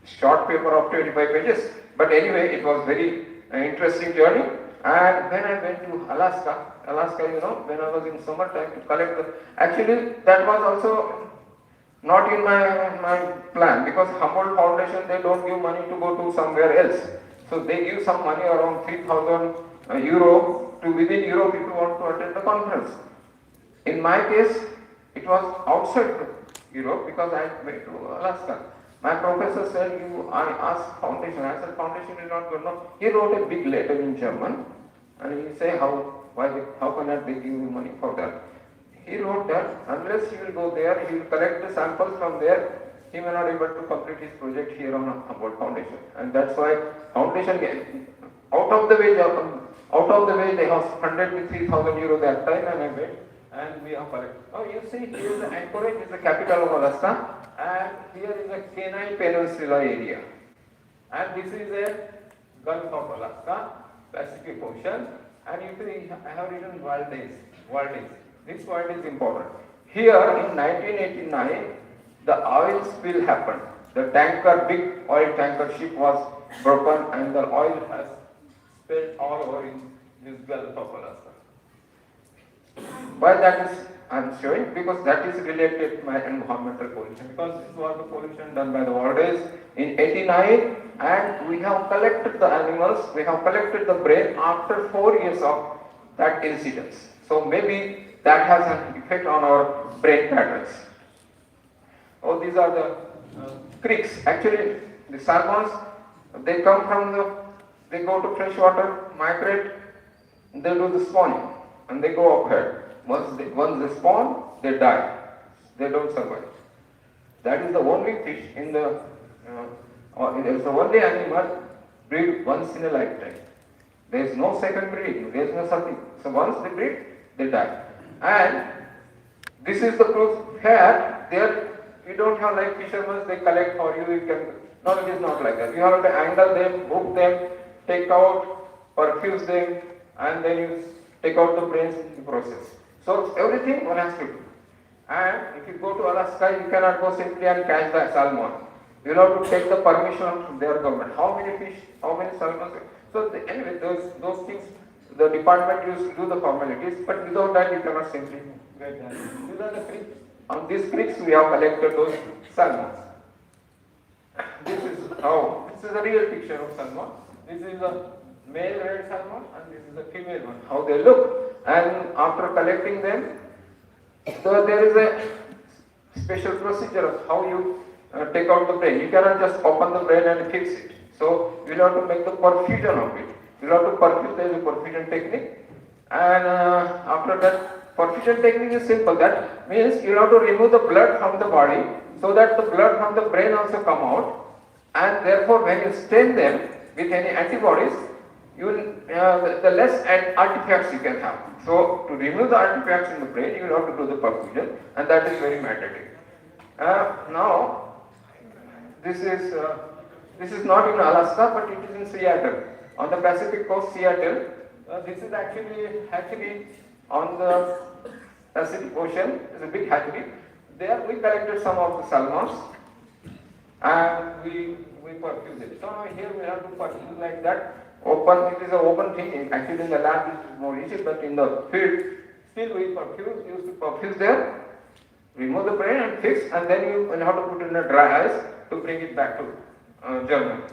short paper of 25 pages. But anyway, it was very interesting journey. And when I went to Alaska, you know, when I was in summertime to collect the, actually that was also not in my plan, because Humboldt Foundation, they don't give money to go to somewhere else. So they give some money, around 3,000 euro to within Europe if you want to attend the conference. In my case, it was outside Europe because I went to Alaska. My professor said, I asked foundation, I said foundation is not good enough. He wrote a big letter in German, and he said how cannot they give you money for that? He wrote that unless he will go there, he will collect the samples from there, he may not be able to complete his project here on Humboldt Foundation. And that's why foundation out of the way they have 100 to 3,000 euro that time, and I went and we have collected. Oh, you see, here is the Anchorage, is the capital of Alaska, and here is the Kenai Peninsula area. And this is a Gulf of Alaska, Pacific Ocean, and you see I have written world days. This word is important. Here in 1989, the oil spill happened. The tanker, big oil tanker ship was broken and the oil has spilled all over in this Gulf of Alaska. Why that is I am showing? Because that is related to my environmental pollution. Because this was the pollution done by the world days in 89, and we have collected the animals, we have collected the brain after 4 years of that incident. So maybe that has an effect on our brain patterns. Oh, these are the creeks. Actually, the salmons, they come from they go to fresh water, migrate, they do the spawning, and they go uphead. Once they spawn, they die. They don't survive. That is the only fish in the, it is the only animal breed once in a lifetime. There is no second breeding. There is no something. So once they breed, they die. And this is the proof here. There you don't have like fishermen. They collect for you. You can. No, it is not like that. You have to angle them, hook them, take out, perfuse them, and then you take out the brains in the process. So everything one has to do. And if you go to Alaska, you cannot go simply and catch the salmon. You have to take the permission from their government. How many fish, how many salmon? So anyway, those things, the department used to do the formalities, but without that you cannot simply get that. These are the creeks. On these creeks we have collected those salmons. This is a real picture of salmon. This is a male red salmon and this is the female one, how they look. And after collecting them, so there is a special procedure of how you take out the brain. You cannot just open the brain and fix it. So you will have to make the perfusion of it. You will have to perfuse. There is a perfusion technique. And after that, perfusion technique is simple. That means you will have to remove the blood from the body so that the blood from the brain also come out. And therefore, when you stain them with any antibodies, you will, the less artifacts you can have. So to remove the artifacts in the brain, you will have to do the perfusion, and that is very mandatory. Now, this is not in Alaska, but it is in Seattle, on the Pacific coast, Seattle. This is actually on the Pacific Ocean. It's a big hatchery. There we collected some of the salmons, and we perfuse it. So here we have to perfuse like that. Open, it is an open thing. Actually, in the lab it is more easy, but in the field, still we used to perfuse there, remove the brain and fix, and then you will have to put in a dry ice to bring it back to Germany.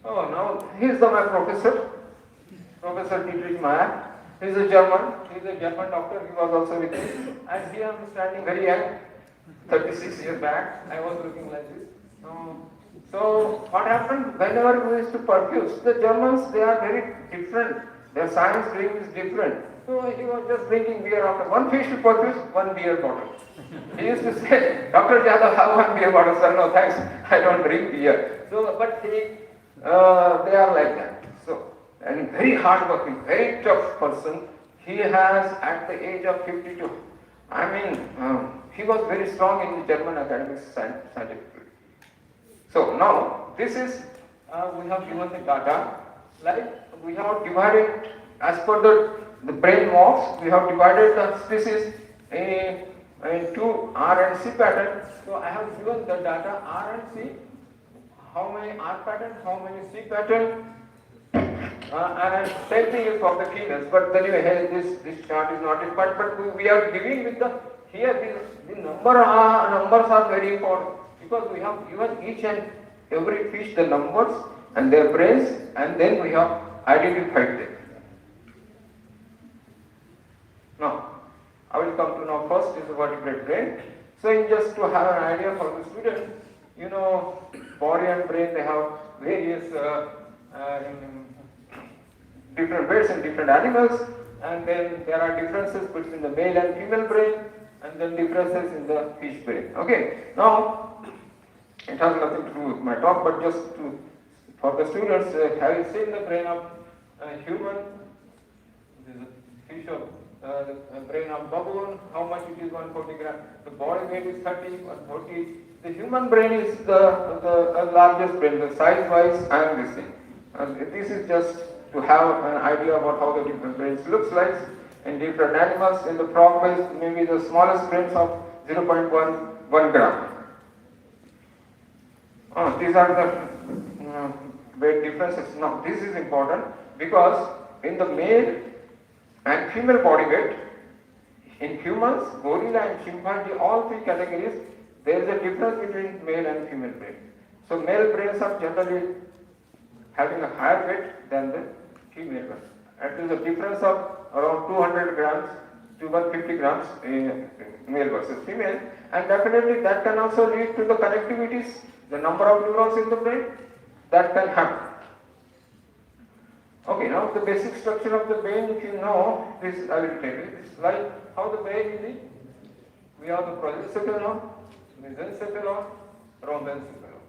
Oh, now here's my professor, Professor Dietrich Meyer. He's a German. He's a German doctor. He was also with me. And here I'm standing very young, 36 years back. I was looking like this. So what happened whenever we used to perfuse, the Germans, they are very different. Their science dream is different. So he was just drinking beer after one fish to perfuse, one beer bottle. He used to say, Dr. Jada, have one beer bottle. Sir, no thanks, I don't drink beer. So, but they are like that. So, and very hardworking, very tough person. He has, at the age of 52, I mean, he was very strong in the German academic scientific field. So now, this is, we have given the data, like we have divided, as per the brain walks, we have divided the species into R and C pattern. So I have given the data R and C, how many R pattern, how many C pattern, and same thing is for the keynotes. But anyway, this chart is not required, but we are giving with the, here the numbers are very important. Because we have given each and every fish the numbers and their brains, and then we have identified them. Now, I will come to now first is the vertebrate brain. So, in just to have an idea for the student, you know, body and brain, they have various different weights in different animals, and then there are differences between the male and female brain, and then differences in the fish brain. Okay, now it has nothing to do with my talk, but just for the students, having seen the brain of human, this is a fish of the brain of baboon, how much it is 140 grams, the body weight is 30, 140. The human brain is the largest brain, the size wise and this thing. This is just to have an idea about how the different brains looks like in different animals. In the frog base, maybe the smallest brains of 0.1 gram. These are the weight differences. Now, this is important because in the male and female body weight, in humans, gorilla and chimpanzee, all three categories, there is a difference between male and female brain. So male brains are generally having a higher weight than the female ones. And there is a difference of around 200 grams to 150 grams in male versus female. And definitely that can also lead to the connectivities, the number of neurons in the brain, that can happen. Okay, now the basic structure of the brain, if you know, this I will tell you. It's like how the brain is. We have the prosencephalon, mesencephalon, rhombencephalon.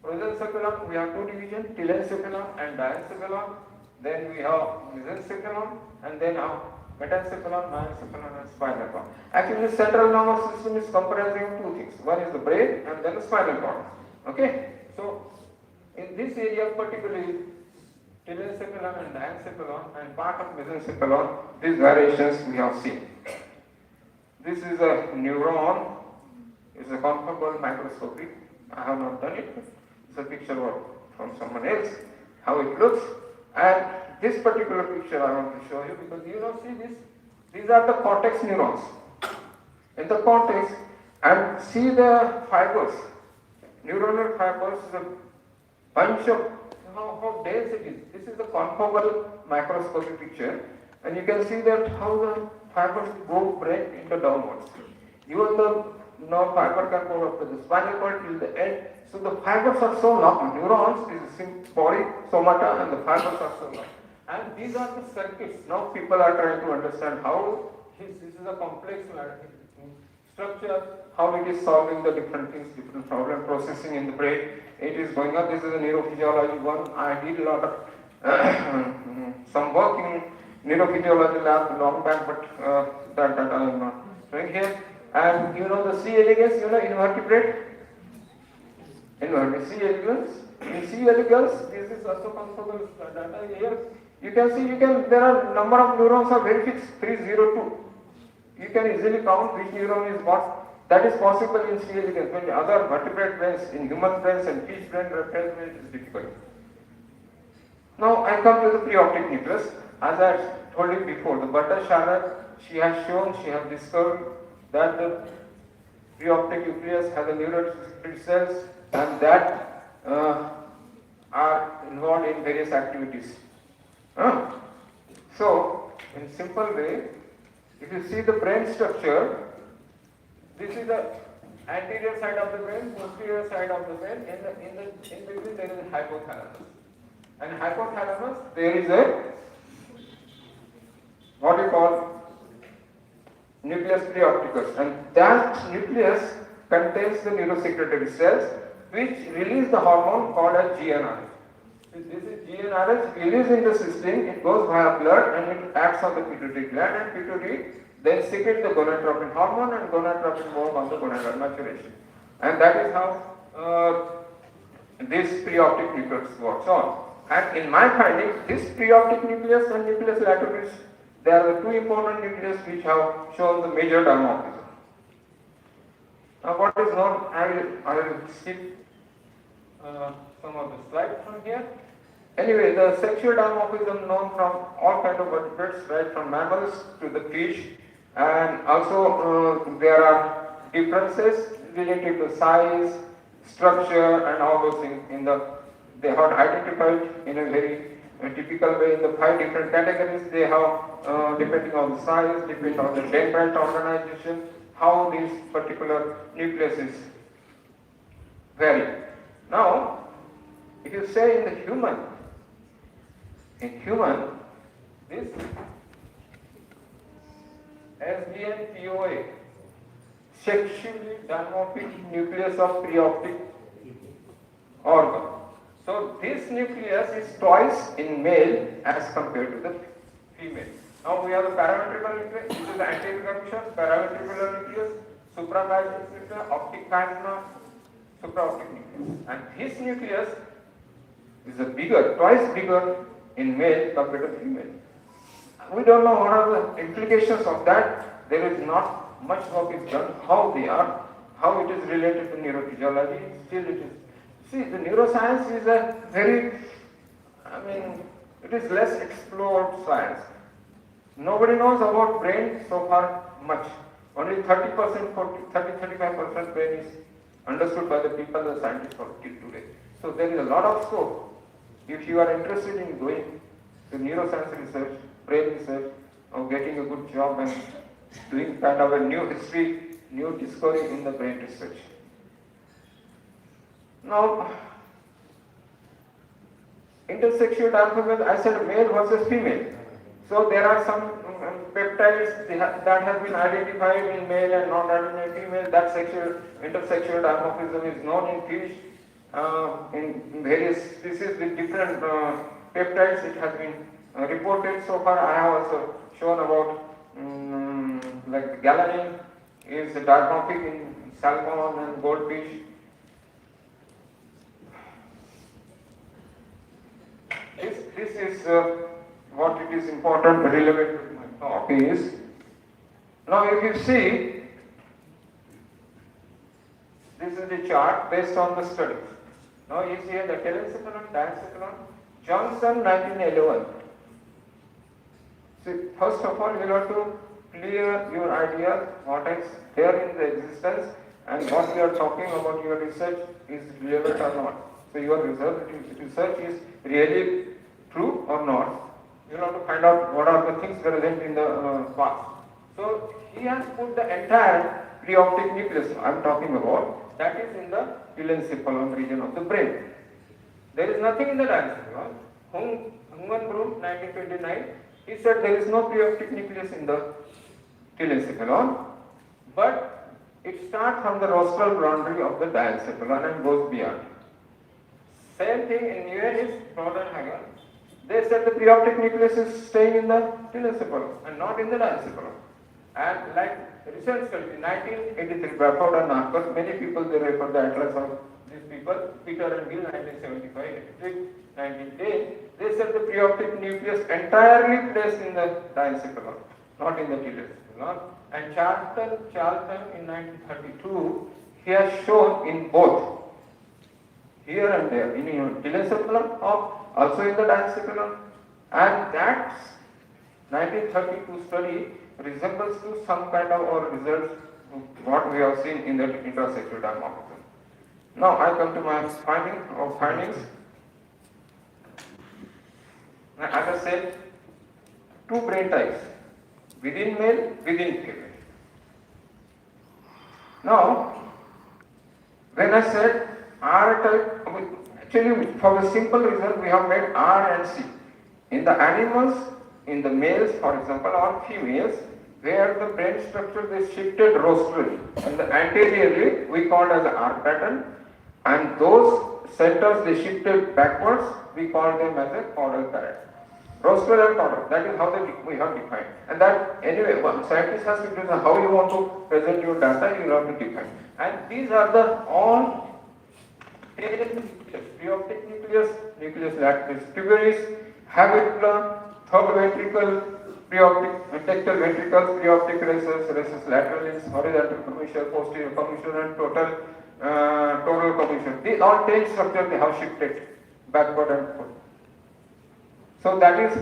Prosencephalon, we have two divisions, telencephalon and diencephalon. Then we have mesencephalon, and then have metencephalon, diencephalon, and spinal cord. Actually, the central nervous system is comprising of two things. One is the brain, and then the spinal cord. Okay, so in this area particularly, telencephalon and diencephalon and part of mesencephalon, these variations we have seen. This is a neuron. It's a conformable microscopy. I have not done it. It's a picture from someone else, how it looks. And this particular picture I want to show you because you know, see this? These are the cortex neurons. In the cortex, and see the fibers. Neuronal fibers is a bunch of how dense it is. This is the conformable microscopy picture, and you can see that how the fibers go break into downwards. Even the nerve fiber can go up to the spinal cord till the end. So the fibers are so long. Neurons is a body, somata, and the fibers are so long. And these are the circuits. Now people are trying to understand how this is a complex structure, how it is solving the different things, different problem processing in the brain. It is going on. This is a neurophysiology one. I did a lot of some work in neurophysiology lab long back, but that I am not doing here. And you know the C. elegans, you know invertebrate? Invertebrate C. elegans. In C. elegans, this is also conformable data here. You can see, there are number of neurons are very fixed, 302. You can easily count which neuron is what. That is possible in C. elegans. When other vertebrate brains, in human brains and fish brain, reptile brain, it is difficult. Now I come to the preoptic nucleus. As I told you before, the Bhattacharya, she has discovered that the preoptic nucleus has a neurotransmitter cells and that are involved in various activities. So, in simple way, if you see the brain structure, this is the anterior side of the brain, posterior side of the brain. In between there is a hypothalamus. And hypothalamus there is a what you call nucleus preopticus, and that nucleus contains the neurosecretory cells which release the hormone called as GnRH. This is GnRH released in the system. It goes via blood and it acts on the pituitary gland, and pituitary then secrete the gonadotropin hormone, and gonadotropin work on the gonadal maturation. And that is how this preoptic nucleus works on. And in my finding, this preoptic nucleus and nucleus latoris, they are the two important nucleus which have shown the major dimorphism. Now what is known, I will skip some of the slides from here. Anyway, the sexual dimorphism known from all kinds of vertebrates, right from mammals to the fish, and also there are differences related to size, structure, and all those things. They have identified in a very typical way in the 5 different categories. They have, depending on the size, depending on the dendrite organization, how these particular nucleuses vary. Now, if you say in the human, this SDNPOA, sexually dimorphic nucleus of preoptic organ. So this nucleus is twice in male as compared to the female. Now we have the paraventricular nucleus, this is the anterior paraventricular nucleus, suprachiasmatic nucleus, optic chiasma, supraoptic nucleus. And this nucleus is twice bigger in male compared to female. We don't know what are the implications of that. There is not much work is done, how they are, how it is related to neurophysiology, still it is. See, the neuroscience is a very, it is less explored science. Nobody knows about brain so far much. Only 30-35% brain is understood by the people, the scientists till today. So there is a lot of scope. If you are interested in going to neuroscience research, brain research, or getting a good job and doing kind of a new history, new discovery in the brain research. Now, intersexual dimorphism, I said male versus female. So there are some peptides that have been identified in male and not identified in female. That intersexual dimorphism is known in fish, in various species with different peptides. It has been reported so far. I have also shown about like the galanin is dimorphic in salmon and goldfish. This is what it is important, relevant to my talk is. Now if you see, this is the chart based on the studies. Now you see the telencephalon, diencephalon, Johnson 1911. See, first of all, you have to clear your idea what is there in the existence and what we are talking about your research is relevant or not. So your research is really true or not. You have to find out what are the things present in the past. So he has put the entire preoptic nucleus I am talking about, that is in the telencephalon region of the brain. There is nothing in the diencephalon. Hungenbroom, 1929, he said there is no preoptic nucleus in the telencephalon, but it starts from the rostral boundary of the diencephalon and goes beyond. Same thing in UN is Northern. They said the preoptic nucleus is staying in the telencephalon and not in the diencephalon. And like recent study, 1983, Bradford and Narcos, many people they refer the atlas of these people, Peter and Gill, 1975, 1910, they said the preoptic nucleus entirely placed in the diencephalon, not in the telencephalon. And Charlton in 1932, he has shown in both, here and there, in telencephalon or also in the diencephalon, and that 1932 study resembles to some kind of our results what we have seen in the intersexual dimorphism. Now I come to my findings. As I said, two brain types, within male, within female. Now, when I said R type, actually for the simple reason we have made R and C. In the animals, in the males for example or females, where the brain structure is shifted rostrally and the anteriorly we called as R pattern, and those centers they shifted backwards, we call them as a caudal pattern. Rostral and caudal, that is how we have defined. And that anyway, one scientist has to decide how you want to present your data, you have to define. And these are the all preoptic nucleus, nucleus latalis tuberous, habicular, third ventricle, preoptic, tectal ventricles, preoptic races, races lateralis, horizontal commissure, posterior commissure, and total commissure. These all 10 structures they have shifted backward and forward. So that is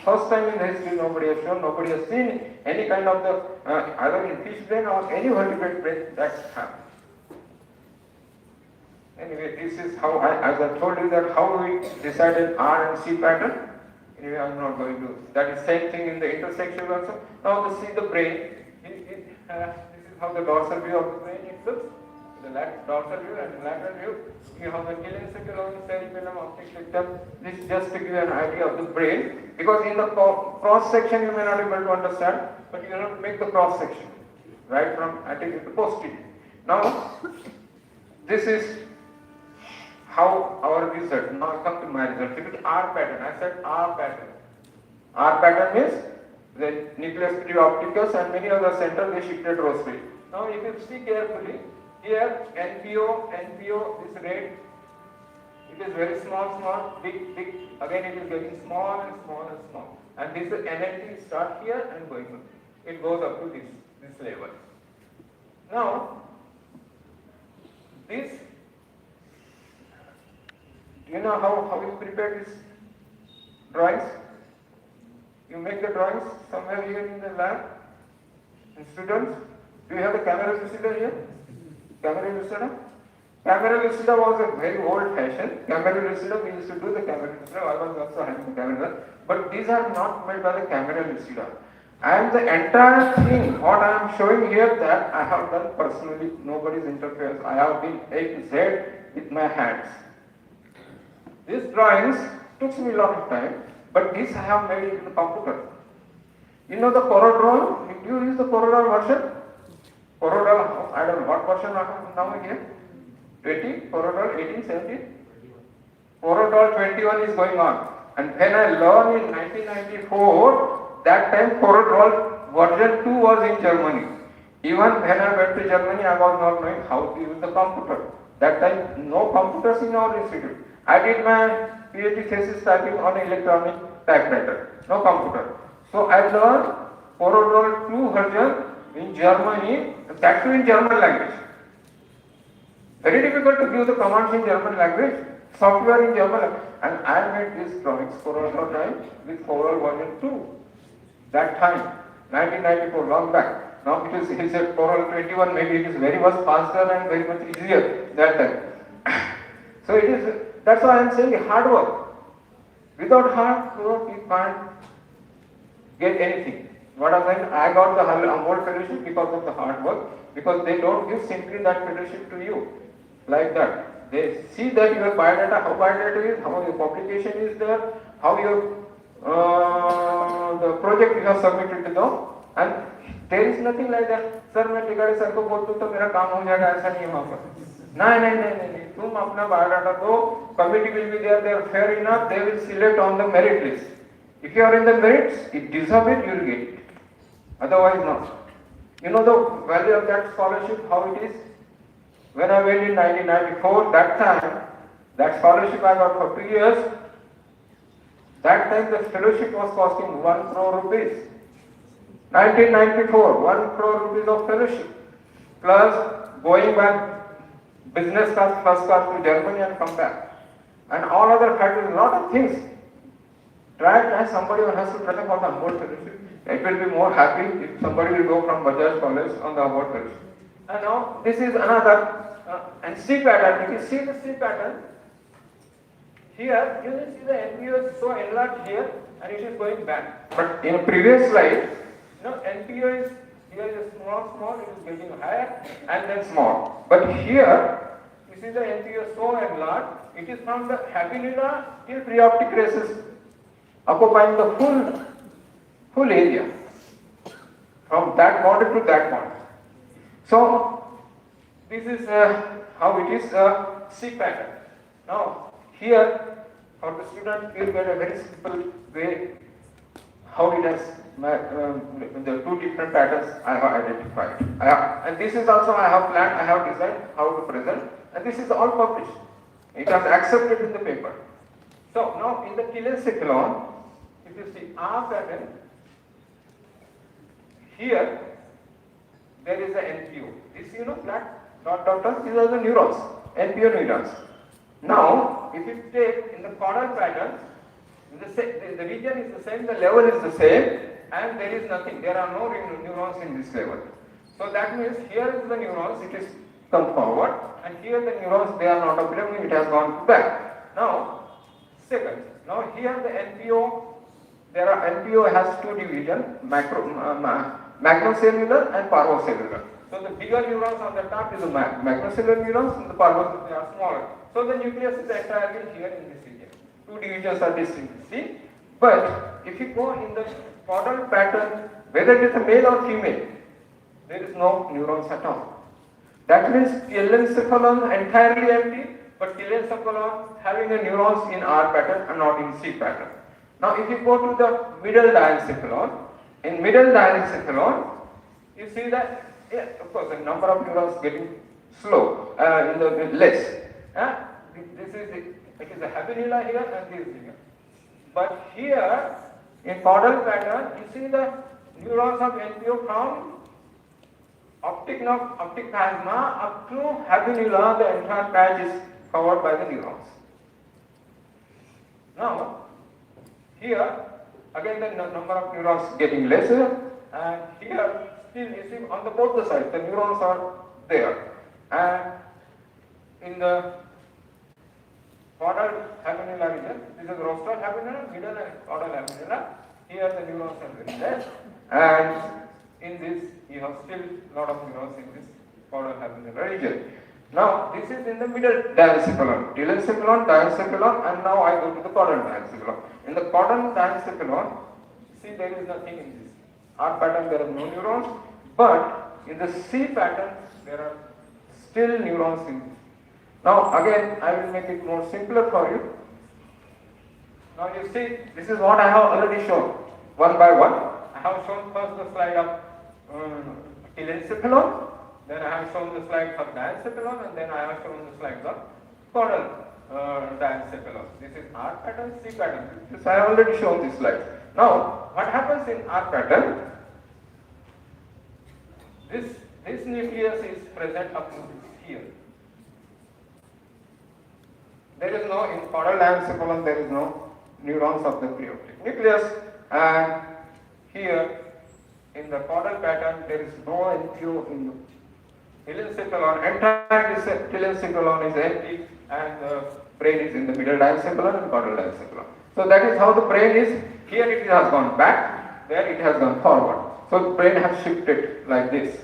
first time in history nobody has shown, nobody has seen any kind of the either in fish brain or any vertebrate brain that happens. Anyway, this is how as I told you that how we decided R and C pattern. Anyway, I am not going to. That is same thing in the intersexual also. Now to see the brain. This is how the dorsal view of the brain it looks. The dorsal view and lateral view. You have the telencephalon, cerebellum, optic system. This is just to give you an idea of the brain. Because in the cross section you may not be able to understand, but you have to make the cross section right from anterior to posterior. Now, this is how our result, now I come to my result. It is R pattern. I said R pattern. R pattern is the nucleus preopticus and many other centers they shifted rostrally. Now if you see carefully, here NPO is red, It is very small, big, big. Again, it is getting small and small and small. And this NLT start here and going up. It goes up to this level. Now, this, do you know how you prepare these drawings? You make the drawings somewhere here in the lab. And students, do you have the camera lucida here? Camera lucida? Camera lucida was a very old fashioned. Camera lucida, we used to do the camera lucida. I was also having the camera. But these are not made by the camera lucida. And the entire thing, what I am showing here, that I have done personally, nobody's interference. I have been A to Z with my hands. These drawings took me a lot of time, but this I have made it in the computer. You know the CorelDRAW? Did you use the CorelDRAW version? CorelDRAW, I don't know what version I have now here. 20, CorelDRAW 18, 17. CorelDRAW 21 is going on. And when I learned in 1994, that time CorelDRAW version 2 was in Germany. Even when I went to Germany, I was not knowing how to use the computer. That time, no computers in our institute. I did my PhD thesis typing on electronic typewriter, no computer. So I learned CorelDRAW 2 version in Germany, that too in German language. Very difficult to give the commands in German language, software in German language. And I made these drawings CorelDRAW time with Corel version 2. That time, 1994, long back. Now it is, he said Corel 21, maybe it is very much faster and very much easier that time. So it is, that's why I am saying hard work. Without hard work, you can't get anything. What I mean, I got the Humboldt Fellowship because of the hard work, because they don't give simply that fellowship to you like that. They see that your biodata, how biodata is, how your publication is there, how your the project you have submitted to them, and there is nothing like that. Sir, मैं टिकाड़ी sir को बोल दूँ तो मेरा काम हो जाएगा, ऐसा नहीं है वहाँ पर. नहीं, तुम अपना biodata दो, committee will be there, they are fair enough, they will select on the merit list. If you are in the merits, if deserve it, you will get it. Otherwise not. You know the value of that scholarship, how it is? When I went in 1994, that time, that scholarship I got for 2 years. That time the fellowship was costing 1 crore rupees. 1994, 1 crore rupees of fellowship. Plus going back business class, first class to Germany and come back. And all other factors, a lot of things. Try somebody who has to try for the Humboldt Fellowship. It will be more happy if somebody will go from Bajaj College on the Humboldt Fellowship. And now this is another and C pattern. If you see the C pattern, here you will see the NPO is so enlarged here and it is going back. But in a previous slide, NPO is here is small, it is getting higher and then small. But here, you see the NPO so enlarged, it is from the habilina till preoptic races, occupying the full area, from that border to that border. So, this is how it is C pattern. Now, here, for the student, you will get a very simple way how it has the two different patterns I have identified. And this is also I have planned, I have designed how to present, and this is all published. It was accepted in the paper. So now in the Chilencephalon, if you see R pattern, here there is a NPO. This flat dot, these are the neurons, NPO neurons. Now, if you take in the caudal pattern, the region is the same, the level is the same, and there is nothing. There are no neurons in this level. So that means here is the neurons, it is come forward, and here the neurons, they are not available, it has gone back. Now, second, now here the NPO, NPO has two divisions, magnocellular and parvocellular. So the bigger neurons on the top is the magnocellular neurons, and the parvocellular they are smaller. So the nucleus is entirely here in this region. Two divisions are distinct. See? But if you go in the caudal pattern, whether it is a male or female, there is no neurons at all. That means Chilencephalon entirely empty, but Chilencephalon having the neurons in R pattern and not in C pattern. Now if you go to the middle diencephalon, in middle diencephalon, you see that, of course, the number of neurons getting slow, less. This is It is a habinula here and this here. But here, in caudal pattern, you see the neurons of NPO from optic nerve, optic plasma up to habinula, the entire patch is covered by the neurons. Now, here, again the number of neurons getting lesser, and here still you see on the both the sides, the neurons are there. And in the caudal habinula region, this is rostral habinula, middle and caudal habinula, here the neurons are very less, and in this you have still lot of neurons in this caudal habinula region. Now this is in the middle diencephalon, telencephalon, diencephalon, and now I go to the caudal diencephalon. In the caudal diencephalon, see there is nothing in this R pattern, there are no neurons, but in the C pattern there are still neurons in this. Now again I will make it more simpler for you. Now you see this is what I have already shown one by one. I have shown first the slide of telencephalon, then I have shown the slide for diencephalon, and then I have shown the slides of caudal diencephalon. This is R pattern, C pattern. This I have already shown this slide. Now what happens in R pattern? This nucleus is present up to here. There is no, in caudal diencephalon there is no neurons of the preoptic nucleus, and here in the caudal pattern there is no NPO in the telencephalon. Entire telencephalon is empty, and the brain is in the middle diencephalon and caudal diencephalon. So that is how the brain is. Here it has gone back, there it has gone forward. So the brain has shifted like this.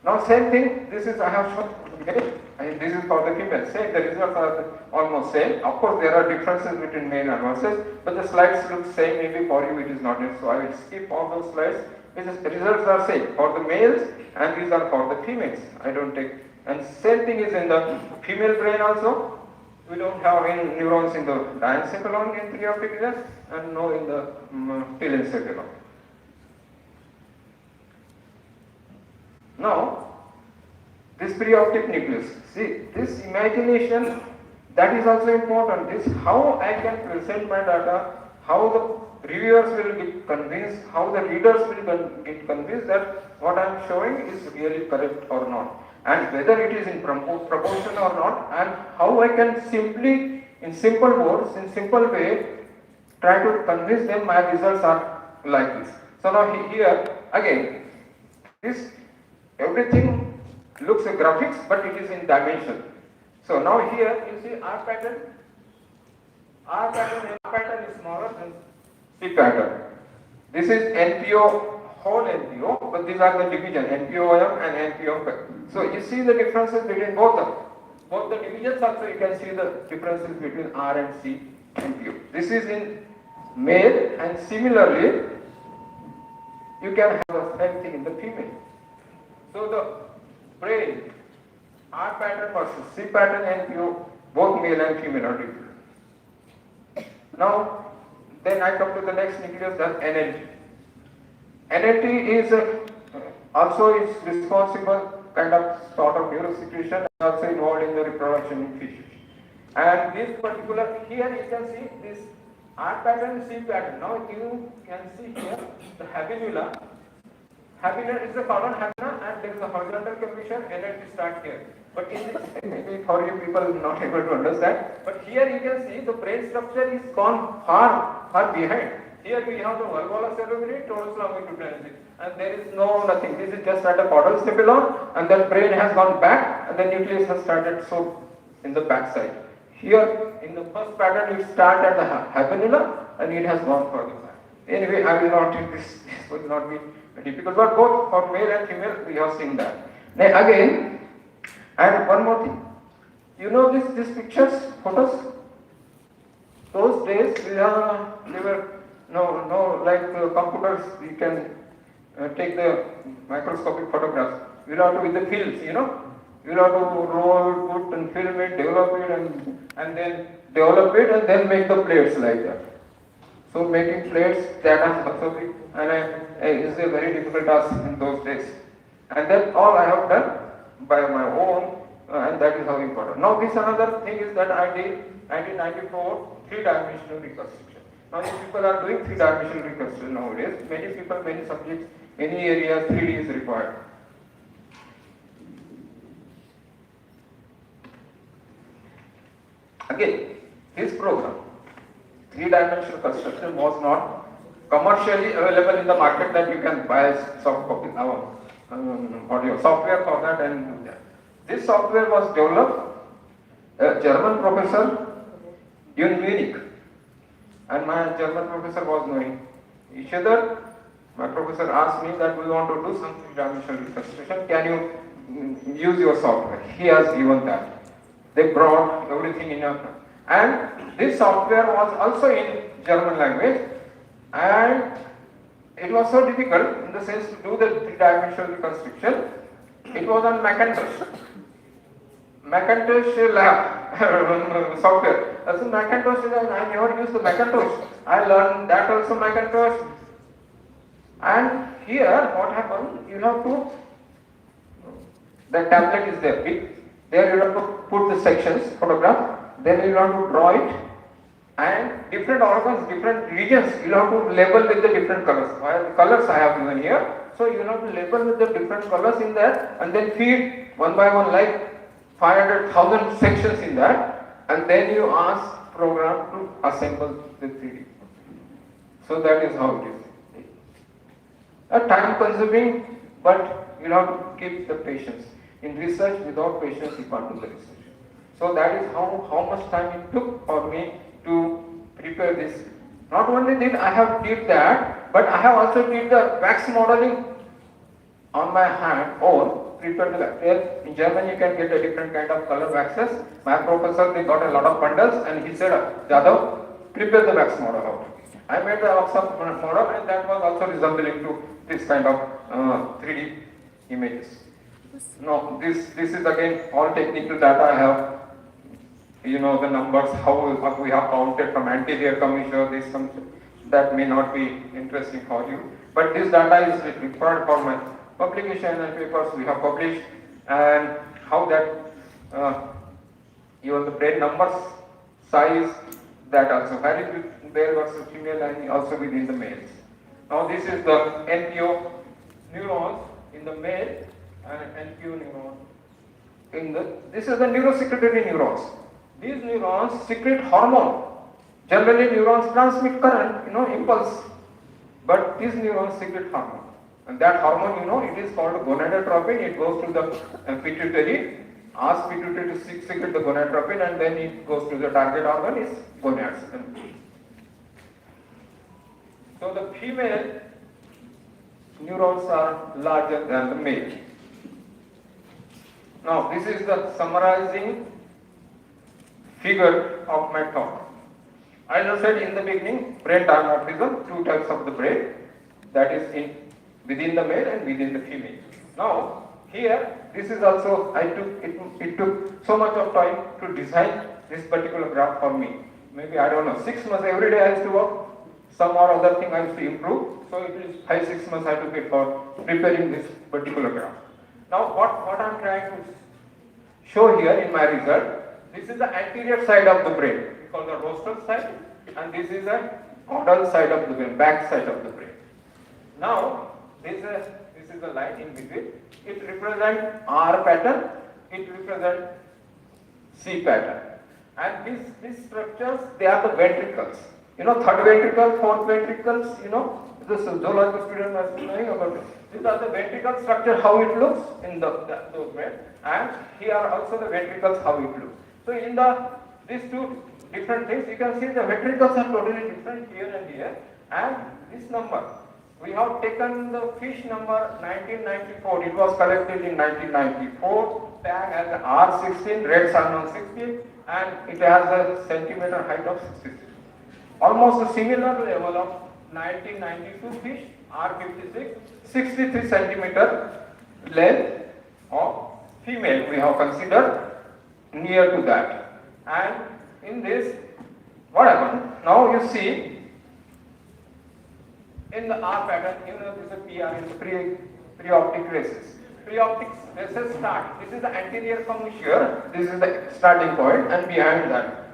Now same thing, this is I have shown, and this is for the female. Same, the results are almost same. Of course there are differences between male and versus, but the slides look same. Maybe for you it is not, so I will skip all those slides. The results are same for the males, and these are for the females. I don't take, and same thing is in the female brain also. We don't have any neurons in the diencephalon in preoptic region, and no in the telencephalon. Now, this preoptic nucleus, see, this imagination, that is also important. This how I can present my data, how the reviewers will get convinced, how the readers will get convinced that what I am showing is really correct or not, and whether it is in proportion or not, and how I can simply, in simple words, in simple way, try to convince them my results are like this. So now here, again, this everything looks a graphics, but it is in dimension. So now here you see R pattern. R pattern is smaller than C pattern. This is NPO, whole NPO, but these are the division, NPOM and NPOM. So you see the differences between both the divisions also. You can see the differences between R and C NPO. This is in male, and similarly you can have the same thing in the female. So the brain, R pattern versus C pattern NPO, both male and female are different. Now, then I come to the next nucleus, that's NLT. NLT is also is responsible kind of sort of neurosecretion, and also involved in the reproduction in fishes. And this particular, here you can see this R pattern, C pattern. Now you can see here the habinula. Habinula is the caudal habinula, and there is a horizontal condition, NLT starts here. But in this, maybe for you people not able to understand, but here you can see the brain structure is gone far behind. Here we have the valvular cerebri, total longitudinality, and there is nothing. This is just at a caudal cephalon, and then brain has gone back, and the nucleus has started so in the back side. Here in the first pattern, it started at the habinula, and it has gone further back. Anyway, I will not take this. This will not be difficult, but both for male and female, we have seen that. Now again, and one more thing. You know these pictures, photos? Those days they were no like computers. We can take the microscopic photographs. We have to with the films, you know. You have to roll, put and film it, develop it, and then develop it, and then make the plates like that. So making plates, that is also big, and is a very difficult task in those days. And then all I have done by my own, and and that is how important. Now this another thing is that I did 1994 three-dimensional reconstruction. Now if people are doing three-dimensional reconstruction nowadays, many people, many subjects, many areas 3D is required. Again, this program, three-dimensional construction was not commercially available in the market that you can buy soft copy software for that and do that. This software was developed a German professor in Munich, and my German professor was knowing each other. My professor asked me that we want to do some three-dimensional reconstruction. Can you use your software? He has given that. They brought everything in and this software was also in German language, and it was so difficult in the sense to do the three-dimensional reconstruction. It was on Macintosh lab software. So Macintosh, I never used the Macintosh. I learned that also Macintosh. And here what happened, you have to, the tablet is there, big. There you have to put the sections, photograph, then you have to draw it, and different organs, different regions, you have to label with the different colors. The colors I have given here. So you have to label with the different colors in that, and then feed one by one like 500,000 sections in that, and then you ask program to assemble the 3D. So that is how it is. A time consuming, but you have to keep the patience. In research, without patience, you can't do the research. So that is how much time it took for me to prepare this. Not only did I have did that, but I have also did the wax modeling on my hand or prepare the wax. In Germany, you can get a different kind of color waxes. My professor, they got a lot of bundles, and he said, Jada, prepare the wax model out. I made the wax model, and that was also resembling to this kind of 3D images. No, this is again all technical data I have. You know the numbers, how we have counted from anterior commissure, this that may not be interesting for you. But this data is required for my publication and papers we have published, and how that even the brain numbers, size, that also varies with male versus female and also within the males. Now this is the NPO neurons in the male and NPO neuron in the, this is the neurosecretory neurons. These neurons secrete hormone. Generally neurons transmit current, impulse, but these neurons secrete hormone. And that hormone, it is called gonadotropin. It goes to the pituitary, asks pituitary to secrete the gonadotropin, and then it goes to the target organ is gonads. So the female neurons are larger than the male. Now this is the summarizing figure of my talk. I just said in the beginning, brain dimorphism, two types of the brain, that is within the male and within the female. Now here, this is also, it took so much of time to design this particular graph for me. Maybe, I don't know, 6 months every day I used to work, some or other thing I used to improve. So it is 5-6 months I took it for preparing this particular graph. Now what I am trying to show here in my result, this is the anterior side of the brain, we call the rostral side, and this is the caudal side of the brain, back side of the brain. Now this is the line in between. It represents R pattern, it represents C pattern. And these structures, they are the ventricles. Third ventricle, fourth ventricles, the zoological student must be knowing about it. These are the ventricle structure, how it looks in those brain, and here are also the ventricles, how it looks. So in these two different things, you can see the ventricles are totally different here and here, and this number, we have taken the fish number 1994, it was collected in 1994, tag as R16, red salmon 16, and it has a centimeter height of 66. Almost a similar level of 1992 fish, R56, 63 centimeter length of female we have considered near to that. And in this, what happened? Now you see, in the R pattern, this is PR in the pre-optic races. preoptic vessel start. This is the anterior commissure, this is the starting point, and behind that.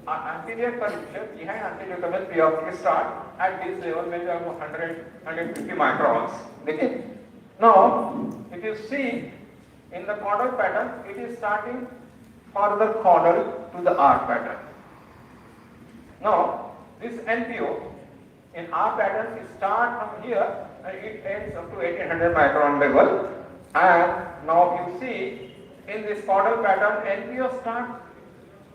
Anterior commissure, behind anterior commissure, preoptic start at this level, maybe almost 150 microns. Okay? Now, if you see in the caudal pattern, it is starting further caudal to the R pattern. Now, this NPO in R pattern, it starts from here and it ends up to 1800 micron level. And now you see in this caudal pattern, NPO starts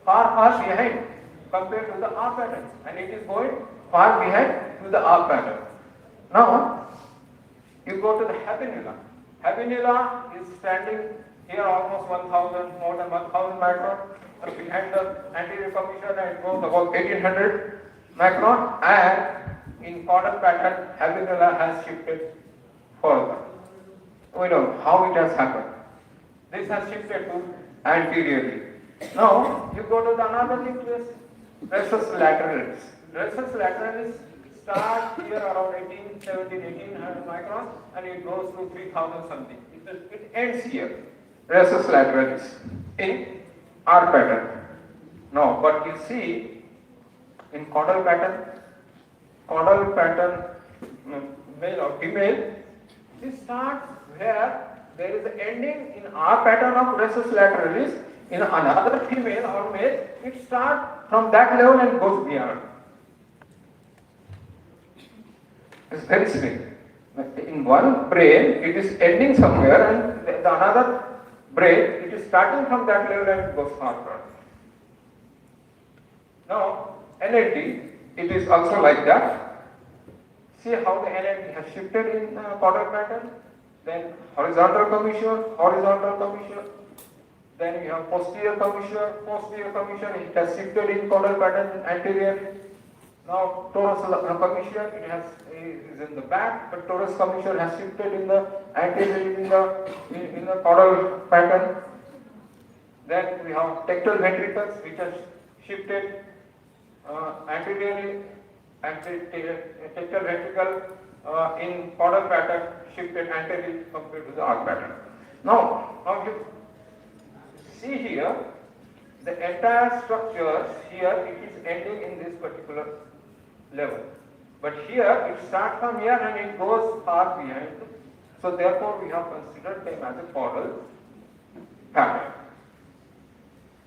far behind compared to the R pattern, and it is going far behind to the R pattern. Now, you go to the Habenula. Habenula is standing here almost 1000, more than 1000 micron behind the anterior commissure, and it goes about 1800 micron, and in caudal pattern, Habenula has shifted further. We know how it has happened. This has shifted to anteriorly. Now, you go to the another thing, rectus lateralis. Rectus lateralis starts here around 1800 microns, and it goes to 3000 something. It ends here, rectus lateralis, in R pattern. Now, but you see, in caudal pattern, male or female, it starts where there is an ending in R pattern of rectus lateralis. In another female or male, it starts from that level and goes beyond. It's very strange. In one brain, it is ending somewhere, and the another brain, it is starting from that level and it goes further. Now, NLD, it is also like that. See how the NLD has shifted in caudal pattern. Then horizontal commissure. Then we have posterior commissure, it has shifted in caudal pattern anterior. Now torus commissure, is in the back, but torus commissure has shifted in the anterior in the caudal pattern. Then we have tectal ventricles, which has shifted anteriorly, tectal ventricle in caudal pattern shifted anteriorly compared to the R pattern. Now you see here, the entire structure here, it is ending in this particular level. But here, it starts from here and it goes far behind. So therefore, we have considered them as a caudal pattern.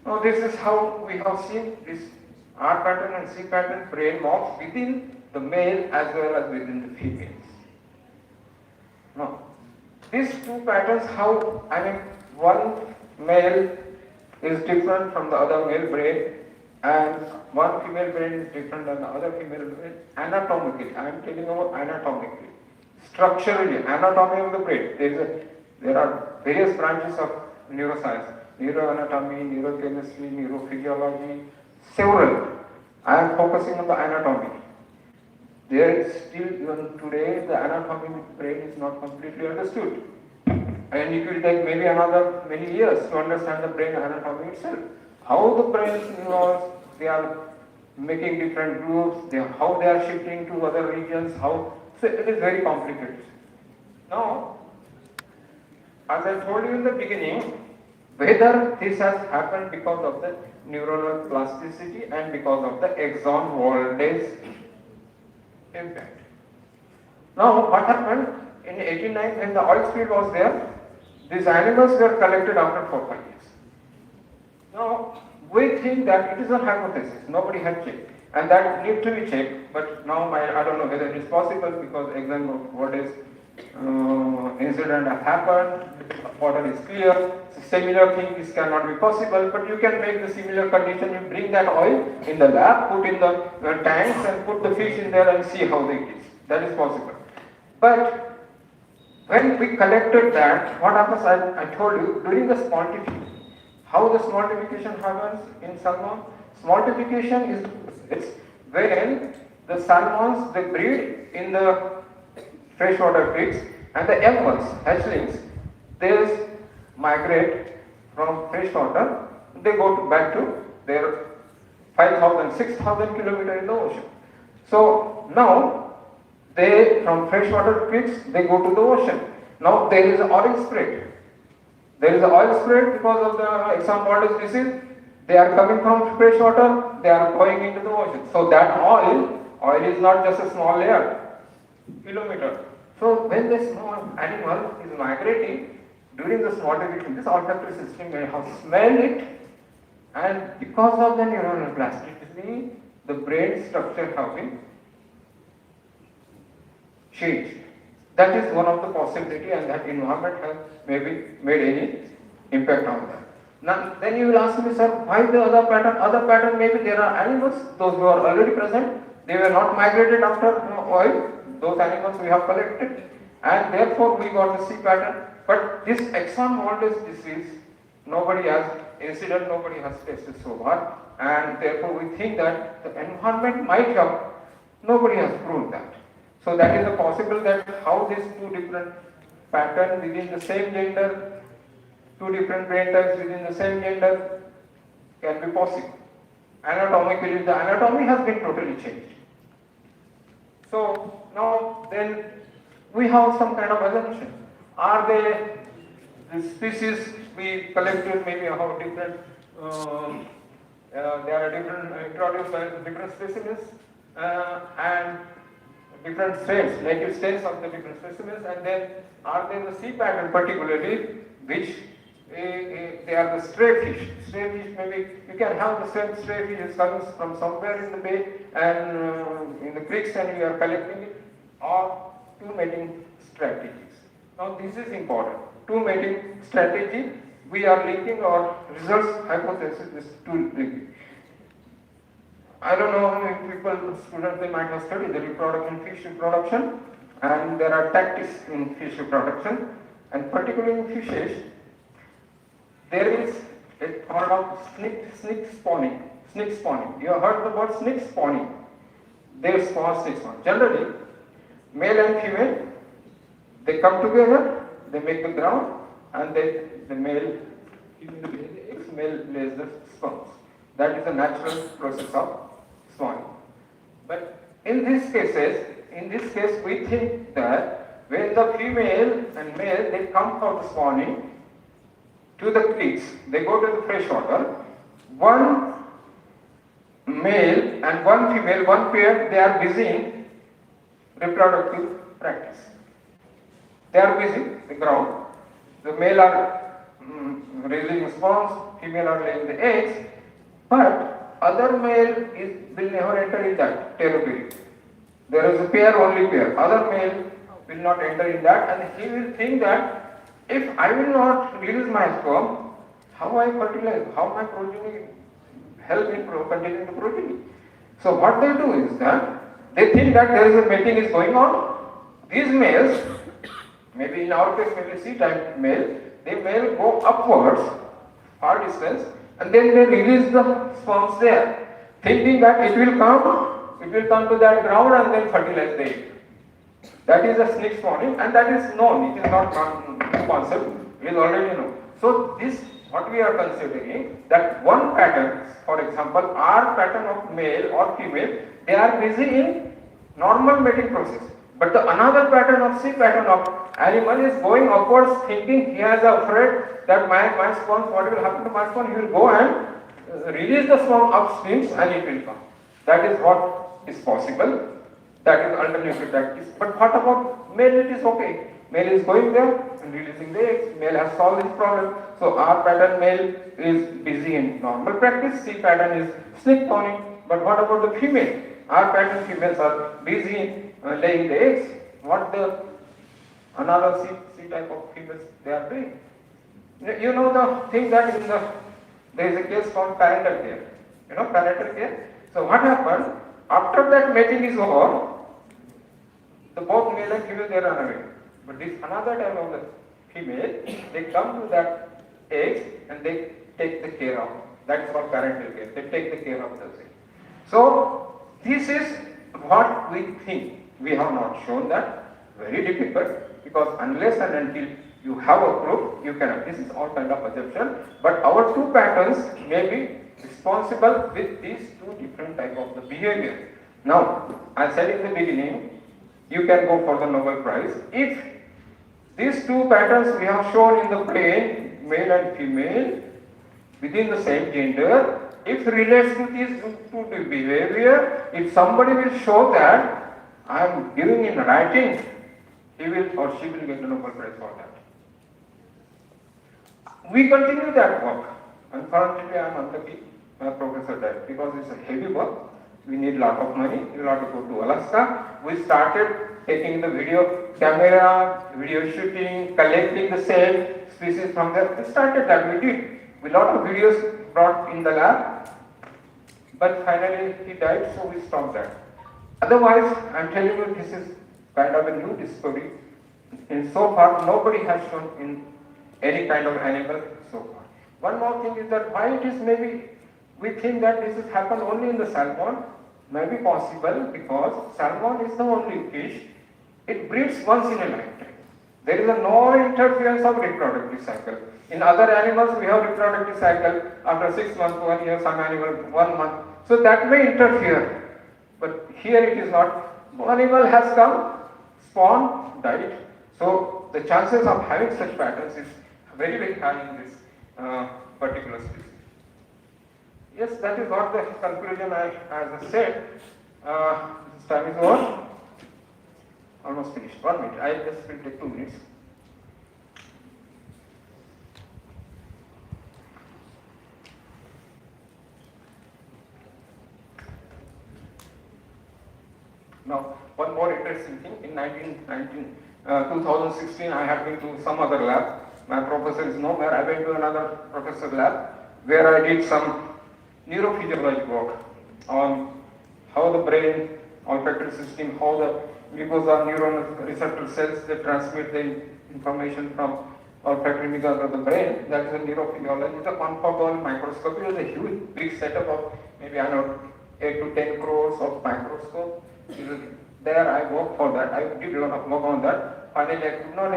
Now this is how we have seen this R pattern and C pattern brain morphs within the male as well as within the females. Now, these two patterns, one male is different from the other male brain, and one female brain is different than the other female brain anatomically. I am telling about anatomically. Structurally, anatomy of the brain. There are various branches of neuroscience, neuroanatomy, neurochemistry, neurophysiology, several. I am focusing on the anatomy. There is still, even today, the anatomy of the brain is not completely understood. And it will take maybe another many years to understand the brain anatomy itself. How the brain neurons, they are making different groups, how they are shifting to other regions, so it is very complicated. Now, as I told you in the beginning, whether this has happened because of the neuronal plasticity and because of the axon voltage impact. Now, what happened in 1890 when the oil spill was there? These animals were collected after 4-5 years. Now, we think that it is a hypothesis, nobody had checked, and that need to be checked, but now I don't know whether it is possible because exam of what is incident has happened, water is clear, similar thing this cannot be possible, but you can make the similar condition, you bring that oil in the lab, put in the tanks and put the fish in there and see how it is. That is possible. But when we collected that, what happens, I told you, during the smoltification, how the smoltification happens in salmon? Smoltification is it's when the salmons, they breed in the freshwater creeks, and the young ones, hatchlings, they migrate from freshwater, they go back to their 5,000, 6,000 kilometers in the ocean. So now, they, from freshwater creeks, they go to the ocean. Now there is an oil spread. There is oil spread because of the exam disease. They are coming from fresh water, they are going into the ocean. So that oil is not just a small layer, kilometer. So when the small animal is migrating, during the small division, this olfactory system may have smelled it, and because of the neuronal plasticity, the brain structure have been changed. That is one of the possibility, and that environment has maybe made any impact on that. Now, then you will ask me, sir, why the other pattern? Other pattern, maybe there are animals, those who are already present, they were not migrated after oil, those animals we have collected, and therefore we got the C pattern. But this exon Waldes disease, nobody has incident, nobody has tested so far, and therefore we think that the environment might have, nobody has proved that. So that is a possible that how these two different patterns within the same gender, two different brain types within the same gender can be possible. Anatomically, the anatomy has been totally changed. So now then we have some kind of assumption. Are they the species we collected maybe how different, there are different introduced by different specimens and different strains, native strains of the different specimens, and then are they the C pattern particularly, which they are the stray fish. Stray fish, maybe you can have the same stray fish coming from somewhere in the bay and in the creeks, and you are collecting it, or two mating strategies. Now this is important. Two mating strategy, we are linking our results hypothesis is two linking. I don't know how many people, students, they might have studied the reproduction, fish reproduction, and there are tactics in fish reproduction, and particularly in fishes, there is a part of snake spawning. Snake spawning. You have heard the word snake spawning. They spawn snake spawn. Generally, male and female, they come together, they make the ground, and the male, even the male lays the sperms. That is the natural process of spawning. But in this case we think that when the female and male, they come for the spawning to the creeks, they go to the fresh water, one male and one female, one pair, they are busy in reproductive practice. They are busy, the ground, the male are releasing sperms, female are laying the eggs, but other male will never enter in that territory. There is a pair, only pair. Other male will not enter in that, and he will think that if I will not release my sperm, how I fertilize, how my progeny help in continuing the progeny. So what they do is that they think that there is a mating is going on. These males, maybe in our case, maybe C-type male, they male go upwards, far distance, and then they release the sperms there, thinking that it will come to that ground and then fertilize the egg. That is a snake spawning, and that is known. It is not concept. It is already known. So this, what we are considering, that one pattern, for example, R pattern of male or female, they are busy in normal mating process. But the another pattern of C pattern of animal is going upwards, thinking he has afraid that my sperm, what will happen to my sperm? He will go and release the sperm upstream and it will come. That is what is possible. That is alternative practice. But what about male? It is okay. Male is going there and releasing the eggs. Male has solved this problem. So R pattern male is busy in normal practice. C pattern is snake spawning. But what about the female? R pattern females are busy in laying the eggs. What the another C type of females they are doing? You know the thing that there is a case called parental care. You know parental care. So what happened? After that mating is over, the both male and female they run away. But this another time of the female, they come to that eggs and they take the care of. That is called parental care. They take the care of the eggs. So this is what we think. We have not shown that. Very difficult, because unless and until you have a proof, you cannot. This is all kind of assumption. But our two patterns may be responsible with these two different type of the behavior. Now, I said in the beginning, you can go for the Nobel Prize if these two patterns we have shown in the brain male and female within the same gender, if relates to this to the behavior, if somebody will show that I am giving in writing, he will or she will get a Nobel Prize for that. We continue that work. Unfortunately, I am unlucky. My professor died because it's a heavy work. We need a lot of money. We have to go to Alaska. We started taking the video camera, video shooting, collecting the same species from there. We started that. We did. A lot of videos brought in the lab. But finally, he died, so we stopped that. Otherwise, I'm telling you, this is kind of a new discovery. And so far, nobody has shown in any kind of animal so far. One more thing is that why it is maybe we think that this has happened only in the salmon. Maybe possible because salmon is the only fish. It breeds once in a lifetime. There is no interference of reproductive cycle. In other animals, we have reproductive cycle after 6 months, 1 year, some animal 1 month. So that may interfere. But here it is not. One animal has come, spawned, died. So the chances of having such patterns is very, very high in this particular species. Yes, that is what the conclusion as I said. This time is over. Almost finished. 1 minute. I just will take 2 minutes. Now, one more interesting thing. In 2016, I had been to some other lab. My professor is nowhere. I went to another professor lab where I did some neurophysiology work on how the brain, olfactory system, how the mucosa neuron receptor cells, they transmit the information from olfactory mucosa to the brain. That is a neurophysiology. It's a confocal microscope. It was a huge, big setup of maybe, I don't know, 8 to 10 crores of microscope. There I worked for that. I did a lot of work on that. Finally, I could not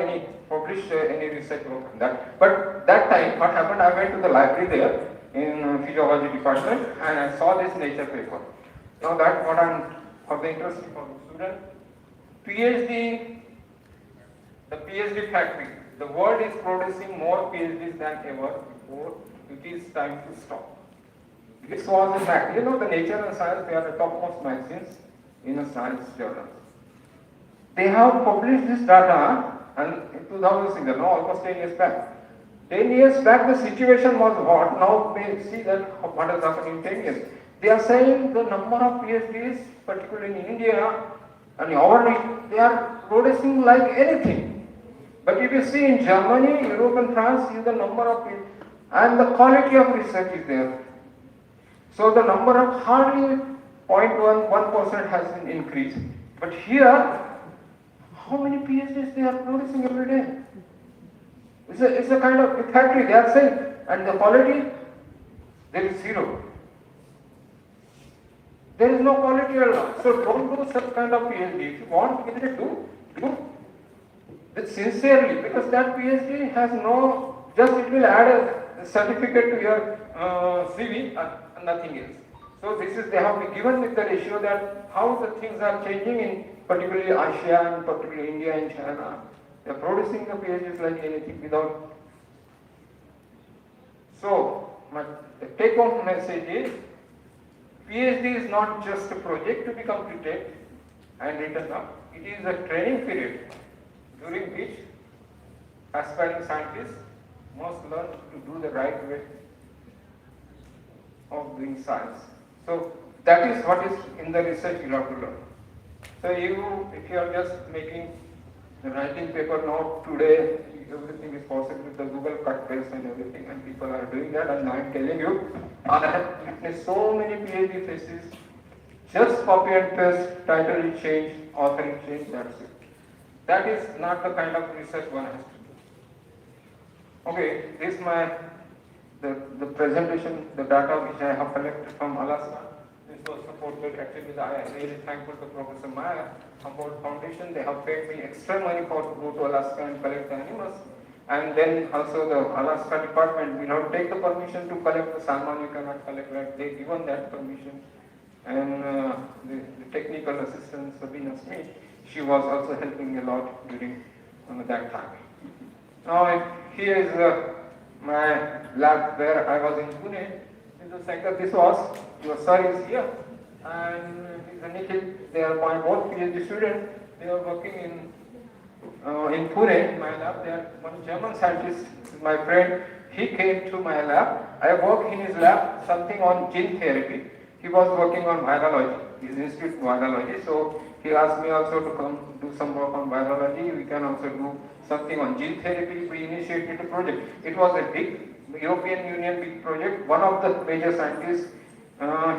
publish any research work on that. But that time, what happened, I went to the library there in physiology department and I saw this nature paper. Now that what I'm, for the interest for the student, PhD, the PhD factory, the world is producing more PhDs than ever before. It is time to stop. This was a fact. You know, the Nature and Science, they are the topmost magazines in a science journal. They have published this data and in 2006, no, almost 10 years back. 10 years back the situation was what? Now we see that what has happened in 10 years. They are saying the number of PhDs, particularly in India and our, they are producing like anything. But if you see in Germany, Europe and France, see the number of PhDs and the quality of research is there. So the number of hardly 0.1% has been increased. But here, how many PhDs they are producing every day? It's a kind of factory, they are saying, and the quality, there is zero. There is no quality at all. So don't do such kind of PhD. If you want PhD, do it sincerely, because that PhD has no, just it will add a certificate to your CV and nothing else. So this is, they have been given with the ratio that how the things are changing in particularly Asia and particularly India and China. They are producing the PhDs like anything without. So my take home message is, PhD is not just a project to be completed and written up. It is a training period during which aspiring scientists must learn to do the right way of doing science. So that is what is in the research you have to learn. So you, if you are just making the writing paper now today, everything is possible with the Google cut paste and everything, and people are doing that. And I am telling you, I have witnessed so many PhD theses, just copy and paste, title is changed, author is changed, that's it. That is not the kind of research one has to do. Okay, this is my the presentation, the data which I have collected from Alaska. This was supported actually. I am really thankful to Professor Meyer, Humboldt Foundation. They have paid me extra money for to go to Alaska and collect the animals. And then also the Alaska department will not take the permission to collect the salmon. You cannot collect that. They given that permission. And the technical assistant Sabina Smith, she was also helping a lot during that time. Now here is my lab where I was in Pune. Mr. Shankar, this was, your sir is here, and Mr. Nikhil, they are my both PhD students. They are working in Pune, in my lab. They are one German scientist, my friend. He came to my lab. I worked in his lab, something on gene therapy. He was working on virology, his institute virology. So he asked me also to come do some work on virology. We can also do something on gene therapy. We initiated a project. It was a big European Union big project. One of the major scientists,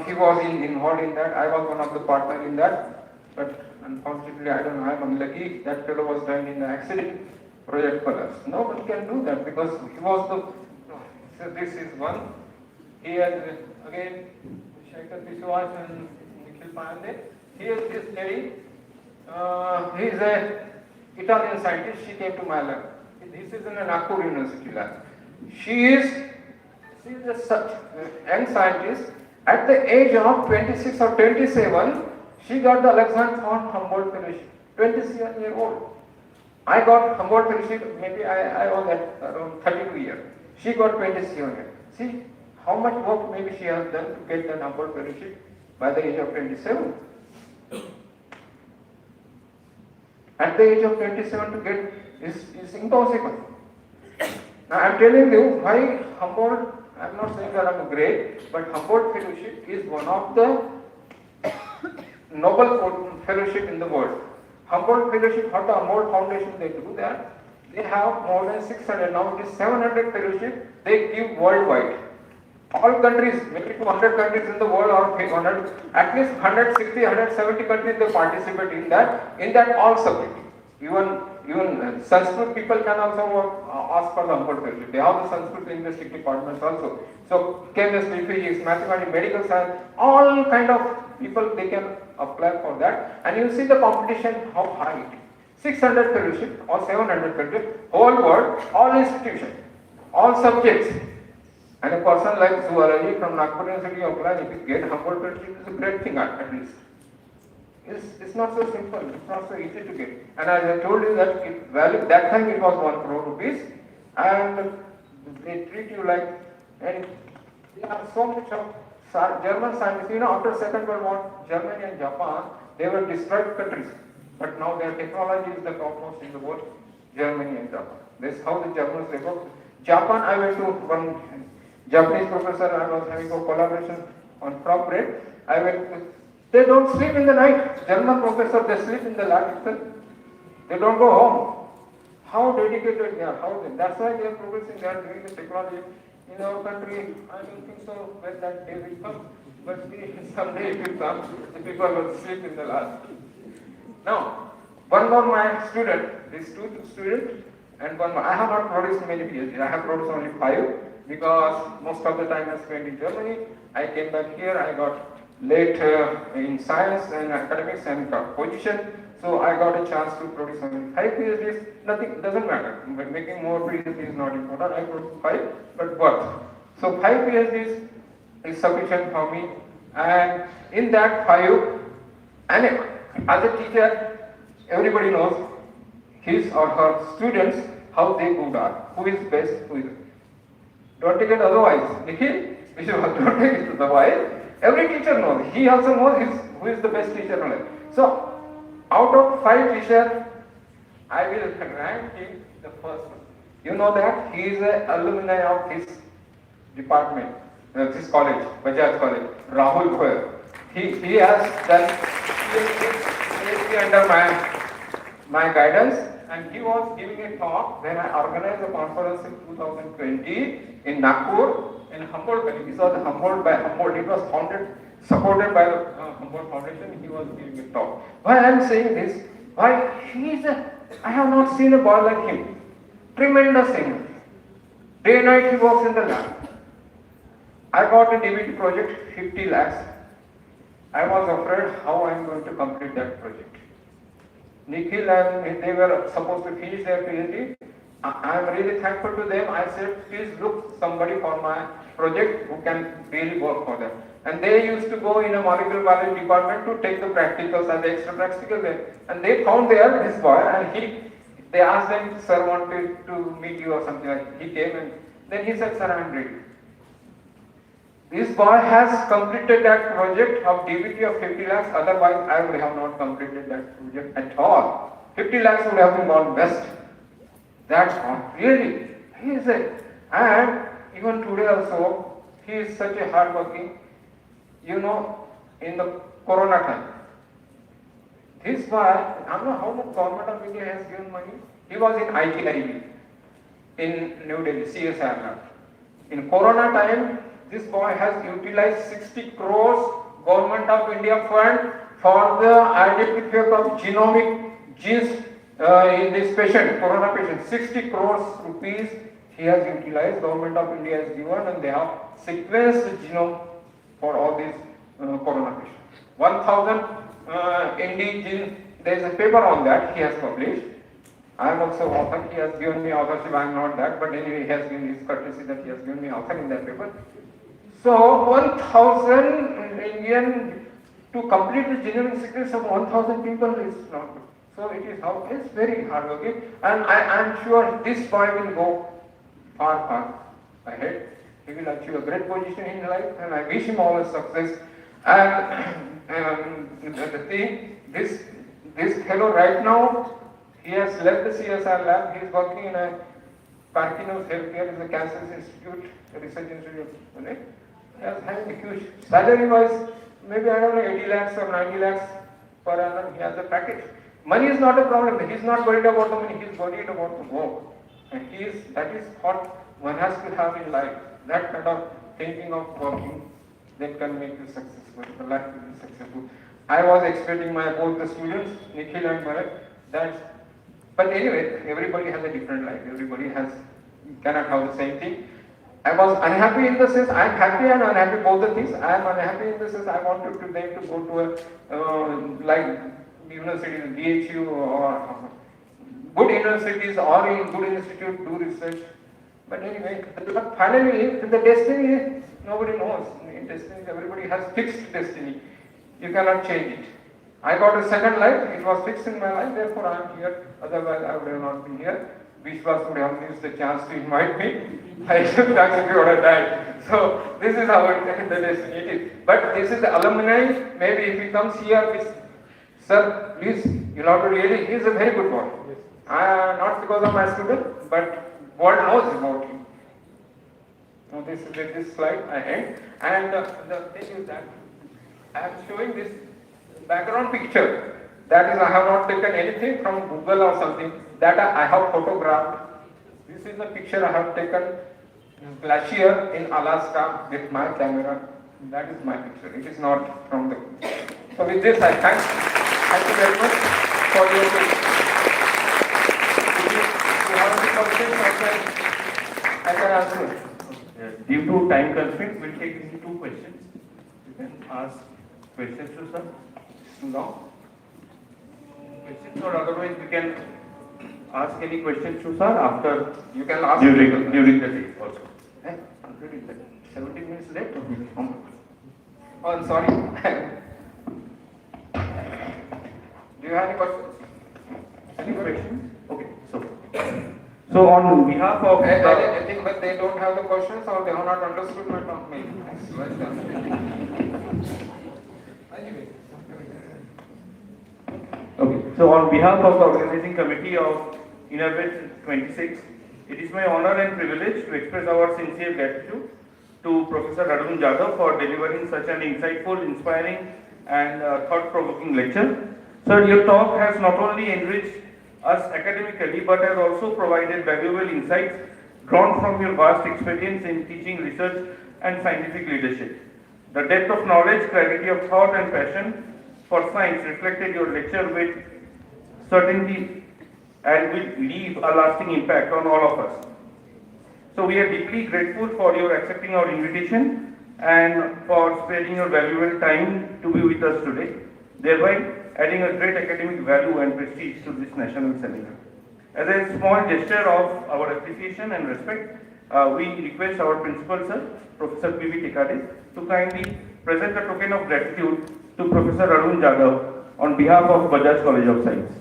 he was involved in that. I was one of the partners in that. But unfortunately, I don't know, I'm unlucky. That fellow was dying in an accident. Project collapsed. No one can do that because he was the. So this is one. He has again Shankar Biswas and Nikhil Pandey. He is this lady. He is a Italian scientist. She came to my lab. This is in a Nagpur University lab. She is a such young scientist. At the age of 26 or 27, she got the Alexander von Humboldt Fellowship. 27-year-old. I got Humboldt Fellowship. Maybe I was at around 32 years. She got 27 years. See how much work maybe she has done to get the Humboldt Fellowship by the age of 27. At the age of 27 to get is impossible. Now I am telling you why Humboldt, I am not saying that I am great, but Humboldt Fellowship is one of the Nobel Fellowship in the world. Humboldt Fellowship, what the Humboldt Foundation they do that, they have more than 600, now it is 700 fellowship they give worldwide. All countries, maybe 200 countries in the world or 100, at least 160, 170 countries they participate in that all subject. Even Sanskrit people can also ask for the Humboldt Fellowship. They have the Sanskrit linguistic departments also. So chemistry, physics, mathematics, medical science, all kind of people they can apply for that. And you see the competition how high it is. 600 fellowship or 700 fellowship, whole world, all institutions, all subjects. And a person like zoology from Nagpur University apply, if you get Humboldt Fellowship, it's a great thing at least. It's not so simple, it's not so easy to get. And as I told you that that time it was 1 crore rupees, and they treat you like, and there are so much of German scientists, after Second World War, Germany and Japan, they were destroyed countries. But now their technology is the topmost in the world, Germany and Japan. This is how the Germans they work. Japan, I went to one Japanese professor, I was having a collaboration on crop rate. I went to, they don't sleep in the night. German professor, they sleep in the lab itself. They don't go home. How dedicated they are, that's why they are progressing, they are doing the technology. In our country, I don't think so when that day will come. But someday it will come, the people will sleep in the lab. Now, one more my student, these two students, and one more. I have not produced many PhDs. I have produced only 5 because most of the time I spent in Germany. I came back here. I got late in science and academics and position. So I got a chance to produce only 5 PhDs. Nothing doesn't matter. Making more PhDs is not important. I produced 5, but what? So 5 PhDs is sufficient for me. And in that 5, and as a teacher, everybody knows his or her students how they good are, who is best, who is. Don't take it otherwise. Nikhil, don't take it otherwise. Every teacher knows. He also knows who is the best teacher. So, out of 5 teachers, I will rank him the first one. You know that he is an alumni of his department, this college, Bajaj College, Rahul Goyal. He has done PhD under my guidance, and he was giving a talk when I organized a conference in 2020 in Nagpur in Humboldt. This was Humboldt by Humboldt. It was supported by the Humboldt Foundation. He was giving a talk. Why I am saying this? Why I have not seen a boy like him. Tremendous singer. Day and night he works in the lab. I got a DBT project, 50 lakhs. I was afraid how I am going to complete that project. Nikhil and they were supposed to finish their PhD. I am really thankful to them. I said, please look somebody for my project who can really work for them. And they used to go in a molecular biology department to take the practicals and the extra practicals there. And they found there this boy, and they asked him, sir wanted to meet you or something like that. He came and Then he said, sir, I am ready. This boy has completed that project of DBT of 50 lakhs, otherwise I would have not completed that project at all. 50 lakhs would have been gone west. That's not really. He is a, and even today also, he is such a hardworking, in the Corona time. This boy, I don't know how much government of India has given money. He was in ITIB in New Delhi, CSIR lab. In Corona time, this boy has utilized 60 crores government of India fund for the identification of genomic genes in this patient, Corona patient. 60 crores rupees he has utilized, government of India has given, and they have sequenced the genome for all these Corona patients. 1000 ND gene, there is a paper on that he has published. I am also author, he has given me authorship, I am not that, but anyway he has given his courtesy that he has given me author in that paper. So 1000 Indian, to complete the genomic sequence of 1000 people is not good. So it is how, it's very hardworking, and I am sure this boy will go far, far ahead. He will achieve a great position in life, and I wish him all the success. And the thing, this fellow right now, he has left the CSR lab. He is working in a Carcinogen healthcare, is a cancer institute, a research institute. Right? He has having a huge salary wise, maybe I don't know 80 lakhs or 90 lakhs per annum. He has a package. Money is not a problem. He is not worried about the money. He is worried about the work. And that is what one has to have in life. That kind of thinking of working that can make you successful. The life will be successful. I was expecting both the students, Nikhil and Bharat, but anyway, everybody has a different life. Everybody cannot have the same thing. I was unhappy in the sense, I am happy and unhappy both the things. I am unhappy in the sense I wanted them to go to a, like universities, Day-2 or good universities or in good institute do research. But anyway, but finally, the destiny, nobody knows. In destiny, everybody has fixed destiny. You cannot change it. I got a second life, it was fixed in my life, therefore I am here. Otherwise, I would have not been here. Vishwas would have missed the chance to invite me. I should actually would have died. So, this is how the destiny it is. But this is the alumni. Maybe if he comes here, with, sir, please, you'll have to really, he is a very good boy. Not because of my student, but world knows about him. Now, this is this slide I end. And the thing is that I am showing this background picture. That is, I have not taken anything from Google or something. That I have photographed. This is the picture I have taken glacier in Alaska with my camera. That is my picture. It is not from the. So with this, I thank you very much for your. If you have any questions, I can answer. Due to time constraints, we'll take only 2 questions. You can ask questions to sir. Too long? Questions, or otherwise we can ask any questions to sir after You can ask during the day also. Already 17 minutes late? Oh, I'm sorry. Do you have any questions? Any questions? Okay, so on behalf of I think that they don't have the questions or they have not understood my talk. Okay, so on behalf of the organizing committee of Innervate-2026, it is my honor and privilege to express our sincere gratitude to Professor Arun Jada for delivering such an insightful, inspiring and thought-provoking lecture. Sir, your talk has not only enriched us academically but has also provided valuable insights drawn from your vast experience in teaching, research and scientific leadership. The depth of knowledge, clarity of thought and passion for science reflected your lecture with certainty and will leave a lasting impact on all of us. So we are deeply grateful for your accepting our invitation and for sparing your valuable time to be with us today, thereby adding a great academic value and prestige to this national seminar. As a small gesture of our appreciation and respect, we request our principal sir, Professor P.V. Tekade, to kindly present a token of gratitude to Professor Arun Jada on behalf of Bajaj College of Science.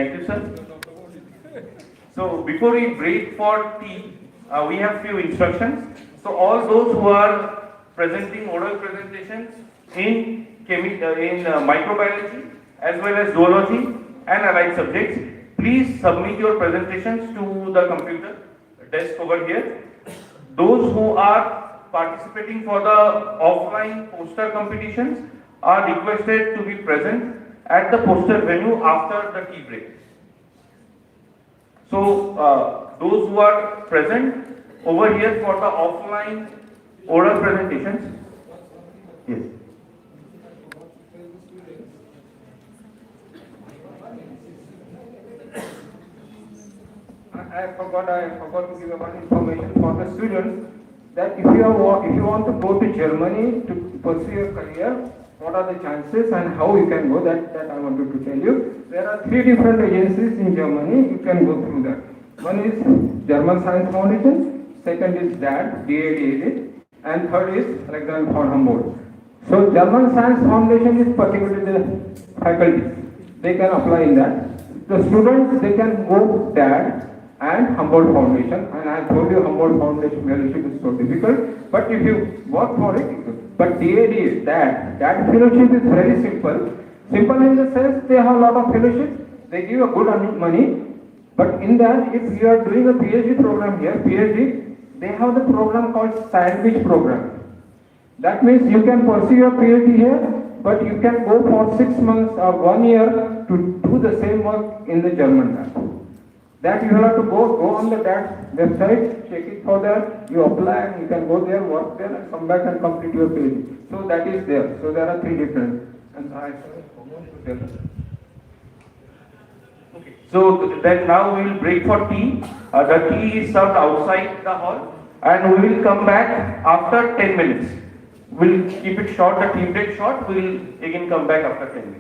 Thank you, sir. So before we break for tea, we have few instructions. So all those who are presenting oral presentations in microbiology as well as zoology and allied subjects, please submit your presentations to the computer desk over here. Those who are participating for the offline poster competitions are requested to be present at the poster venue after the tea break. So those who are present over here for the offline oral presentations, yes. I forgot to give one information for the students that if you want to go to Germany to pursue your career, what are the chances and how you can go, that I wanted to tell you. There are 3 different agencies in Germany, you can go through that. One is German Science Foundation, second is DAD, and third is Alexander von Humboldt. So German Science Foundation is particularly the faculty, they can apply in that. The students, they can go DAD and Humboldt Foundation, and I told you Humboldt Foundation fellowship is so difficult, but if you work for it, but DAD, that fellowship is very simple. Simple in the sense they have a lot of fellowships, they give a good money, but in that if you are doing a PhD program here, they have the program called sandwich program. That means you can pursue your PhD here, but you can go for 6 months or 1 year to do the same work in the German lab. That you have to go on the DAT website, check it for that, you apply and you can go there, work there and come back and complete your PhD. So that is there. So there are 3 different. And I Okay. So then now we will break for tea. The tea is served outside the hall and we will come back after 10 minutes. We'll keep it short, the tea break short, we will again come back after 10 minutes.